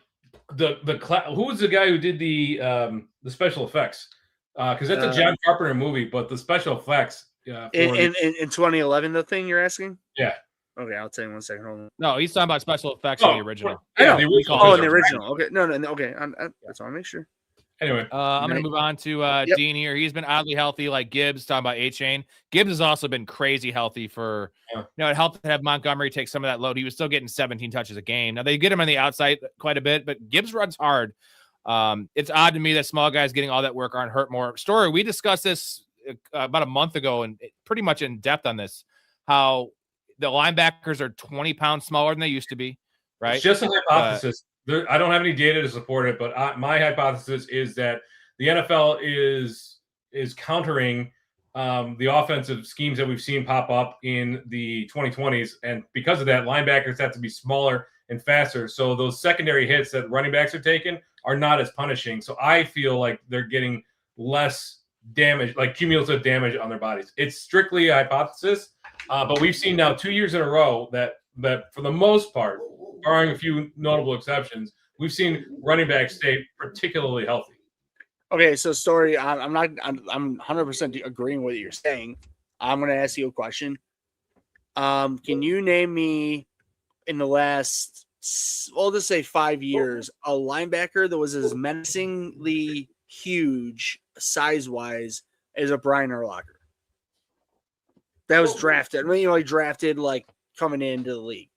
who was the guy who did the special effects? Because that's a John Carpenter movie, but the special effects. In 2011, The Thing you're asking? Yeah. Okay, I'll tell you 1 second. Hold on. No, he's talking about special effects in the original. Yeah, the original. In the original. Okay, no. Okay, that's all. I make sure. Anyway, I'm going to move on to Dean here. He's been oddly healthy, like Gibbs, talking about A-Chain. Gibbs has also been crazy healthy for, it helped to have Montgomery take some of that load. He was still getting 17 touches a game. Now, they get him on the outside quite a bit, but Gibbs runs hard. It's odd to me that small guys getting all that work aren't hurt more. Storey, we discussed this about a month ago and pretty much in depth on this, how the linebackers are 20 pounds smaller than they used to be, right? It's just a hypothesis. I don't have any data to support it, but my hypothesis is that the NFL is countering the offensive schemes that we've seen pop up in the 2020s. And because of that, linebackers have to be smaller and faster. So those secondary hits that running backs are taking are not as punishing. So I feel like they're getting less damage, like cumulative damage on their bodies. It's strictly a hypothesis. But we've seen now 2 years in a row that for the most part, barring a few notable exceptions, we've seen running backs stay particularly healthy. Okay, so Storey, I'm 100% agreeing with what you're saying. I'm going to ask you a question. Can you name me in the last, well, let's say 5 years, a linebacker that was as menacingly huge size-wise is a Brian Urlacher. That was drafted. I mean, he drafted like coming into the league.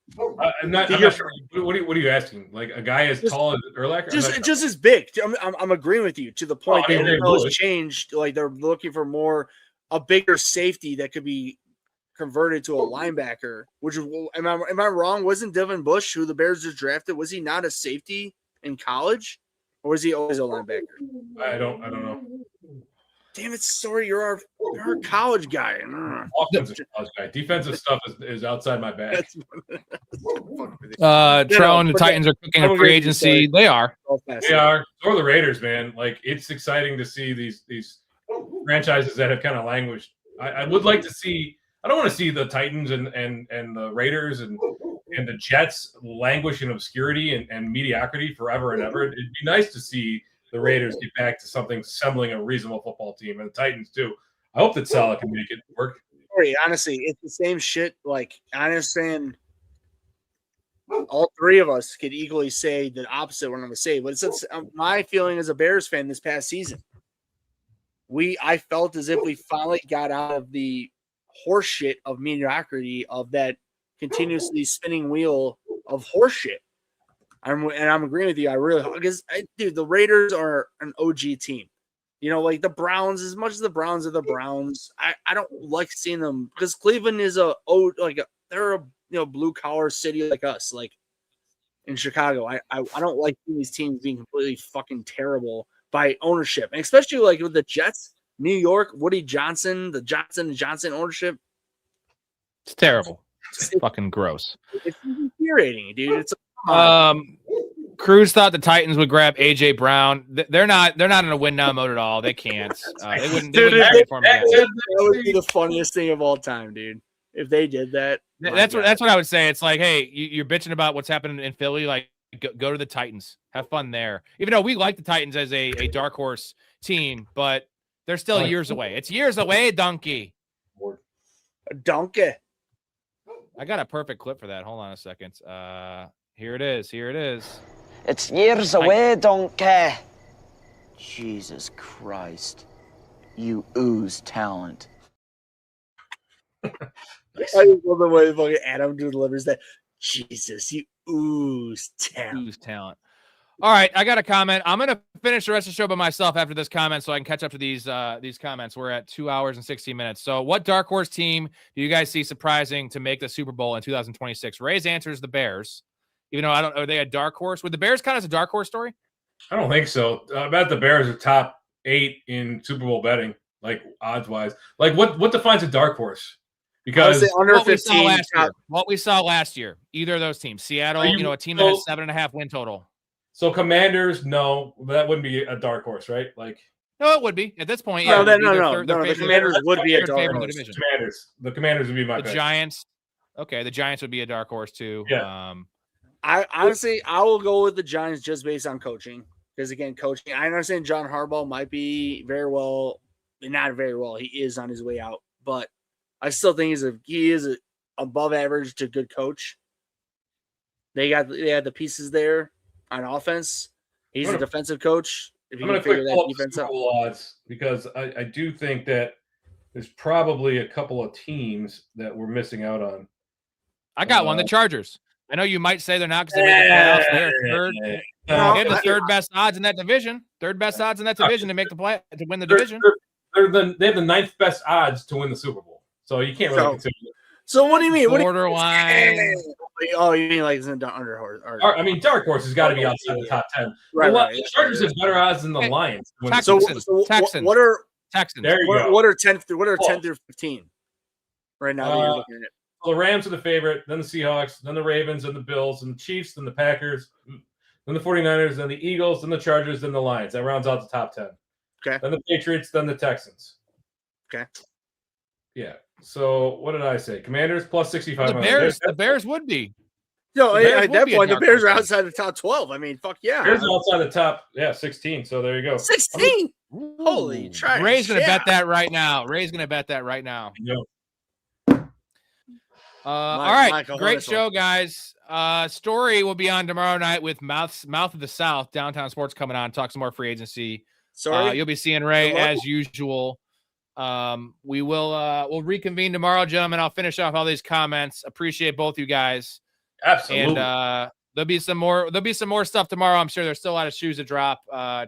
I'm not sure. What are you asking? Like a guy as tall as Urlacher? Just as big. I'm agreeing with you to the point that NFL has changed. Like they're looking for a bigger safety that could be converted to a linebacker. Which am I wrong? Wasn't Devin Bush, who the Bears just drafted, was he not a safety in college, or was he always a linebacker? I don't know. Damn it, Storey, you're our college guy. Offensive college guy. Defensive stuff is outside my bag. Trone, the Titans are cooking a free agency. They are. They are. Or the Raiders, man. Like, it's exciting to see these franchises that have kind of languished. I would like to see. I don't want to see the Titans and the Raiders and the Jets languish in obscurity and mediocrity forever and ever. It'd be nice to see the Raiders get back to something resembling a reasonable football team, and the Titans too. I hope that Salah can make it work. Honestly, it's the same shit. Like, I understand all three of us could equally say the opposite what I'm going to say, but it's my feeling as a Bears fan this past season. I felt as if we finally got out of the horseshit of mediocrity of that continuously spinning wheel of horseshit. I'm agreeing with you. Dude, the Raiders are an OG team. Like the Browns, as much as the Browns are the Browns, I don't like seeing them because Cleveland is they're a blue collar city like us, like in Chicago. I don't like seeing these teams being completely fucking terrible by ownership, and especially like with the Jets, New York, Woody Johnson, the Johnson & Johnson ownership. It's terrible. It's fucking gross. It's infuriating, dude. It's Cruz thought the Titans would grab AJ Brown. They're not in a win now mode at all. They can't. They wouldn't trade for him again. That would be the funniest thing of all time, dude. If they did that. That's what I would say. It's like, hey, you're bitching about what's happening in Philly. Like, go to the Titans. Have fun there. Even though we like the Titans as a dark horse team, but they're still years away. It's years away, donkey. Donkey. I got a perfect clip for that. Hold on a second. Here it is. It's years away, donkey. Jesus Christ. You ooze talent. I love the way fucking Adam delivers that. Jesus, you ooze talent. All right, I got a comment. I'm gonna finish the rest of the show by myself after this comment, so I can catch up to these comments. We're at 2 hours and 16 minutes. So, what dark horse team do you guys see surprising to make the Super Bowl in 2026? Ray's answer is the Bears. Even though are they a dark horse? Would the Bears count as a dark horse, Story? I don't think so. I bet the Bears are top 8 in Super Bowl betting, like odds wise. Like what defines a dark horse? Because under 15, what we saw last year, either of those teams, Seattle, a team that has 7.5 win total. So Commanders, no, that wouldn't be a dark horse, right? Like, no, it would be at this point. No. The Commanders would be a dark horse. The Commanders would be my pick. Giants. Okay, the Giants would be a dark horse too. Yeah. I honestly will go with the Giants just based on coaching. Because again, coaching. I understand John Harbaugh might be not very well. He is on his way out, but I still think he is a above average to good coach. They had the pieces there on offense. He's a defensive coach. If you can figure that defense out, odds because I do think that there's probably a couple of teams that we're missing out on. I got one, the Chargers. I know you might say they're not because they made the playoffs. They're third. They have the third best odds in that division. Third best odds in that division to make the play to win the division. They have the 9th best odds to win the Super Bowl. So you can't really consider it. So what do you mean? Borderline. Oh, you mean like it's an under horse? I mean, dark horse has got to be outside the top 10. Right. The Chargers have better odds than the Lions. Texans. What are Texans? There you go. What are 10 through 15 right now? That you're looking at it. The Rams are the favorite, then the Seahawks, then the Ravens, and the Bills, and the Chiefs, then the Packers, then the 49ers, then the Eagles, then the Chargers, then the Lions. That rounds out the top 10. Okay. Then the Patriots, then the Texans. Okay. Yeah. So what did I say? Commanders plus 65. The Bears would be. No, at that point, the Bears are outside the top 12. I mean, fuck yeah. Bears are outside the top, 16. So there you go. 16? Holy trash. Ray's going to bet that right now. Yep. All right, great show, guys. Storey will be on tomorrow night with Mouth of the South, Downtown Sports coming on, talk some more free agency. You'll be seeing Ray as usual We'll reconvene tomorrow, gentlemen. I'll finish off all these comments. Appreciate both you guys. Absolutely. And there'll be some more stuff tomorrow. I'm sure there's still a lot of shoes to drop.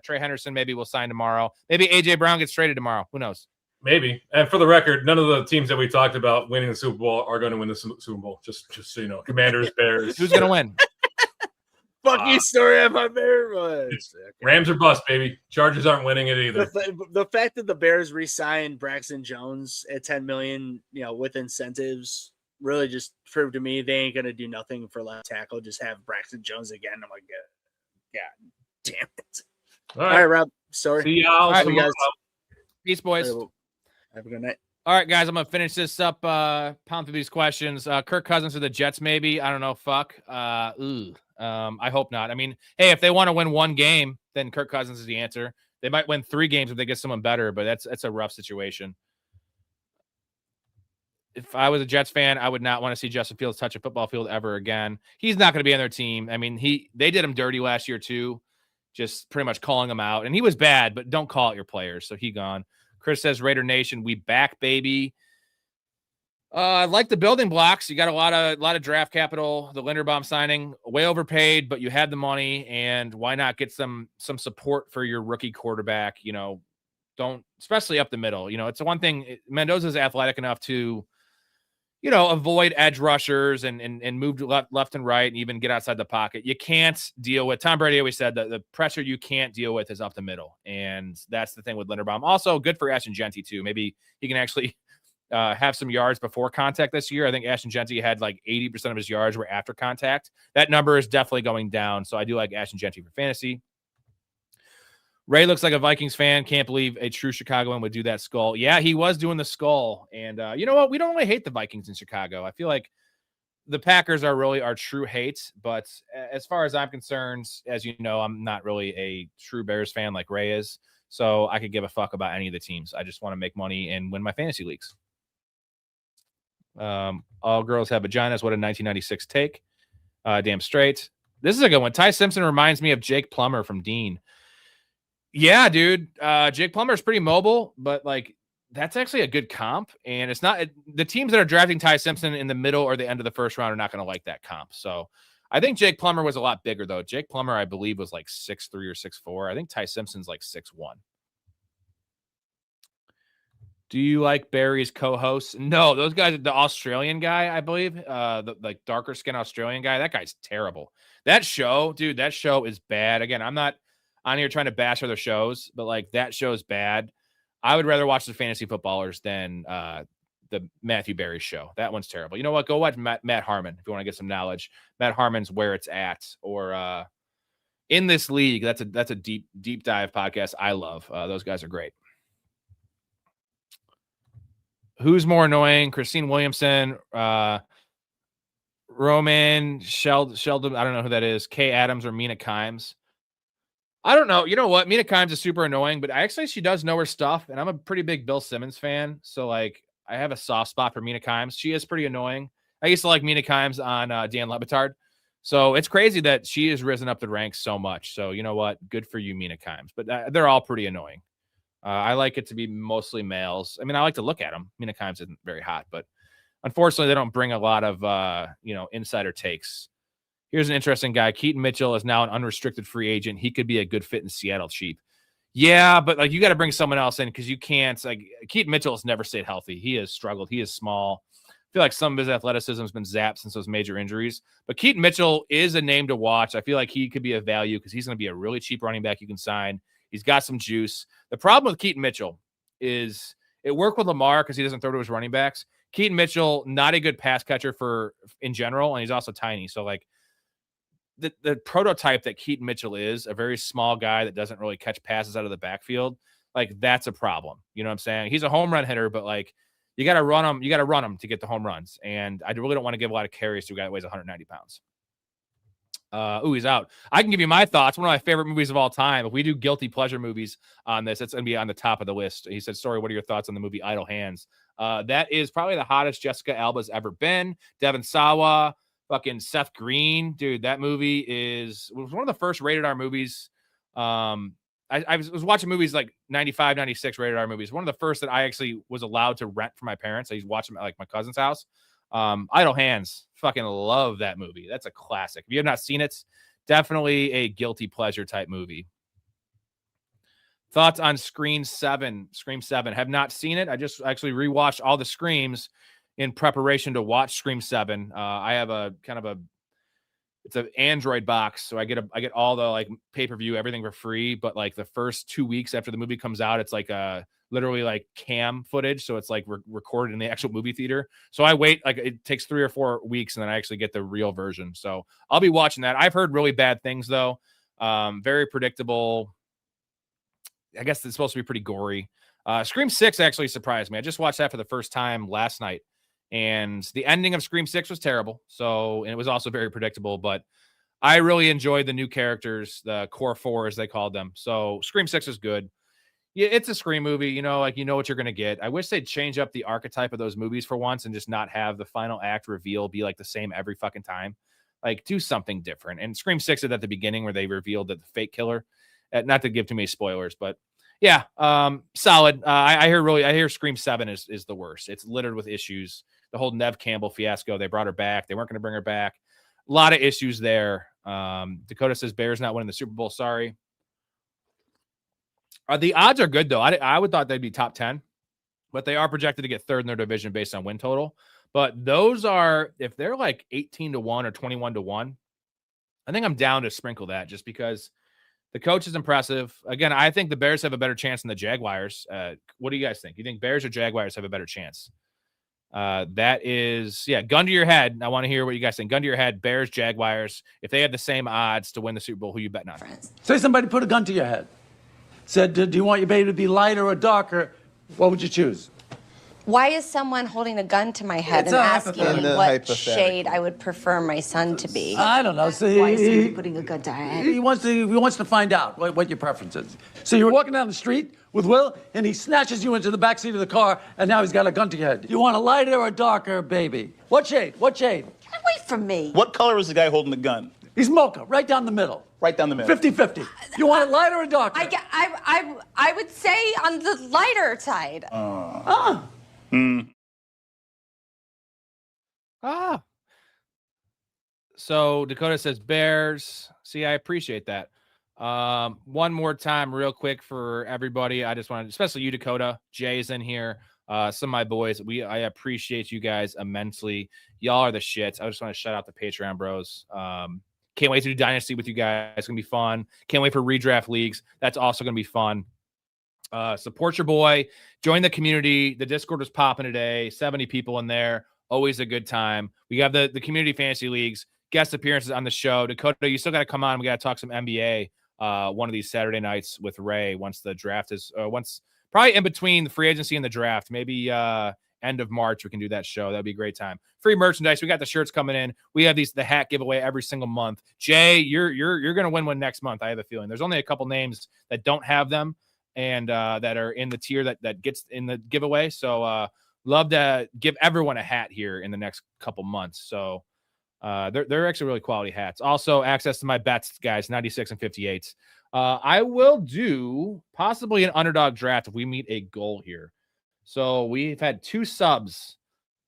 Trey Henderson maybe will sign tomorrow. Maybe AJ Brown gets traded tomorrow. Who knows? Maybe. And for the record, none of the teams that we talked about winning the Super Bowl are going to win the Super Bowl. Just so you know, Commanders, Bears. Who's going to win? Fuck you, Story. I'm on Bears. Rams or bust, baby. Chargers aren't winning it either. The fact that the Bears re-signed Braxton Jones at $10 million, with incentives, really just proved to me they ain't gonna do nothing for left tackle. Just have Braxton Jones again. I'm like, God damn it. All right, Rob. Story. See y'all. All right, guys. Peace, boys. Have a good night. All right, guys, I'm going to finish this up, pound through these questions. Kirk Cousins to the Jets, maybe. I don't know. Fuck. I hope not. I mean, hey, if they want to win one game, then Kirk Cousins is the answer. They might win 3 games if they get someone better, but that's a rough situation. If I was a Jets fan, I would not want to see Justin Fields touch a football field ever again. He's not going to be on their team. I mean, they did him dirty last year too, just pretty much calling him out. And he was bad, but don't call out your players. So he gone. Chris says, Raider Nation, we back, baby. I like the building blocks. You got a lot of draft capital. The Linderbaum signing, way overpaid, but you had the money, and why not get some support for your rookie quarterback? Don't, especially up the middle. It's the one thing. Mendoza's athletic enough to, avoid edge rushers and move left and right and even get outside the pocket. You can't deal with, Tom Brady always said that the pressure you can't deal with is up the middle. And that's the thing with Linderbaum. Also good for Ashton Genty too. Maybe he can actually have some yards before contact this year. I think Ashton Genty had like 80% of his yards were after contact. That number is definitely going down. So I do like Ashton Genty for fantasy. Ray looks like a Vikings fan. Can't believe a true Chicagoan would do that skull. Yeah, he was doing the skull. And you know what? We don't really hate the Vikings in Chicago. I feel like the Packers are really our true hate. But as far as I'm concerned, as you know, I'm not really a true Bears fan like Ray is. So I could give a fuck about any of the teams. I just want to make money and win my fantasy leagues. All girls have vaginas. What a 1996 take. Damn straight. This is a good one. Ty Simpson reminds me of Jake Plummer from Dean. Yeah, dude. Jake Plummer is pretty mobile, but like that's actually a good comp. And it's not the teams that are drafting Ty Simpson in the middle or the end of the first round are not going to like that comp. So I think Jake Plummer was a lot bigger though. Jake Plummer, I believe, was like 6'3" or 6'4". I think Ty Simpson's like 6'1". Do you like Barry's co-hosts? No, those guys, the Australian guy, I believe, the like darker skin Australian guy, that guy's terrible. That show, dude, that show is bad. Again, I'm not on here trying to bash other shows, but like that show is bad. I would rather watch the Fantasy Footballers than the Matthew Berry show. That one's terrible. You know what? Go watch Matt Harmon if you want to get some knowledge. Matt Harmon's Where It's At or In This League. That's a deep dive podcast. I love those guys are great. Who's more annoying? Christine Williamson, Roman Sheldon. I don't know who that is. Kay Adams or Mina Kimes. I don't know. You know what? Mina Kimes is super annoying, but actually she does know her stuff. And I'm a pretty big Bill Simmons fan. So like I have a soft spot for Mina Kimes. She is pretty annoying. I used to like Mina Kimes on Dan Le Batard. So it's crazy that she has risen up the ranks so much. So you know what? Good for you, Mina Kimes. But they're all pretty annoying. I like it to be mostly males. I mean, I like to look at them. Mina Kimes isn't very hot, but unfortunately, they don't bring a lot of insider takes. Here's an interesting guy. Keaton Mitchell is now an unrestricted free agent. He could be a good fit in Seattle cheap. Yeah, but like you got to bring someone else in because you can't. Like Keaton Mitchell has never stayed healthy. He has struggled. He is small. I feel like some of his athleticism has been zapped since those major injuries. But Keaton Mitchell is a name to watch. I feel like he could be a value because he's going to be a really cheap running back you can sign. He's got some juice. The problem with Keaton Mitchell is it worked with Lamar because he doesn't throw to his running backs. Keaton Mitchell, not a good pass catcher in general, and he's also tiny. So like the prototype that Keaton Mitchell is, a very small guy that doesn't really catch passes out of the backfield, like that's a problem. You know what I'm saying? He's a home run hitter, but like you got to run him. You got to run him to get the home runs. And I really don't want to give a lot of carries to a guy that weighs 190 pounds. He's out. I can give you my thoughts. One of my favorite movies of all time. If we do guilty pleasure movies on this, it's going to be on the top of the list. He said, Story, what are your thoughts on the movie Idle Hands? That is probably the hottest Jessica Alba's ever been. Devon Sawa, fucking Seth Green. Dude, that movie was one of the first rated R movies. I was watching movies like 95, 96 rated R movies. One of the first that I actually was allowed to rent for my parents. I used to watch them at like my cousin's house. Idle Hands. Fucking love that movie. That's a classic. If you have not seen it, definitely a guilty pleasure type movie. Thoughts on Scream 7? Scream 7. Have not seen it. I just actually rewatched all the Screams in preparation to watch Scream 7. I have a kind of it's an Android box, so I get all the like pay-per-view, everything for free. But like the first 2 weeks after the movie comes out, it's like literally like cam footage, so it's like recorded in the actual movie theater. So I wait, like it takes 3 or 4 weeks, and then I actually get the real version. So I'll be watching that. I've heard really bad things though. Very predictable. I guess it's supposed to be pretty gory. Scream 6 actually surprised me. I just watched that for the first time last night, and the ending of Scream 6 was terrible. And it was also very predictable, but I really enjoyed the new characters, the core 4 as they called them. So Scream 6 is good. Yeah, it's a Scream movie, what you're going to get. I wish they'd change up the archetype of those movies for once and just not have the final act reveal be like the same every fucking time. Like do something different. And Scream 6 is at the beginning where they revealed that the fake killer, not to give too many spoilers, but yeah, solid. I hear Scream 7 is the worst. It's littered with issues. The whole Neve Campbell fiasco. They brought her back. They weren't going to bring her back. A lot of issues there. Dakota says Bears not winning the Super Bowl. Sorry. The odds are good though. I would thought they'd be top 10, but they are projected to get third in their division based on win total. But those are, if they're like 18-1 or 21-1, I think I'm down to sprinkle that just because the coach is impressive. Again, I think the Bears have a better chance than the Jaguars. What do you guys think? You think Bears or Jaguars have a better chance? That is, gun to your head. I want to hear what you guys think. Gun to your head, Bears, Jaguars. If they have the same odds to win the Super Bowl, who you betting on? Say somebody put a gun to your head. Said, do you want your baby to be lighter or darker? What would you choose? Why is someone holding a gun to my head and asking me what shade I would prefer my son to be? I don't know. So why is he putting a gun to my head? He wants to find out what your preference is. So you're walking down the street with Will, and he snatches you into the backseat of the car, and now he's got a gun to your head. You want a lighter or darker baby? What shade? What shade? Get away from me. What color is the guy holding the gun? He's mocha, right down the middle. Right down the middle. 50-50. You want it lighter or darker? I would say on the lighter side. So Dakota says Bears. See, I appreciate that. One more time real quick for everybody. I just wanted, especially you, Dakota. Jay's in here. Some of my boys. I appreciate you guys immensely. Y'all are the shits. I just want to shout out the Patreon bros. Can't wait to do Dynasty with you guys. It's going to be fun. Can't wait for redraft leagues. That's also going to be fun. Support your boy. Join the community. The Discord was popping today. 70 people in there. Always a good time. We have the community fantasy leagues. Guest appearances on the show. Dakota, you still got to come on. We got to talk some NBA one of these Saturday nights with Ray once the draft is probably in between the free agency and the draft. Maybe end of March we can do that show. That'd be a great time. Free merchandise. We got the shirts coming in. We have the hat giveaway every single month. Jay, you're gonna win one next month. I have a feeling. There's only a couple names that don't have them and that are in the tier that gets in the giveaway. So love to give everyone a hat here in the next couple months. So they're actually really quality hats. Also access to my bets, guys, 96 and 58. I will do possibly an underdog draft if we meet a goal here. So we've had 2 subs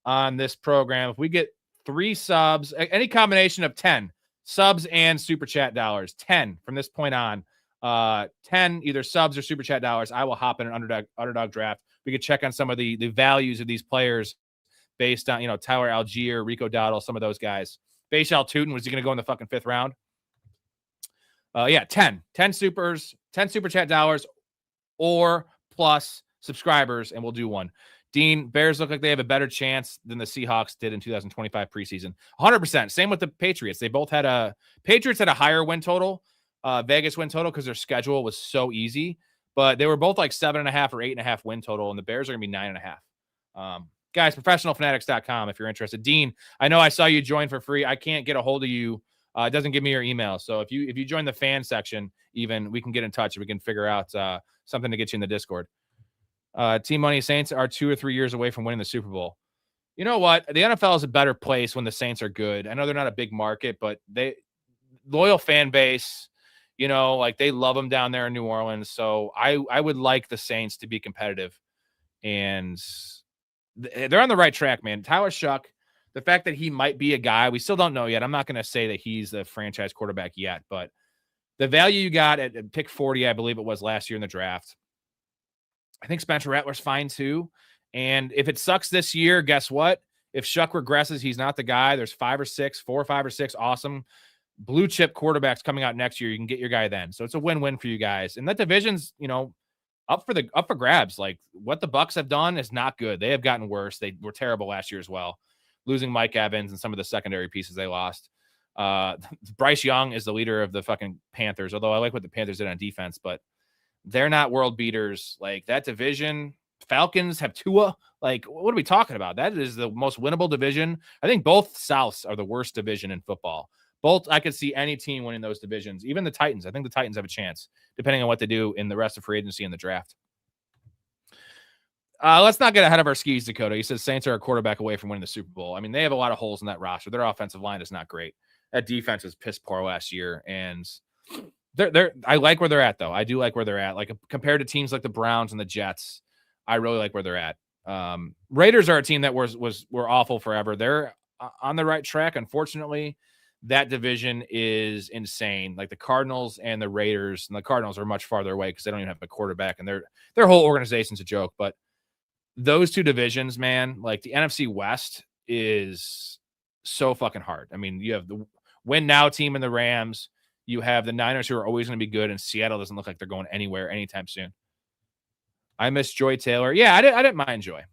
on this program. If we get 3 subs, any combination of 10 subs and super chat dollars, 10 from this point on, 10 either subs or super chat dollars, I will hop in an underdog draft. We could check on some of the values of these players based on, Tyler Algier, Rico Dowdle, some of those guys. Baishal Tootin, was he going to go in the fucking 5th round? 10 super chat dollars or plus subscribers, and we'll do one. Dean, Bears look like they have a better chance than the Seahawks did in 2025 preseason. 100%. Same with the Patriots. They both Patriots had a higher win total, Vegas win total, because their schedule was so easy, but they were both like 7.5 or 8.5 win total, and the Bears are going to be 9.5. Guys, professionalfanatics.com if you're interested. Dean, I know I saw you join for free. I can't get a hold of you. It doesn't give me your email. So if you join the fan section, even we can get in touch and we can figure out something to get you in the Discord. Team Money Saints are 2 or 3 years away from winning the Super Bowl. You know what? The NFL is a better place when the Saints are good. I know they're not a big market, but loyal fan base. You know, like they love him down there in New Orleans. So I would like the Saints to be competitive, and they're on the right track, man. Tyler Shuck, the fact that he might be a guy, we still don't know yet. I'm not going to say that he's the franchise quarterback yet, but the value you got at pick 40, I believe it was last year in the draft. I think Spencer Rattler's fine too. And if it sucks this year, guess what? If Shuck regresses, he's not the guy. There's 4 or 5 or 6 awesome blue chip quarterbacks coming out next year. You can get your guy then. So it's a win-win for you guys. And that division's, you know, up for grabs. Like what the Bucs have done is not good. They have gotten worse. They were terrible last year as well, losing Mike Evans and some of the secondary pieces they lost. Bryce Young is the leader of the fucking Panthers, although I like what the Panthers did on defense, but they're not world beaters. Like that division, Falcons have Tua. Like, what are we talking about? That is the most winnable division. I think both Souths are the worst division in football. Both, I could see any team winning those divisions. Even the Titans. I think the Titans have a chance, depending on what they do in the rest of free agency and the draft. Let's not get ahead of our skis, Dakota. He says Saints are a quarterback away from winning the Super Bowl. I mean, they have a lot of holes in that roster. Their offensive line is not great. That defense was piss poor last year, and I like where they're at, though. I do like where they're at. Like compared to teams like the Browns and the Jets, I really like where they're at. Raiders are a team that were awful forever. They're on the right track. Unfortunately, that division is insane. Like the Cardinals and the Raiders, and the Cardinals are much farther away because they don't even have a quarterback, and their whole organization's a joke. But those two divisions, man, like the NFC West is so fucking hard. I mean, you have the win now team in the Rams. You have the Niners, who are always going to be good, and Seattle doesn't look like they're going anywhere anytime soon. I miss Joy Taylor. Yeah, I didn't mind Joy.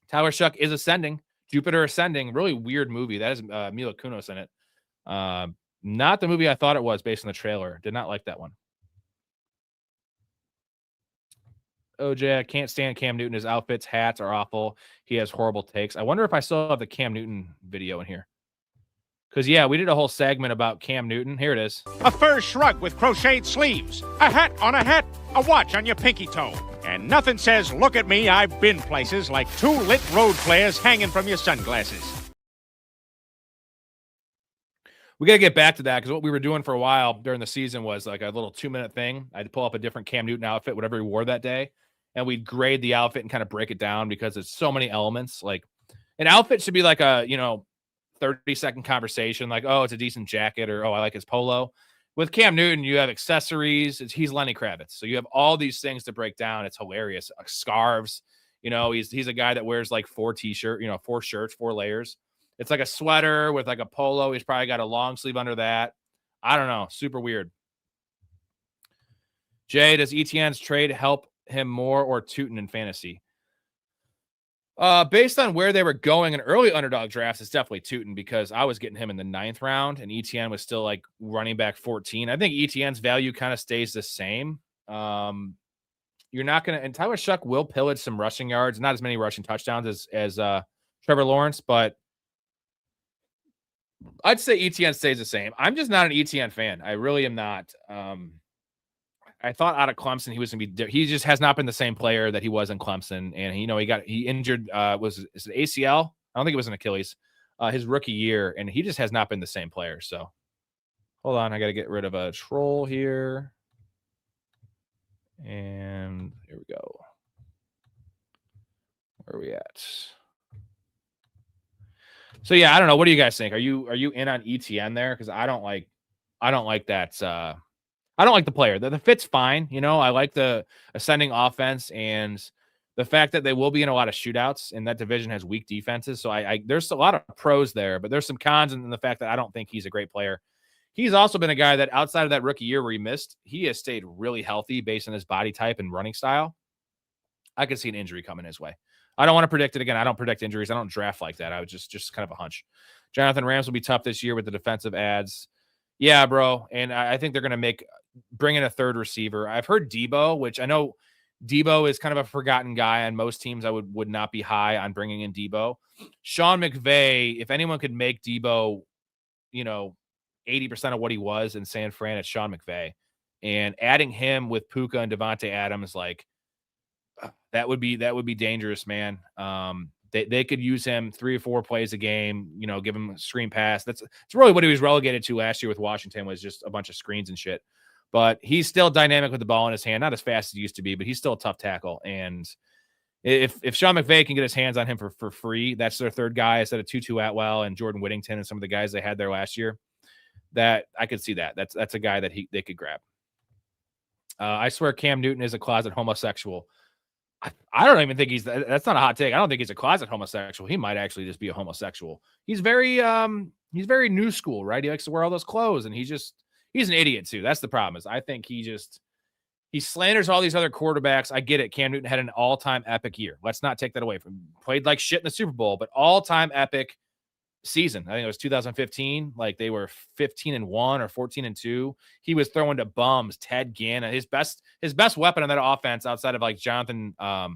Tyler Shuck is ascending. Jupiter Ascending. Really weird movie. That is Mila Kunis in it. Not the movie I thought it was based on the trailer. Did not like that one. OJ, I can't stand Cam Newton. His outfits, hats are awful. He has horrible takes. I wonder if I still have the Cam Newton video in here. Because, yeah, we did a whole segment about Cam Newton. Here it is. A fur shrug with crocheted sleeves. A hat on a hat. A watch on your pinky toe. And nothing says, look at me, I've been places, like 2 lit road flares hanging from your sunglasses. We got to get back to that, because what we were doing for a while during the season was like a little 2-minute thing. I'd pull up a different Cam Newton outfit, whatever he wore that day, and we'd grade the outfit and kind of break it down, because it's so many elements. Like an outfit should be like a, 30-second conversation, like, oh, it's a decent jacket, or, oh, I like his polo. With Cam Newton, you have accessories. He's Lenny Kravitz. So you have all these things to break down. It's hilarious. Scarves. He's a guy that wears like 4 shirts, 4 layers. It's like a sweater with like a polo. He's probably got a long sleeve under that. I don't know. Super weird. Jay, does Etienne's trade help him more or Tootin in fantasy? Based on where they were going in early underdog drafts, it's definitely Tootin, because I was getting him in the 9th round and Etienne was still like running back 14. I think Etienne's value kind of stays the same. You're not going to, and Tyler Shuck will pillage some rushing yards, not as many rushing touchdowns as Trevor Lawrence, but I'd say Etienne stays the same. I'm just not an Etienne fan. I really am not. I thought out of Clemson he was going to be. He just has not been the same player that he was in Clemson, and he injured. Is it ACL? I don't think it was an Achilles. His rookie year, and he just has not been the same player. So, hold on, I got to get rid of a troll here, and here we go. Where are we at? So yeah, I don't know. What do you guys think? Are you in on ETN there? Because I don't like that. I don't like the player. The fit's fine. I like the ascending offense and the fact that they will be in a lot of shootouts, and that division has weak defenses. So there's a lot of pros there, but there's some cons in the fact that I don't think he's a great player. He's also been a guy that outside of that rookie year where he missed, he has stayed really healthy based on his body type and running style. I could see an injury coming his way. I don't want to predict it again. I don't predict injuries. I don't draft like that. I would just kind of a hunch. Jonathan, Rams will be tough this year with the defensive ads. Yeah, bro. And I think they're going to bring in a third receiver. I've heard Debo, which I know Debo is kind of a forgotten guy on most teams. I would not be high on bringing in Debo. Sean McVay, if anyone could make Debo, 80% of what he was in San Fran, it's Sean McVay. And adding him with Puka and Devontae Adams, like that would be dangerous, man. They could use him 3 or 4 plays a game, give him a screen pass. It's really what he was relegated to last year with Washington, was just a bunch of screens and shit. But he's still dynamic with the ball in his hand, not as fast as he used to be, but he's still a tough tackle. And if Sean McVay can get his hands on him for free, that's their third guy instead of Tutu Atwell and Jordan Whittington and some of the guys they had there last year. That I could see that. That's a guy that they could grab. I swear Cam Newton is a closet homosexual. I don't even think that's not a hot take. I don't think he's a closet homosexual. He might actually just be a homosexual. He's very new school, right? He likes to wear all those clothes, and he's an idiot too. That's the problem. Is I think he slanders all these other quarterbacks. I get it. Cam Newton had an all-time epic year. Let's not take that away from him. Played like shit in the Super Bowl, but all-time epic season. I think it was 2015. Like they were 15-1 or 14-2. He was throwing to bums. Ted Ginn. His best weapon on that offense outside of like Jonathan. What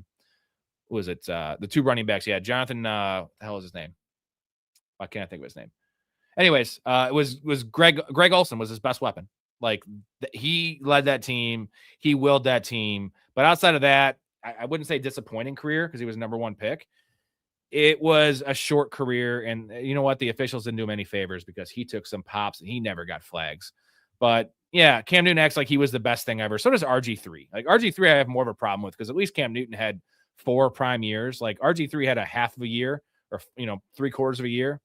was it? The 2 running backs. Yeah, Jonathan. The hell is his name? I can't think of his name. Anyways, it was Greg Olsen was his best weapon. Like he led that team. He willed that team. But outside of that, I wouldn't say disappointing career because he was number 1 pick. It was a short career, and you know what? The officials didn't do him any favors because he took some pops and he never got flags. But yeah, Cam Newton acts like he was the best thing ever. So does RG3. Like RG3, I have more of a problem with because at least Cam Newton had 4 prime years. Like RG3 had a half of a year or 3/4 of a year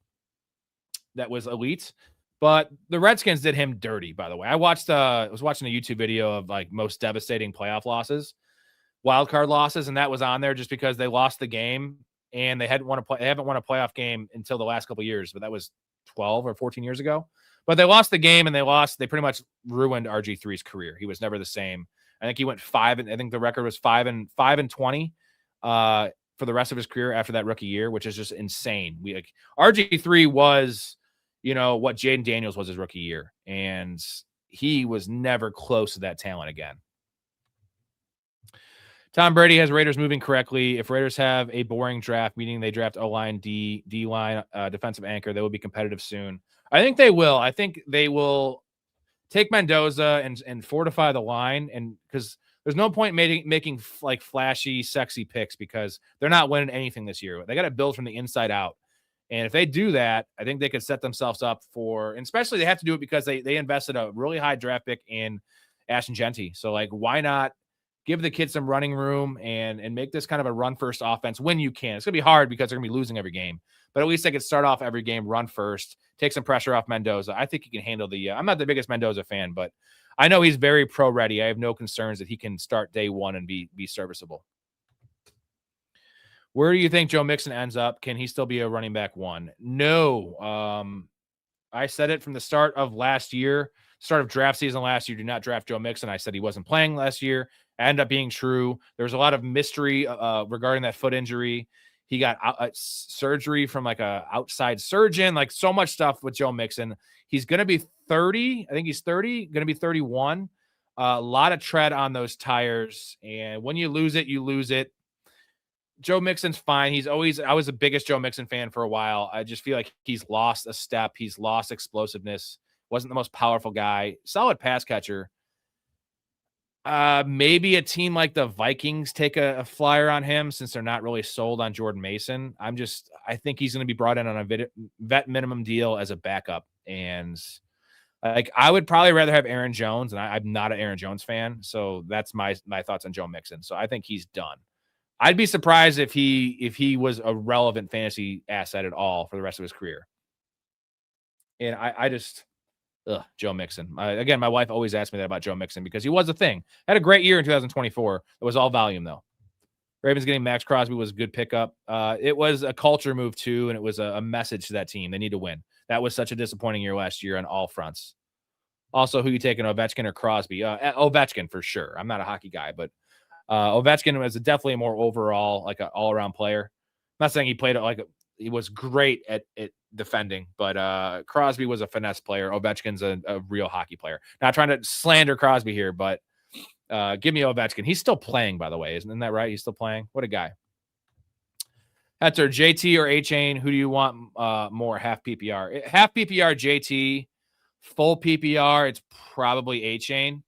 that was elite. But the Redskins did him dirty, by the way. I was watching a YouTube video of like most devastating playoff losses, wild card losses, and that was on there just because they lost the game. And they haven't won a playoff game until the last couple of years, but that was 12 or 14 years ago. But they lost the game, and they pretty much ruined RG3's career. He was never the same. I think he went 5, and I think the record was 5-20 for the rest of his career after that rookie year, which is just insane. RG3 was, what Jaden Daniels was his rookie year, and he was never close to that talent again. Tom Brady has Raiders moving correctly. If Raiders have a boring draft, meaning they draft O-line, D-line, defensive anchor, they will be competitive soon. I think they will. I think they will take Mendoza and fortify the line, and because there's no point making like flashy, sexy picks because they're not winning anything this year. They got to build from the inside out. And if they do that, I think they could set themselves up and especially they have to do it because they invested a really high draft pick in Ashton Genty. So like, why not give the kids some running room and make this kind of a run first offense when you can. It's going to be hard because they're going to be losing every game, but at least they could start off every game, run first, take some pressure off Mendoza. I think he can handle I'm not the biggest Mendoza fan, but I know he's very pro ready. I have no concerns that he can start day 1 and be serviceable. Where do you think Joe Mixon ends up? Can he still be a running back 1? No. I said it from the start of draft season last year. Do not draft Joe Mixon. I said he wasn't playing last year. Ended up being true. There was a lot of mystery regarding that foot injury. He got surgery from like a outside surgeon, like so much stuff with Joe Mixon. He's going to be 30. I think he's 30, going to be 31. A lot of tread on those tires. And when you lose it, you lose it. Joe Mixon's fine. I was the biggest Joe Mixon fan for a while. I just feel like he's lost a step. He's lost explosiveness. Wasn't the most powerful guy. Solid pass catcher. Maybe a team like the Vikings take a flyer on him since they're not really sold on Jordan Mason. I think he's going to be brought in on a vet minimum deal as a backup. And like, I would probably rather have Aaron Jones, and I'm not an Aaron Jones fan. So that's my thoughts on Joe Mixon. So I think he's done. I'd be surprised if he was a relevant fantasy asset at all for the rest of his career. And Joe Mixon. Again, my wife always asked me that about Joe Mixon because he was a thing. Had a great year in 2024. It was all volume, though. Ravens getting Max Crosby was a good pickup. It was a culture move, too, and it was a message to that team. They need to win. That was such a disappointing year last year on all fronts. Also, who you taking, Ovechkin or Crosby? Ovechkin for sure. I'm not a hockey guy, but Ovechkin was definitely a more overall, like an all-around player. I'm not saying he played he was great at defending, but Crosby was a finesse player. Ovechkin's a real hockey player. Not trying to slander Crosby here, but give me Ovechkin. He's still playing, by the way. Isn't that right? He's still playing. What a guy. Hetzer, JT or A-Chain? Who do you want more? Half PPR. Half PPR, JT. Full PPR, it's probably A-Chain.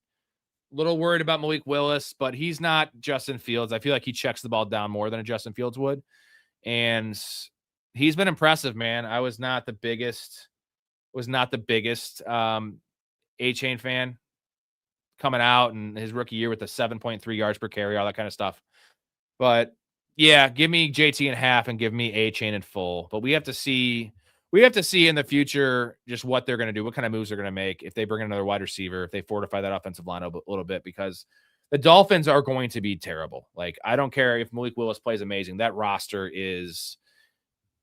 Little worried about Malik Willis, but he's not Justin Fields. I feel like he checks the ball down more than a Justin Fields would. And he's been impressive, man. I was not the biggest A-Chain fan coming out and his rookie year with the 7.3 yards per carry, all that kind of stuff. But yeah, give me JT in half and give me A-Chain in full. But we have to see in the future just what they're going to do, what kind of moves they're going to make, if they bring in another wide receiver, if they fortify that offensive line a little bit, because the Dolphins are going to be terrible. Like, I don't care if Malik Willis plays amazing. That roster is,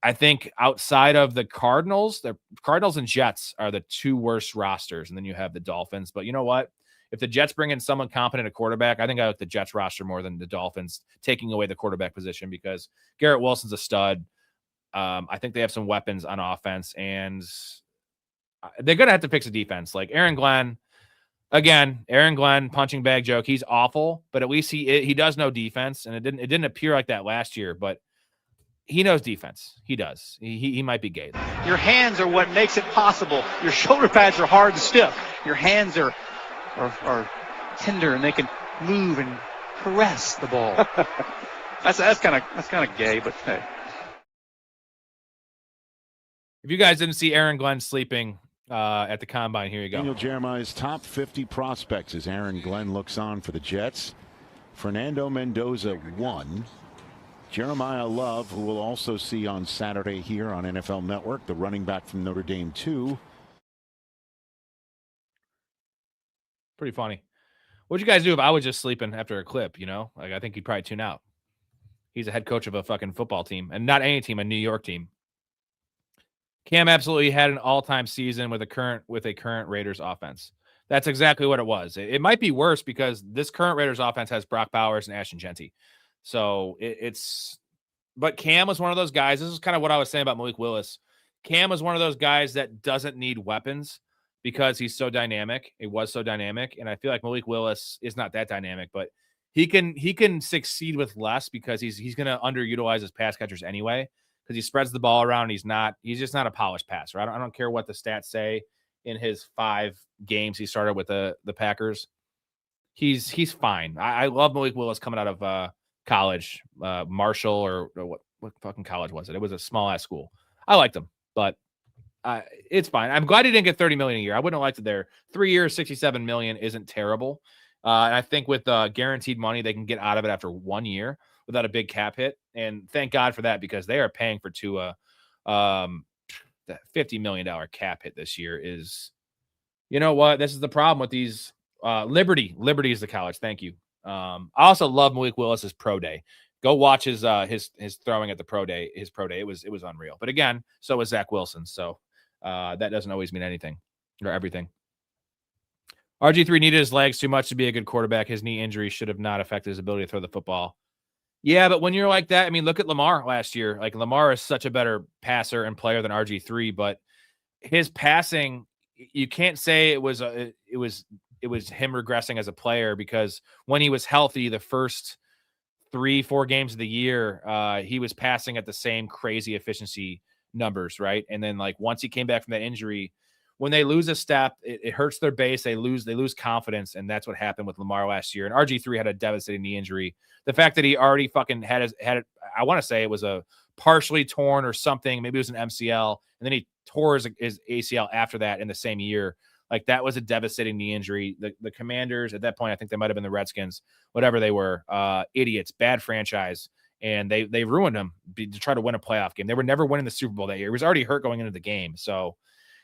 I think, outside of the Cardinals and Jets are the two worst rosters. And then you have the Dolphins. But you know what? If the Jets bring in someone competent at quarterback, I think I like the Jets roster more than the Dolphins taking away the quarterback position, because Garrett Wilson's a stud. I think they have some weapons on offense, and they're going to have to fix a defense. Like Aaron Glenn, punching bag joke. He's awful, but at least he does know defense, and it didn't appear like that last year, but he knows defense. He does. He might be gay, though. Your hands are what makes it possible. Your shoulder pads are hard and stiff. Your hands are tender, and they can move and caress the ball. that's kind of gay, but hey. If you guys didn't see Aaron Glenn sleeping at the combine, here you go. Daniel Jeremiah's top 50 prospects as Aaron Glenn looks on for the Jets. Fernando Mendoza 1. Jeremiah Love, who we'll also see on Saturday here on NFL Network, the running back from Notre Dame 2. Pretty funny. What'd you guys do if I was just sleeping after a clip, you know? Like, I think he'd probably tune out. He's a head coach of a fucking football team, and not any team, a New York team. Cam absolutely had an all-time season with a current Raiders offense. That's exactly what it was. It might be worse because this current Raiders offense has Brock Bowers and Ashton Genty. So but Cam was one of those guys. This is kind of what I was saying about Malik Willis. Cam was one of those guys that doesn't need weapons because he's so dynamic. It was so dynamic. And I feel like Malik Willis is not that dynamic, but he can succeed with less because he's going to underutilize his pass catchers anyway, because he spreads the ball around. He's just not a polished passer. I don't care what the stats say in his 5 games he started with the Packers. He's fine. I love Malik Willis coming out of college, Marshall or what fucking college was it? It was a small ass school. I liked him, but it's fine. I'm glad he didn't get $30 million a year. I wouldn't have liked it there. 3 years, $67 million isn't terrible. And I think with guaranteed money, they can get out of it after 1 year without a big cap hit. And thank God for that, because they are paying for Tua. That $50 million cap hit this year is, you know what? This is the problem with these. Liberty is the college. Thank you. I also love Malik Willis's pro day. Go watch his throwing at the pro day. His pro day. It was unreal. But again, so was Zach Wilson. So that doesn't always mean anything or everything. RG3 needed his legs too much to be a good quarterback. His knee injury should have not affected his ability to throw the football. Yeah, but when you're like that, I mean, look at Lamar last year. Like, Lamar is such a better passer and player than RG3, but his passing, you can't say it was him regressing as a player, because when he was healthy, the first 3-4 games of the year, he was passing at the same crazy efficiency numbers, right? And then, like, once he came back from that injury, when they lose a step, it hurts their base. They lose confidence, and that's what happened with Lamar last year. And RG3 had a devastating knee injury. The fact that he already fucking had it, I want to say it was a partially torn or something. Maybe it was an MCL, and then he tore his ACL after that in the same year. Like, that was a devastating knee injury. The Commanders, at that point, I think they might have been the Redskins, whatever they were, idiots, bad franchise, and they ruined him to try to win a playoff game. They were never winning the Super Bowl that year. He was already hurt going into the game. So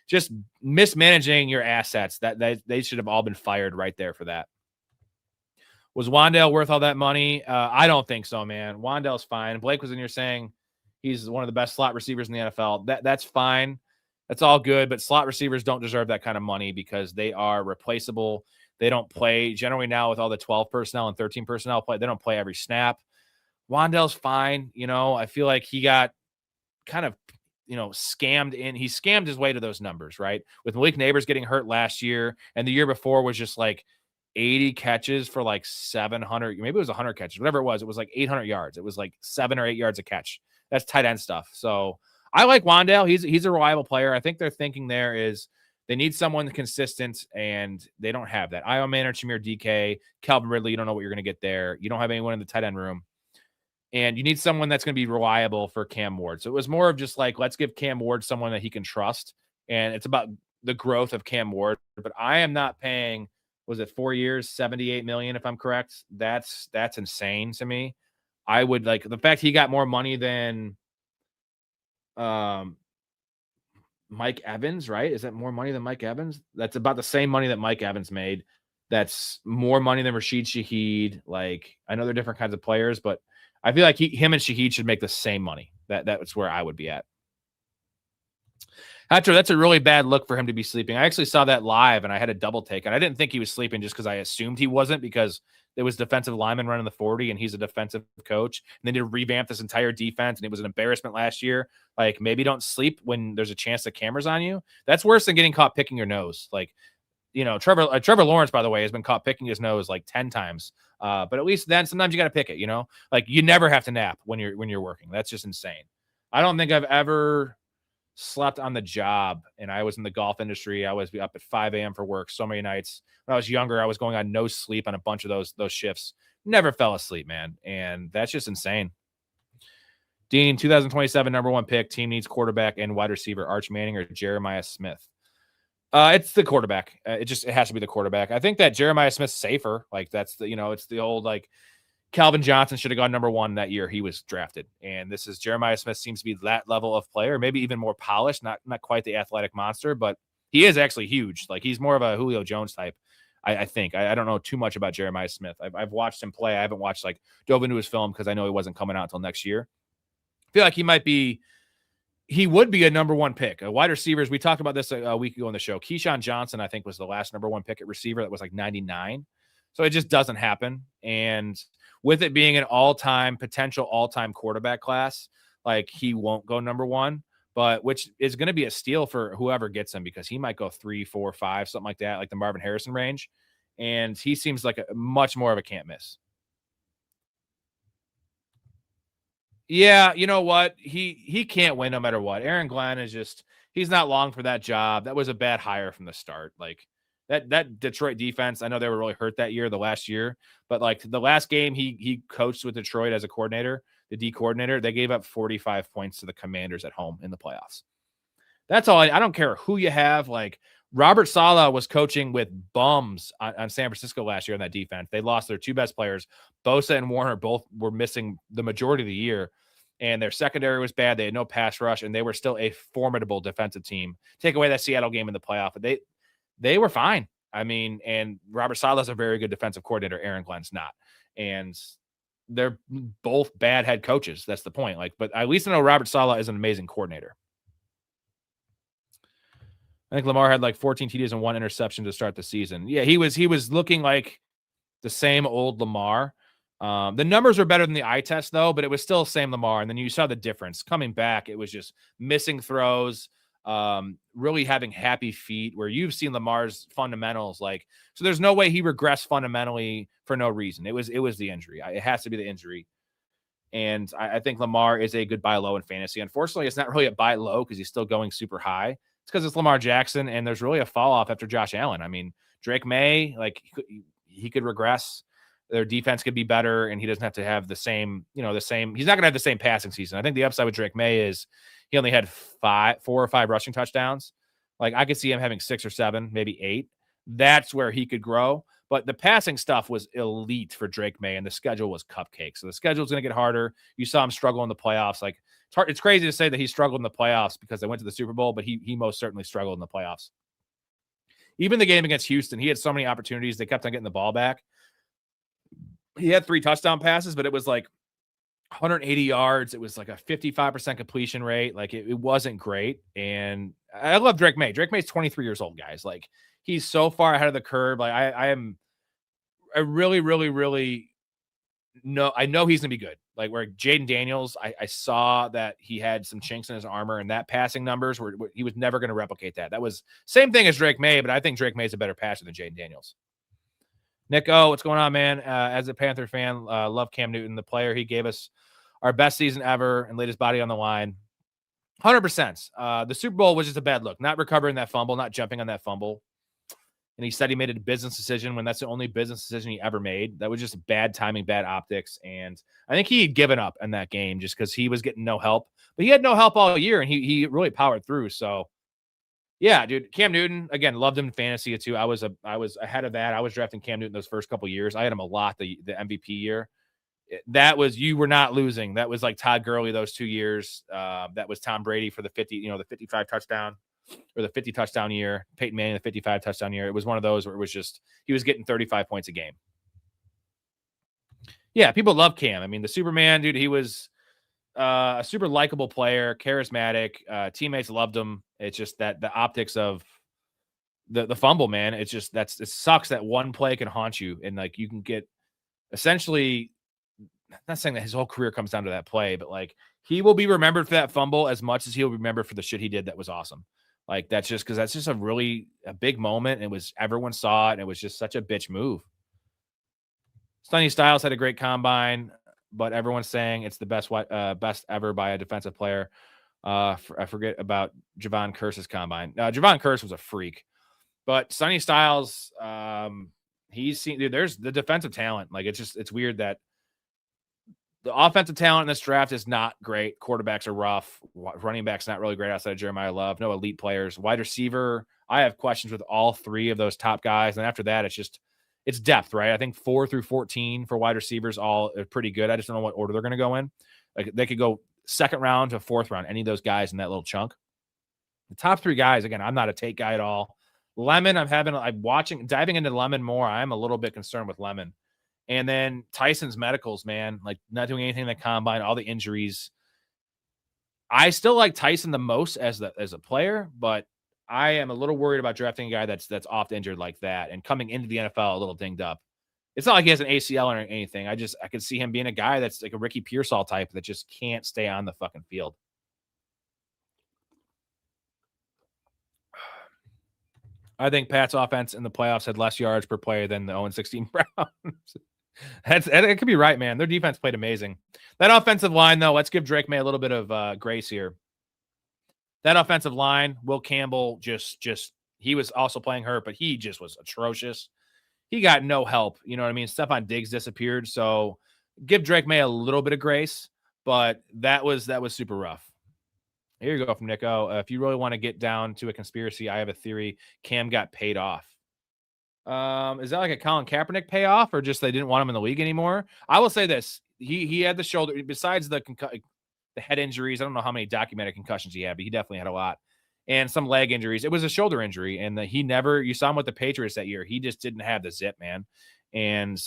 just mismanaging your assets, that they should have all been fired right there for that. Was Wan'Dale worth all that money? I don't think so, man. Wan'Dale's fine. Blake was in here saying he's one of the best slot receivers in the NFL. That's fine. That's all good, but slot receivers don't deserve that kind of money because they are replaceable. They don't play generally now with all the 12 personnel and 13 personnel play. They don't play every snap. Wan'Dale's fine. You know, I feel like he got kind of, scammed in. He scammed his way to those numbers, right? With Malik Neighbors getting hurt last year, and the year before was just like 80 catches for like 700, maybe it was 100 catches, whatever it was like 800 yards. It was like 7 or 8 yards a catch. That's tight end stuff. So I like Wan'Dale. He's a reliable player. I think their thinking there is they need someone consistent, and they don't have that. Io Manor, Chimere DK, Calvin Ridley, you don't know what you're going to get there. You don't have anyone in the tight end room. And you need someone that's going to be reliable for Cam Ward. So it was more of just like, let's give Cam Ward someone that he can trust. And it's about the growth of Cam Ward. But I am not paying, was it 4 years, $78 million, if I'm correct? That's insane to me. I would like the fact he got more money than Mike Evans, right? Is that more money than Mike Evans? That's about the same money that Mike Evans made. That's more money than Rashid Shaheed. Like, I know they're different kinds of players, but I feel like him and Shaheed should make the same money. That's where I would be at. Hatcher, that's a really bad look for him to be sleeping. I actually saw that live, and I had a double take, and I didn't think he was sleeping just because I assumed he wasn't, because there was defensive lineman running the 40, and he's a defensive coach, and they did revamp this entire defense, and it was an embarrassment last year. Like, maybe don't sleep when there's a chance the camera's on you. That's worse than getting caught picking your nose. Like, you know, Trevor Lawrence, by the way, has been caught picking his nose like 10 times. But at least then sometimes you got to pick it, you know, like you never have to nap when you're working. That's just insane. I don't think I've ever slept on the job, and I was in the golf industry. I was up at 5 a.m. for work so many nights. When I was younger, I was going on no sleep on a bunch of those shifts. Never fell asleep, man. And that's just insane. Dean, 2027 #1 pick. Team needs quarterback and wide receiver. Arch Manning or Jeremiah Smith? It's the quarterback. It has to be the quarterback. I think that Jeremiah Smith's safer. Like, that's the, it's the old, like, Calvin Johnson should have gone #1 that year he was drafted. And this is Jeremiah Smith, seems to be that level of player, maybe even more polished, not quite the athletic monster, but he is actually huge. Like, he's more of a Julio Jones type, I think. I don't know too much about Jeremiah Smith. I've watched him play. I haven't watched, like, dove into his film because I know he wasn't coming out until next year. I feel like he would be a #1 pick. Wide receivers, we talked about this a week ago on the show. Keyshawn Johnson, I think, was the last #1 pick at receiver. That was like 99. So it just doesn't happen. And with it being an potential all-time quarterback class, like, he won't go #1, but which is going to be a steal for whoever gets him, because he might go 3, 4, 5, something like that, like the Marvin Harrison range. And he seems like a much more of a can't miss. Yeah, you know what? He can't win no matter what. Aaron Glenn is just, he's not long for that job. That was a bad hire from the start. Like, that Detroit defense, I know they were really hurt that year, the last year, but like the last game he coached with Detroit as a coordinator, the D coordinator, they gave up 45 points to the Commanders at home in the playoffs. That's all. I don't care who you have. Like, Robert Saleh was coaching with bums on San Francisco last year on that defense. They lost their two best players. Bosa and Warner both were missing the majority of the year, and their secondary was bad. They had no pass rush, and they were still a formidable defensive team. Take away that Seattle game in the playoff, but they were fine. I mean, and Robert Saleh is a very good defensive coordinator. Aaron Glenn's not. And they're both bad head coaches. That's the point. Like, but at least I know Robert Saleh is an amazing coordinator. I think Lamar had like 14 TDs and 1 interception to start the season. Yeah, he was looking like the same old Lamar. The numbers were better than the eye test, though, but it was still the same Lamar. And then you saw the difference. Coming back, it was just missing throws, really having happy feet, where you've seen Lamar's fundamentals. Like, so there's no way he regressed fundamentally for no reason. It was the injury. It has to be the injury. And I think Lamar is a good buy low in fantasy. Unfortunately, it's not really a buy low because he's still going super high. It's because it's Lamar Jackson, and there's really a fall off after Josh Allen. I mean, Drake May, like, he could regress. Their defense could be better, and he doesn't have to have the same. He's not going to have the same passing season. I think the upside with Drake May is he only had 4 or 5 rushing touchdowns. Like, I could see him having 6 or 7, maybe 8. That's where he could grow. But the passing stuff was elite for Drake May, and the schedule was cupcake. So the schedule is going to get harder. You saw him struggle in the playoffs. Like, it's crazy to say that he struggled in the playoffs because they went to the Super Bowl, but he most certainly struggled in the playoffs. Even the game against Houston, he had so many opportunities. They kept on getting the ball back. He had 3 touchdown passes, but it was like 180 yards. It was like a 55% completion rate. Like, it wasn't great. And I love Drake May. Drake May's 23 years old, guys. Like, he's so far ahead of the curve. Like, I really, really, really know he's gonna be good. Like, where Jaden Daniels, I saw that he had some chinks in his armor, and that passing numbers were he was never going to replicate that. That was same thing as Drake May, but I think Drake May is a better passer than Jaden Daniels. Nick O, what's going on, man? As a Panther fan, love Cam Newton, the player. He gave us our best season ever and laid his body on the line. 100%. The Super Bowl was just a bad look. Not recovering that fumble, not jumping on that fumble. And he said he made a business decision when that's the only business decision he ever made. That was just bad timing, bad optics. And I think he had given up in that game just because he was getting no help. But he had no help all year, and he really powered through. So, yeah, dude, Cam Newton, again, loved him in fantasy too. I was ahead of that. I was drafting Cam Newton those first couple of years. I had him a lot the MVP year. That was, you were not losing. That was like Todd Gurley those 2 years. That was Tom Brady for the 55 touchdown. Or the 50 touchdown year, Peyton Manning, the 55 touchdown year. It was one of those where it was just, he was getting 35 points a game. Yeah, people love Cam. I mean, the Superman, dude, he was a super likable player, charismatic. Teammates loved him. It's just that the optics of the fumble, man, it's just, it sucks that one play can haunt you. And like, you can get essentially, I'm not saying that his whole career comes down to that play, but like, he will be remembered for that fumble as much as he'll be remembered for the shit he did that was awesome. Like, that's just because that's just a big moment. It was, everyone saw it, and it was just such a bitch move. Sonny Styles had a great combine, but everyone's saying it's the best ever by a defensive player. I forget about Javon Curse's combine. Javon Curse was a freak, but Sonny Styles, he's seen, dude, there's the defensive talent. Like, it's weird that the offensive talent in this draft is not great. Quarterbacks are rough. Running backs not really great outside of Jeremiah Love. No elite players. Wide receiver, I have questions with all three of those top guys. And after that, it's depth, right? I think 4 through 14 for wide receivers all are pretty good. I just don't know what order they're going to go in. Like, they could go second round to fourth round, any of those guys in that little chunk. The top three guys, again, I'm not a Tate guy at all. Lemon, diving into Lemon more. I'm a little bit concerned with Lemon. And then Tyson's medicals, man, like not doing anything in the combine, all the injuries. I still like Tyson the most as a player, but I am a little worried about drafting a guy that's oft injured like that and coming into the NFL a little dinged up. It's not like he has an ACL or anything. I could see him being a guy that's like a Ricky Pearsall type that just can't stay on the fucking field. I think Pat's offense in the playoffs had less yards per play than the 0-16 Browns. It could be right, man. Their defense played amazing. That offensive line, though, let's give Drake May a little bit of grace here. That offensive line, Will Campbell, he was also playing hurt, but he just was atrocious. He got no help. You know what I mean? Stephon Diggs disappeared. So give Drake May a little bit of grace, but that was super rough. Here you go from Nico. If you really want to get down to a conspiracy, I have a theory. Cam got paid off. Is that like a Colin Kaepernick payoff, or just they didn't want him in the league anymore? I will say this: he had the shoulder. Besides the head injuries, I don't know how many documented concussions he had, but he definitely had a lot, and some leg injuries. It was a shoulder injury, and you saw him with the Patriots that year. He just didn't have the zip, man. And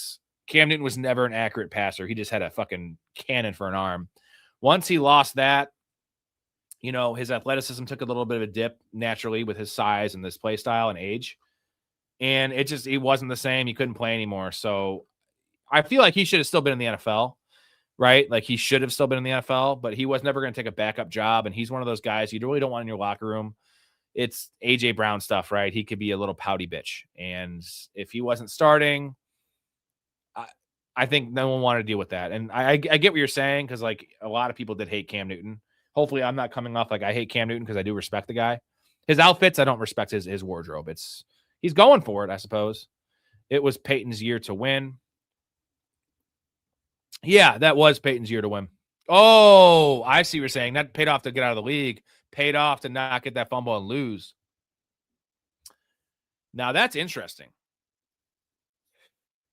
Cam Newton was never an accurate passer. He just had a fucking cannon for an arm. Once he lost that, his athleticism took a little bit of a dip naturally with his size and his play style and age. And he wasn't the same. He couldn't play anymore. So I feel like he should have still been in the NFL, right? Like, he should have still been in the NFL, but he was never going to take a backup job. And he's one of those guys you really don't want in your locker room. It's AJ Brown stuff, right? He could be a little pouty bitch. And if he wasn't starting, I think no one wanted to deal with that. And I get what you're saying, because like a lot of people did hate Cam Newton. Hopefully I'm not coming off like I hate Cam Newton, because I do respect the guy. His outfits, I don't respect his wardrobe. He's going for it, I suppose. It was Peyton's year to win. Yeah, that was Peyton's year to win. Oh, I see what you're saying. That paid off to get out of the league. Paid off to not get that fumble and lose. Now, that's interesting.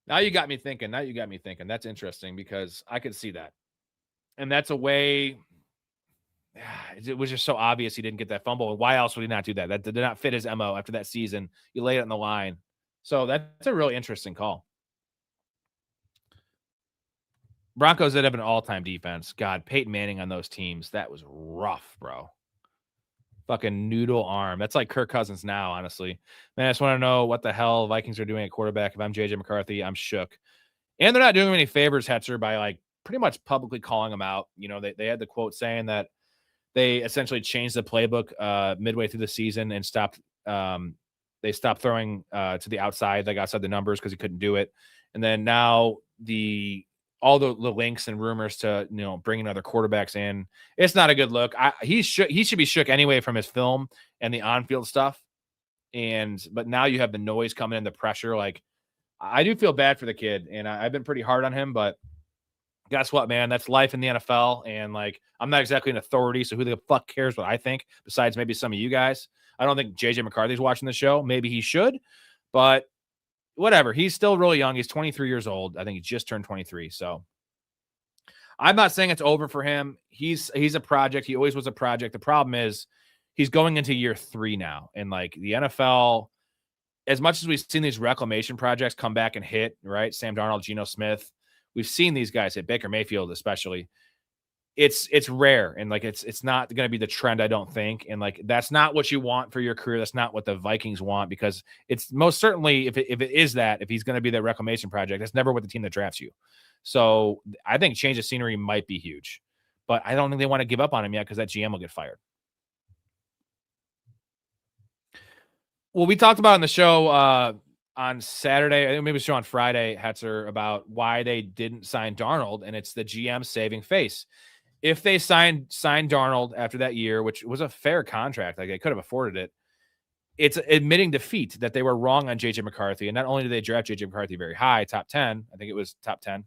Now you got me thinking. That's interesting, because I could see that. And that's a way... It was just so obvious he didn't get that fumble. Why else would he not do that? That did not fit his MO after that season. You laid it on the line. So that's a really interesting call. Broncos did have an all-time defense. God, Peyton Manning on those teams, that was rough, bro. Fucking noodle arm. That's like Kirk Cousins now, honestly. Man, I just want to know what the hell Vikings are doing at quarterback. If I'm JJ McCarthy, I'm shook. And they're not doing any favors, Hetzer, by like pretty much publicly calling him out. They had the quote saying that they essentially changed the playbook midway through the season and stopped. They stopped throwing to the outside, like outside the numbers, because he couldn't do it. And then now all the links and rumors to bringing other quarterbacks in, it's not a good look. He should be shook anyway from his film and the on-field stuff. But now you have the noise coming in, the pressure. Like, I do feel bad for the kid, and I've been pretty hard on him, but guess what, man? That's life in the NFL. And like, I'm not exactly an authority, so who the fuck cares what I think, besides maybe some of you guys? I don't think JJ McCarthy's watching the show. Maybe he should, but whatever. He's still really young. He's 23 years old. I think he just turned 23. So I'm not saying it's over for him. He's a project. He always was a project. The problem is he's going into year 3 now. And like the NFL, as much as we've seen these reclamation projects come back and hit, right? Sam Darnold, Geno Smith, we've seen these guys hit, Baker Mayfield especially. It's rare, and like it's not going to be the trend, I don't think. And like, that's not what you want for your career. That's not what the Vikings want, because it's most certainly, if it is that, if he's going to be that reclamation project, that's never what the team that drafts you. So I think change of scenery might be huge, but I don't think they want to give up on him yet, because that GM will get fired. Well, we talked about in the show on Saturday, I think maybe the show on Friday, Hetzer, about why they didn't sign Darnold, and it's the GM saving face. If they signed Darnold after that year, which was a fair contract, like they could have afforded it, it's admitting defeat that they were wrong on JJ McCarthy. And not only did they draft JJ McCarthy very high, top 10, I think it was top 10,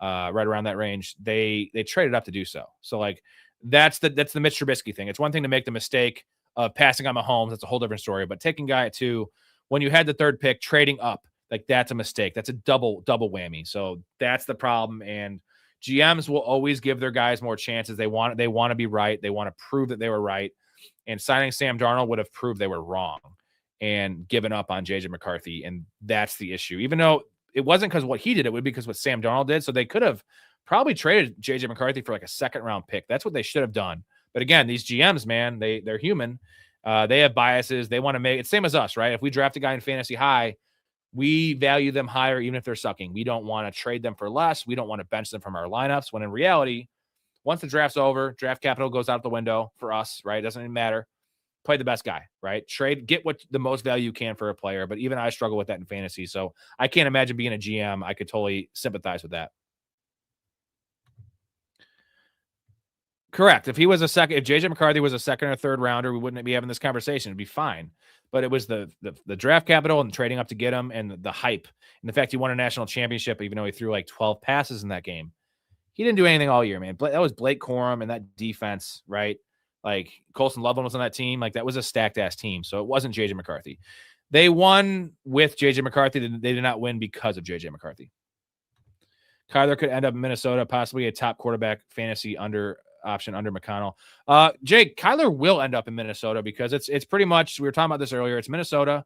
right around that range, they traded up to do so. So like, that's the Mitch Trubisky thing. It's one thing to make the mistake of passing on Mahomes. That's a whole different story. But taking guy at 2, when you had the 3rd pick, trading up, like that's a mistake. That's a double whammy. So that's the problem. And GMs will always give their guys more chances. They want to be right. They want to prove that they were right. And signing Sam Darnold would have proved they were wrong and given up on JJ McCarthy. And that's the issue. Even though it wasn't because what he did, it would be because what Sam Darnold did. So they could have probably traded JJ McCarthy for like a 2nd round pick. That's what they should have done. But again, these GMs, man, they're human. They have biases. They want to make it same as us, right? If we draft a guy in fantasy high, we value them higher, even if they're sucking. We don't want to trade them for less. We don't want to bench them from our lineups, when in reality, once the draft's over, draft capital goes out the window for us, right? It doesn't even matter. Play the best guy, right? Get what the most value you can for a player. But even I struggle with that in fantasy. So I can't imagine being a GM. I could totally sympathize with that. Correct. If JJ McCarthy was a 2nd or 3rd rounder, we wouldn't be having this conversation. It'd be fine. But it was the draft capital and trading up to get him, and the hype, and the fact he won a national championship, even though he threw like 12 passes in that game. He didn't do anything all year, man. That was Blake Corum and that defense, right? Like Colson Loveland was on that team. Like that was a stacked ass team. So it wasn't JJ McCarthy. They won with JJ McCarthy. They did not win because of JJ McCarthy. Kyler could end up in Minnesota, possibly a top quarterback fantasy option under McConnell. Jake, Kyler will end up in Minnesota, because it's pretty much, we were talking about this earlier, it's Minnesota.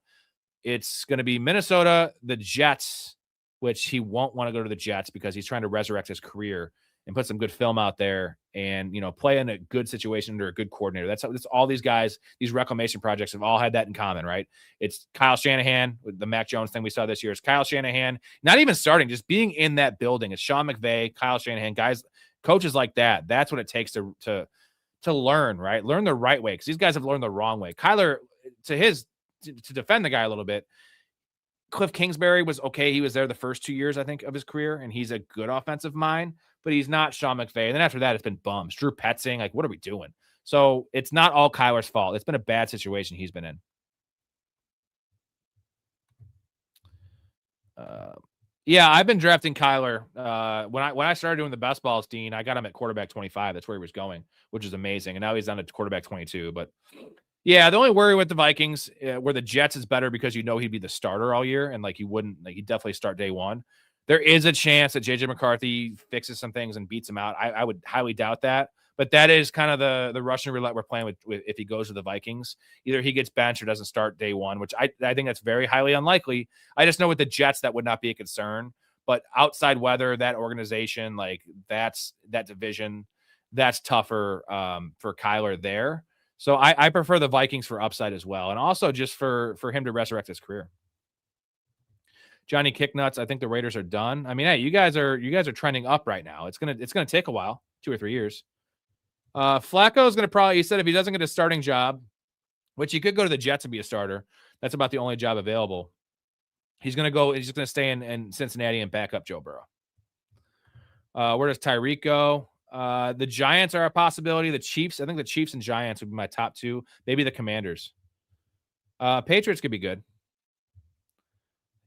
It's going to be Minnesota, the Jets, which he won't want to go to the Jets because he's trying to resurrect his career and put some good film out there and, play in a good situation under a good coordinator. That's all these guys, these reclamation projects have all had that in common, right? It's Kyle Shanahan with the Mac Jones thing we saw this year. It's Kyle Shanahan, not even starting, just being in that building. It's Sean McVay, Kyle Shanahan, guys, coaches like that. That's what it takes to learn, right? Learn the right way, because these guys have learned the wrong way. Kyler, to defend the guy a little bit, Cliff Kingsbury was okay. He was there the first 2 years, I think, of his career, and he's a good offensive mind, but he's not Sean McVay. And then after that, it's been bums. Drew Petzing, like, what are we doing? So it's not all Kyler's fault. It's been a bad situation he's been in. Yeah, I've been drafting Kyler. When I started doing the best balls, Dean, I got him at quarterback 25. That's where he was going, which is amazing. And now he's down at quarterback 22. But yeah, the only worry with the Vikings, where the Jets is better because he'd be the starter all year, and he'd definitely start day one. There is a chance that JJ McCarthy fixes some things and beats him out. I would highly doubt that. But that is kind of the Russian roulette we're playing with if he goes to the Vikings. Either he gets benched or doesn't start day one, which I think that's very highly unlikely. I just know with the Jets that would not be a concern. But outside weather, that organization, like that division, that's tougher for Kyler there. So I prefer the Vikings for upside as well, and also just for him to resurrect his career. Johnny Kicknuts, I think the Raiders are done. I mean, hey, you guys are trending up right now. It's gonna take a while, 2 or 3 years. Flacco is gonna he said if he doesn't get a starting job, which he could go to the Jets and be a starter. That's about the only job available. He's just gonna stay in Cincinnati and back up Joe Burrow. Where does Tyreek go? The Giants are a possibility. The Chiefs, I think the Chiefs and Giants would be my top 2. Maybe the Commanders. Patriots could be good.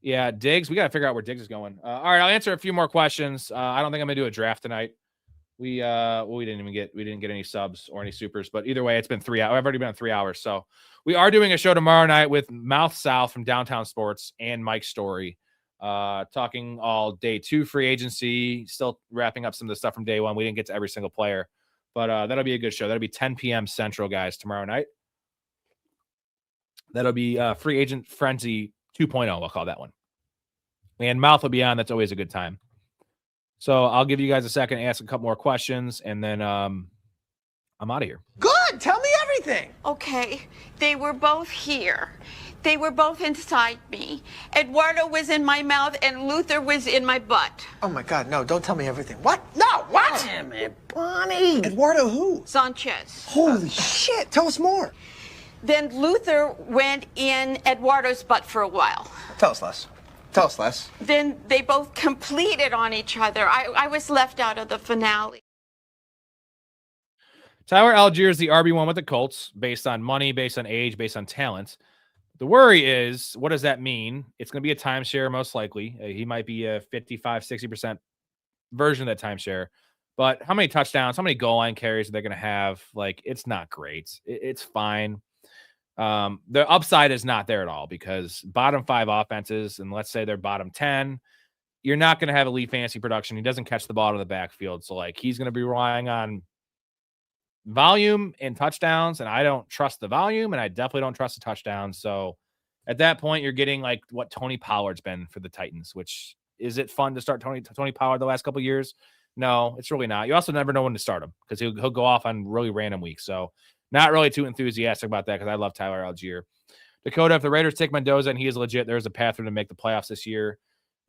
Yeah, Diggs. We got to figure out where Diggs is going. All right, I'll answer a few more questions. I don't think I'm gonna do a draft tonight. We didn't get any subs or any supers, but either way, it's been 3 hours. I've already been on 3 hours, so we are doing a show tomorrow night with Mouth South from Downtown Sports and Mike Storey, talking all day 2 free agency. Still wrapping up some of the stuff from day 1. We didn't get to every single player, but that'll be a good show. That'll be 10 p.m. Central, guys, tomorrow night. That'll be Free Agent Frenzy 2.0. I'll call that one. And Mouth will be on. That's always a good time. So I'll give you guys a second to ask a couple more questions, and then I'm out of here. Good. Tell me everything. Okay. They were both here. They were both inside me. Eduardo was in my mouth, and Luther was in my butt. Oh, my God. No, don't tell me everything. What? No, what? Damn it, Bonnie. Eduardo who? Sanchez. Holy shit. Tell us more. Then Luther went in Eduardo's butt for a while. Tell us less. Tell us less. Then they both completed on each other. I was left out of the finale. Tyler Algier is the RB1 with the Colts, based on money, based on age, based on talent. The worry is, what does that mean? It's going to be a timeshare, most likely. He might be a 55, 60% version of that timeshare. But how many touchdowns, how many goal line carries are they going to have? Like, it's not great. It's fine. The upside is not there at all, because bottom 5 offenses, and let's say they're bottom 10, you're not going to have elite fantasy production. He doesn't catch the ball in the backfield. So, like, he's going to be relying on volume and touchdowns, and I don't trust the volume, and I definitely don't trust the touchdowns. So at that point, you're getting like what Tony Pollard's been for the Titans, which, is it fun to start Tony Pollard the last couple of years? No, it's really not. You also never know when to start him, because he'll go off on really random weeks. So not really too enthusiastic about that, because I love Tyler Algier. Dakota, if the Raiders take Mendoza and he is legit, there's a path for him to make the playoffs this year.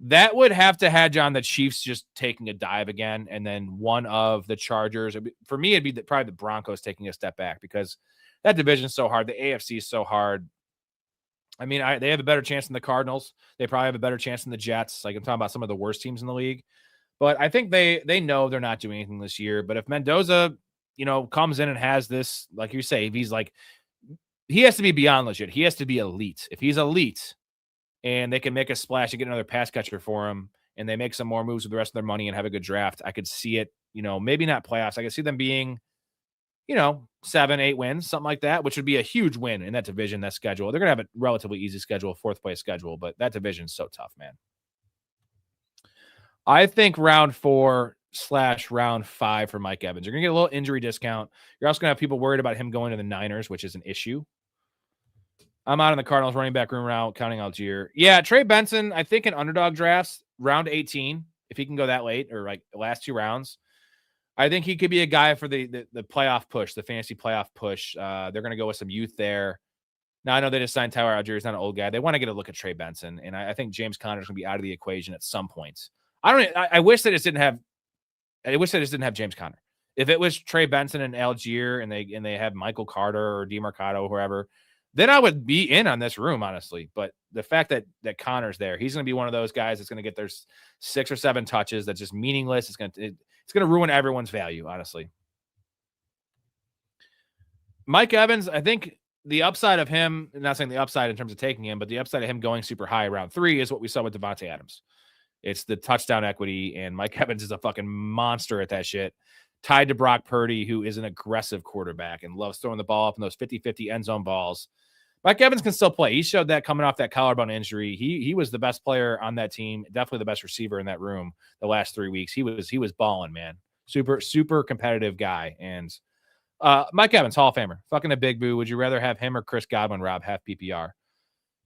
That would have to hedge on the Chiefs just taking a dive again, and then one of the Chargers. For me, it'd be probably the Broncos taking a step back, because that division's so hard. The AFC is so hard. I mean, they have a better chance than the Cardinals. They probably have a better chance than the Jets. Like, I'm talking about some of the worst teams in the league. But I think they know they're not doing anything this year. But if Mendoza, comes in and has this, like you say, if he's like, he has to be beyond legit. He has to be elite. If he's elite, and they can make a splash and get another pass catcher for him, and they make some more moves with the rest of their money and have a good draft, I could see it, maybe not playoffs. I could see them being, 7-8 wins, something like that, which would be a huge win in that division, that schedule. They're going to have a relatively easy schedule, 4th place schedule, but that division's so tough, man. I think round 4/round 5 for Mike Evans. You're going to get a little injury discount. You're also going to have people worried about him going to the Niners, which is an issue. I'm out in the Cardinals running back room round, counting Algier. Yeah, Trey Benson, I think in underdog drafts, round 18, if he can go that late, or like the last 2 rounds, I think he could be a guy for the playoff push, the fantasy playoff push. They're going to go with some youth there. Now, I know they just signed Tyler Algier. He's not an old guy. They want to get a look at Trey Benson, and I think James Conner's going to be out of the equation at some point. I wish they just didn't have James Conner. If it was Trey Benson and Algier, and they have Michael Carter or DeMarcado, whoever, then I would be in on this room, honestly. But the fact that Connor's there, he's going to be one of those guys that's going to get their 6 or 7 touches. That's just meaningless. It's going to ruin everyone's value, honestly. Mike Evans, I think the upside of him, not saying the upside in terms of taking him, but the upside of him going super high round 3 is what we saw with Devontae Adams. It's the touchdown equity, and Mike Evans is a fucking monster at that shit. Tied to Brock Purdy, who is an aggressive quarterback and loves throwing the ball up in those 50-50 end zone balls. Mike Evans can still play. He showed that coming off that collarbone injury. He was the best player on that team, definitely the best receiver in that room the last 3 weeks. He was balling, man. Super competitive guy. And Mike Evans, Hall of Famer, fucking a big boo. Would you rather have him or Chris Godwin, Rob, half PPR?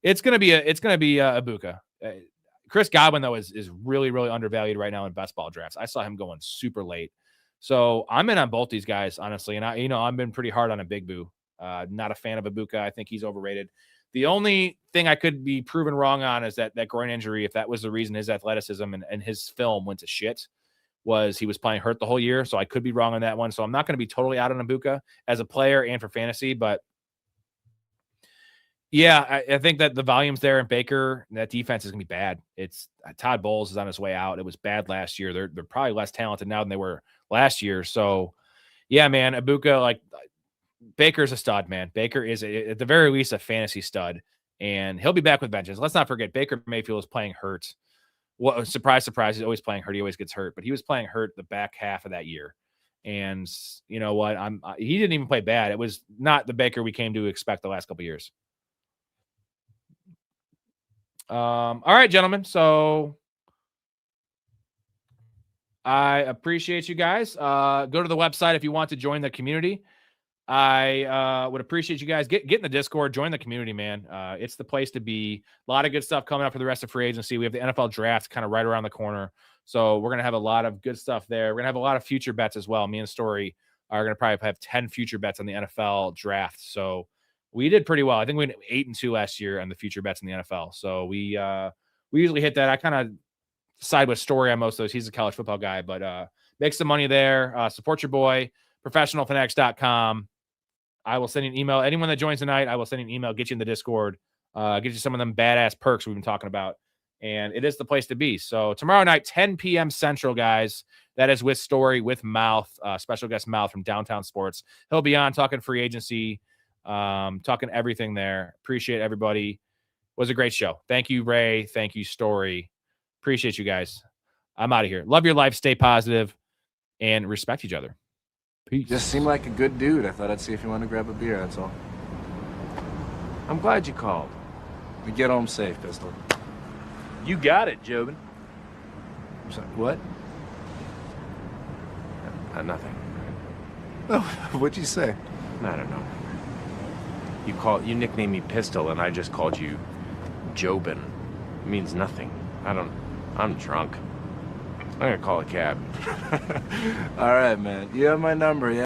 It's gonna be Ibuka. Chris Godwin, though, is really, really undervalued right now in best ball drafts. I saw him going super late. So I'm in on both these guys, honestly. And I've been pretty hard on a big boo. Not a fan of Ibuka. I think he's overrated. The only thing I could be proven wrong on is that groin injury, if that was the reason his athleticism and his film went to shit, was he was playing hurt the whole year. So I could be wrong on that one. So I'm not going to be totally out on Ibuka as a player and for fantasy. But yeah, I think that the volume's there in Baker. And that defense is going to be bad. It's Todd Bowles is on his way out. It was bad last year. They're probably less talented now than they were last year. So yeah, man, Ibuka, like, Baker's a stud, man. Baker is, at the very least, a fantasy stud, and he'll be back with vengeance. Let's not forget, Baker Mayfield is playing hurt. Well, surprise, surprise, he's always playing hurt. He always gets hurt, but he was playing hurt the back half of that year. And you know what? He didn't even play bad. It was not the Baker we came to expect the last couple of years. All right, gentlemen. So I appreciate you guys. Go to the website if you want to join the community. I would appreciate you guys get in the Discord, join the community, man. It's the place to be. A lot of good stuff coming up for the rest of free agency. We have the NFL draft kind of right around the corner. So we're going to have a lot of good stuff there. We're going to have a lot of future bets as well. Me and Storey are going to probably have 10 future bets on the NFL draft. So we did pretty well. I think we went 8-2 last year on the future bets in the NFL. So we usually hit that. I kind of side with Storey on most of those. He's a college football guy, but make some money there. Support your boy, professionalfanatics.com. I will send you an email. Anyone that joins tonight, I will send you an email, get you in the Discord, get you some of them badass perks we've been talking about. And it is the place to be. So tomorrow night, 10 p.m. Central, guys. That is with Storey, with Mouth, special guest Mouth from Downtown Sports. He'll be on talking free agency, talking everything there. Appreciate everybody. It was a great show. Thank you, Ray. Thank you, Storey. Appreciate you guys. I'm out of here. Love your life. Stay positive and respect each other. Peace. Just seemed like a good dude. I thought I'd see if you want to grab a beer, that's all. I'm glad you called. We get home safe, Pistol. You got it, Jobin. I'm sorry, what? Nothing. Oh, what'd you say? I don't know. You nicknamed me Pistol, and I just called you Jobin. It means nothing. I'm drunk. I'm gonna call a cab. All right, man. You have my number, yeah?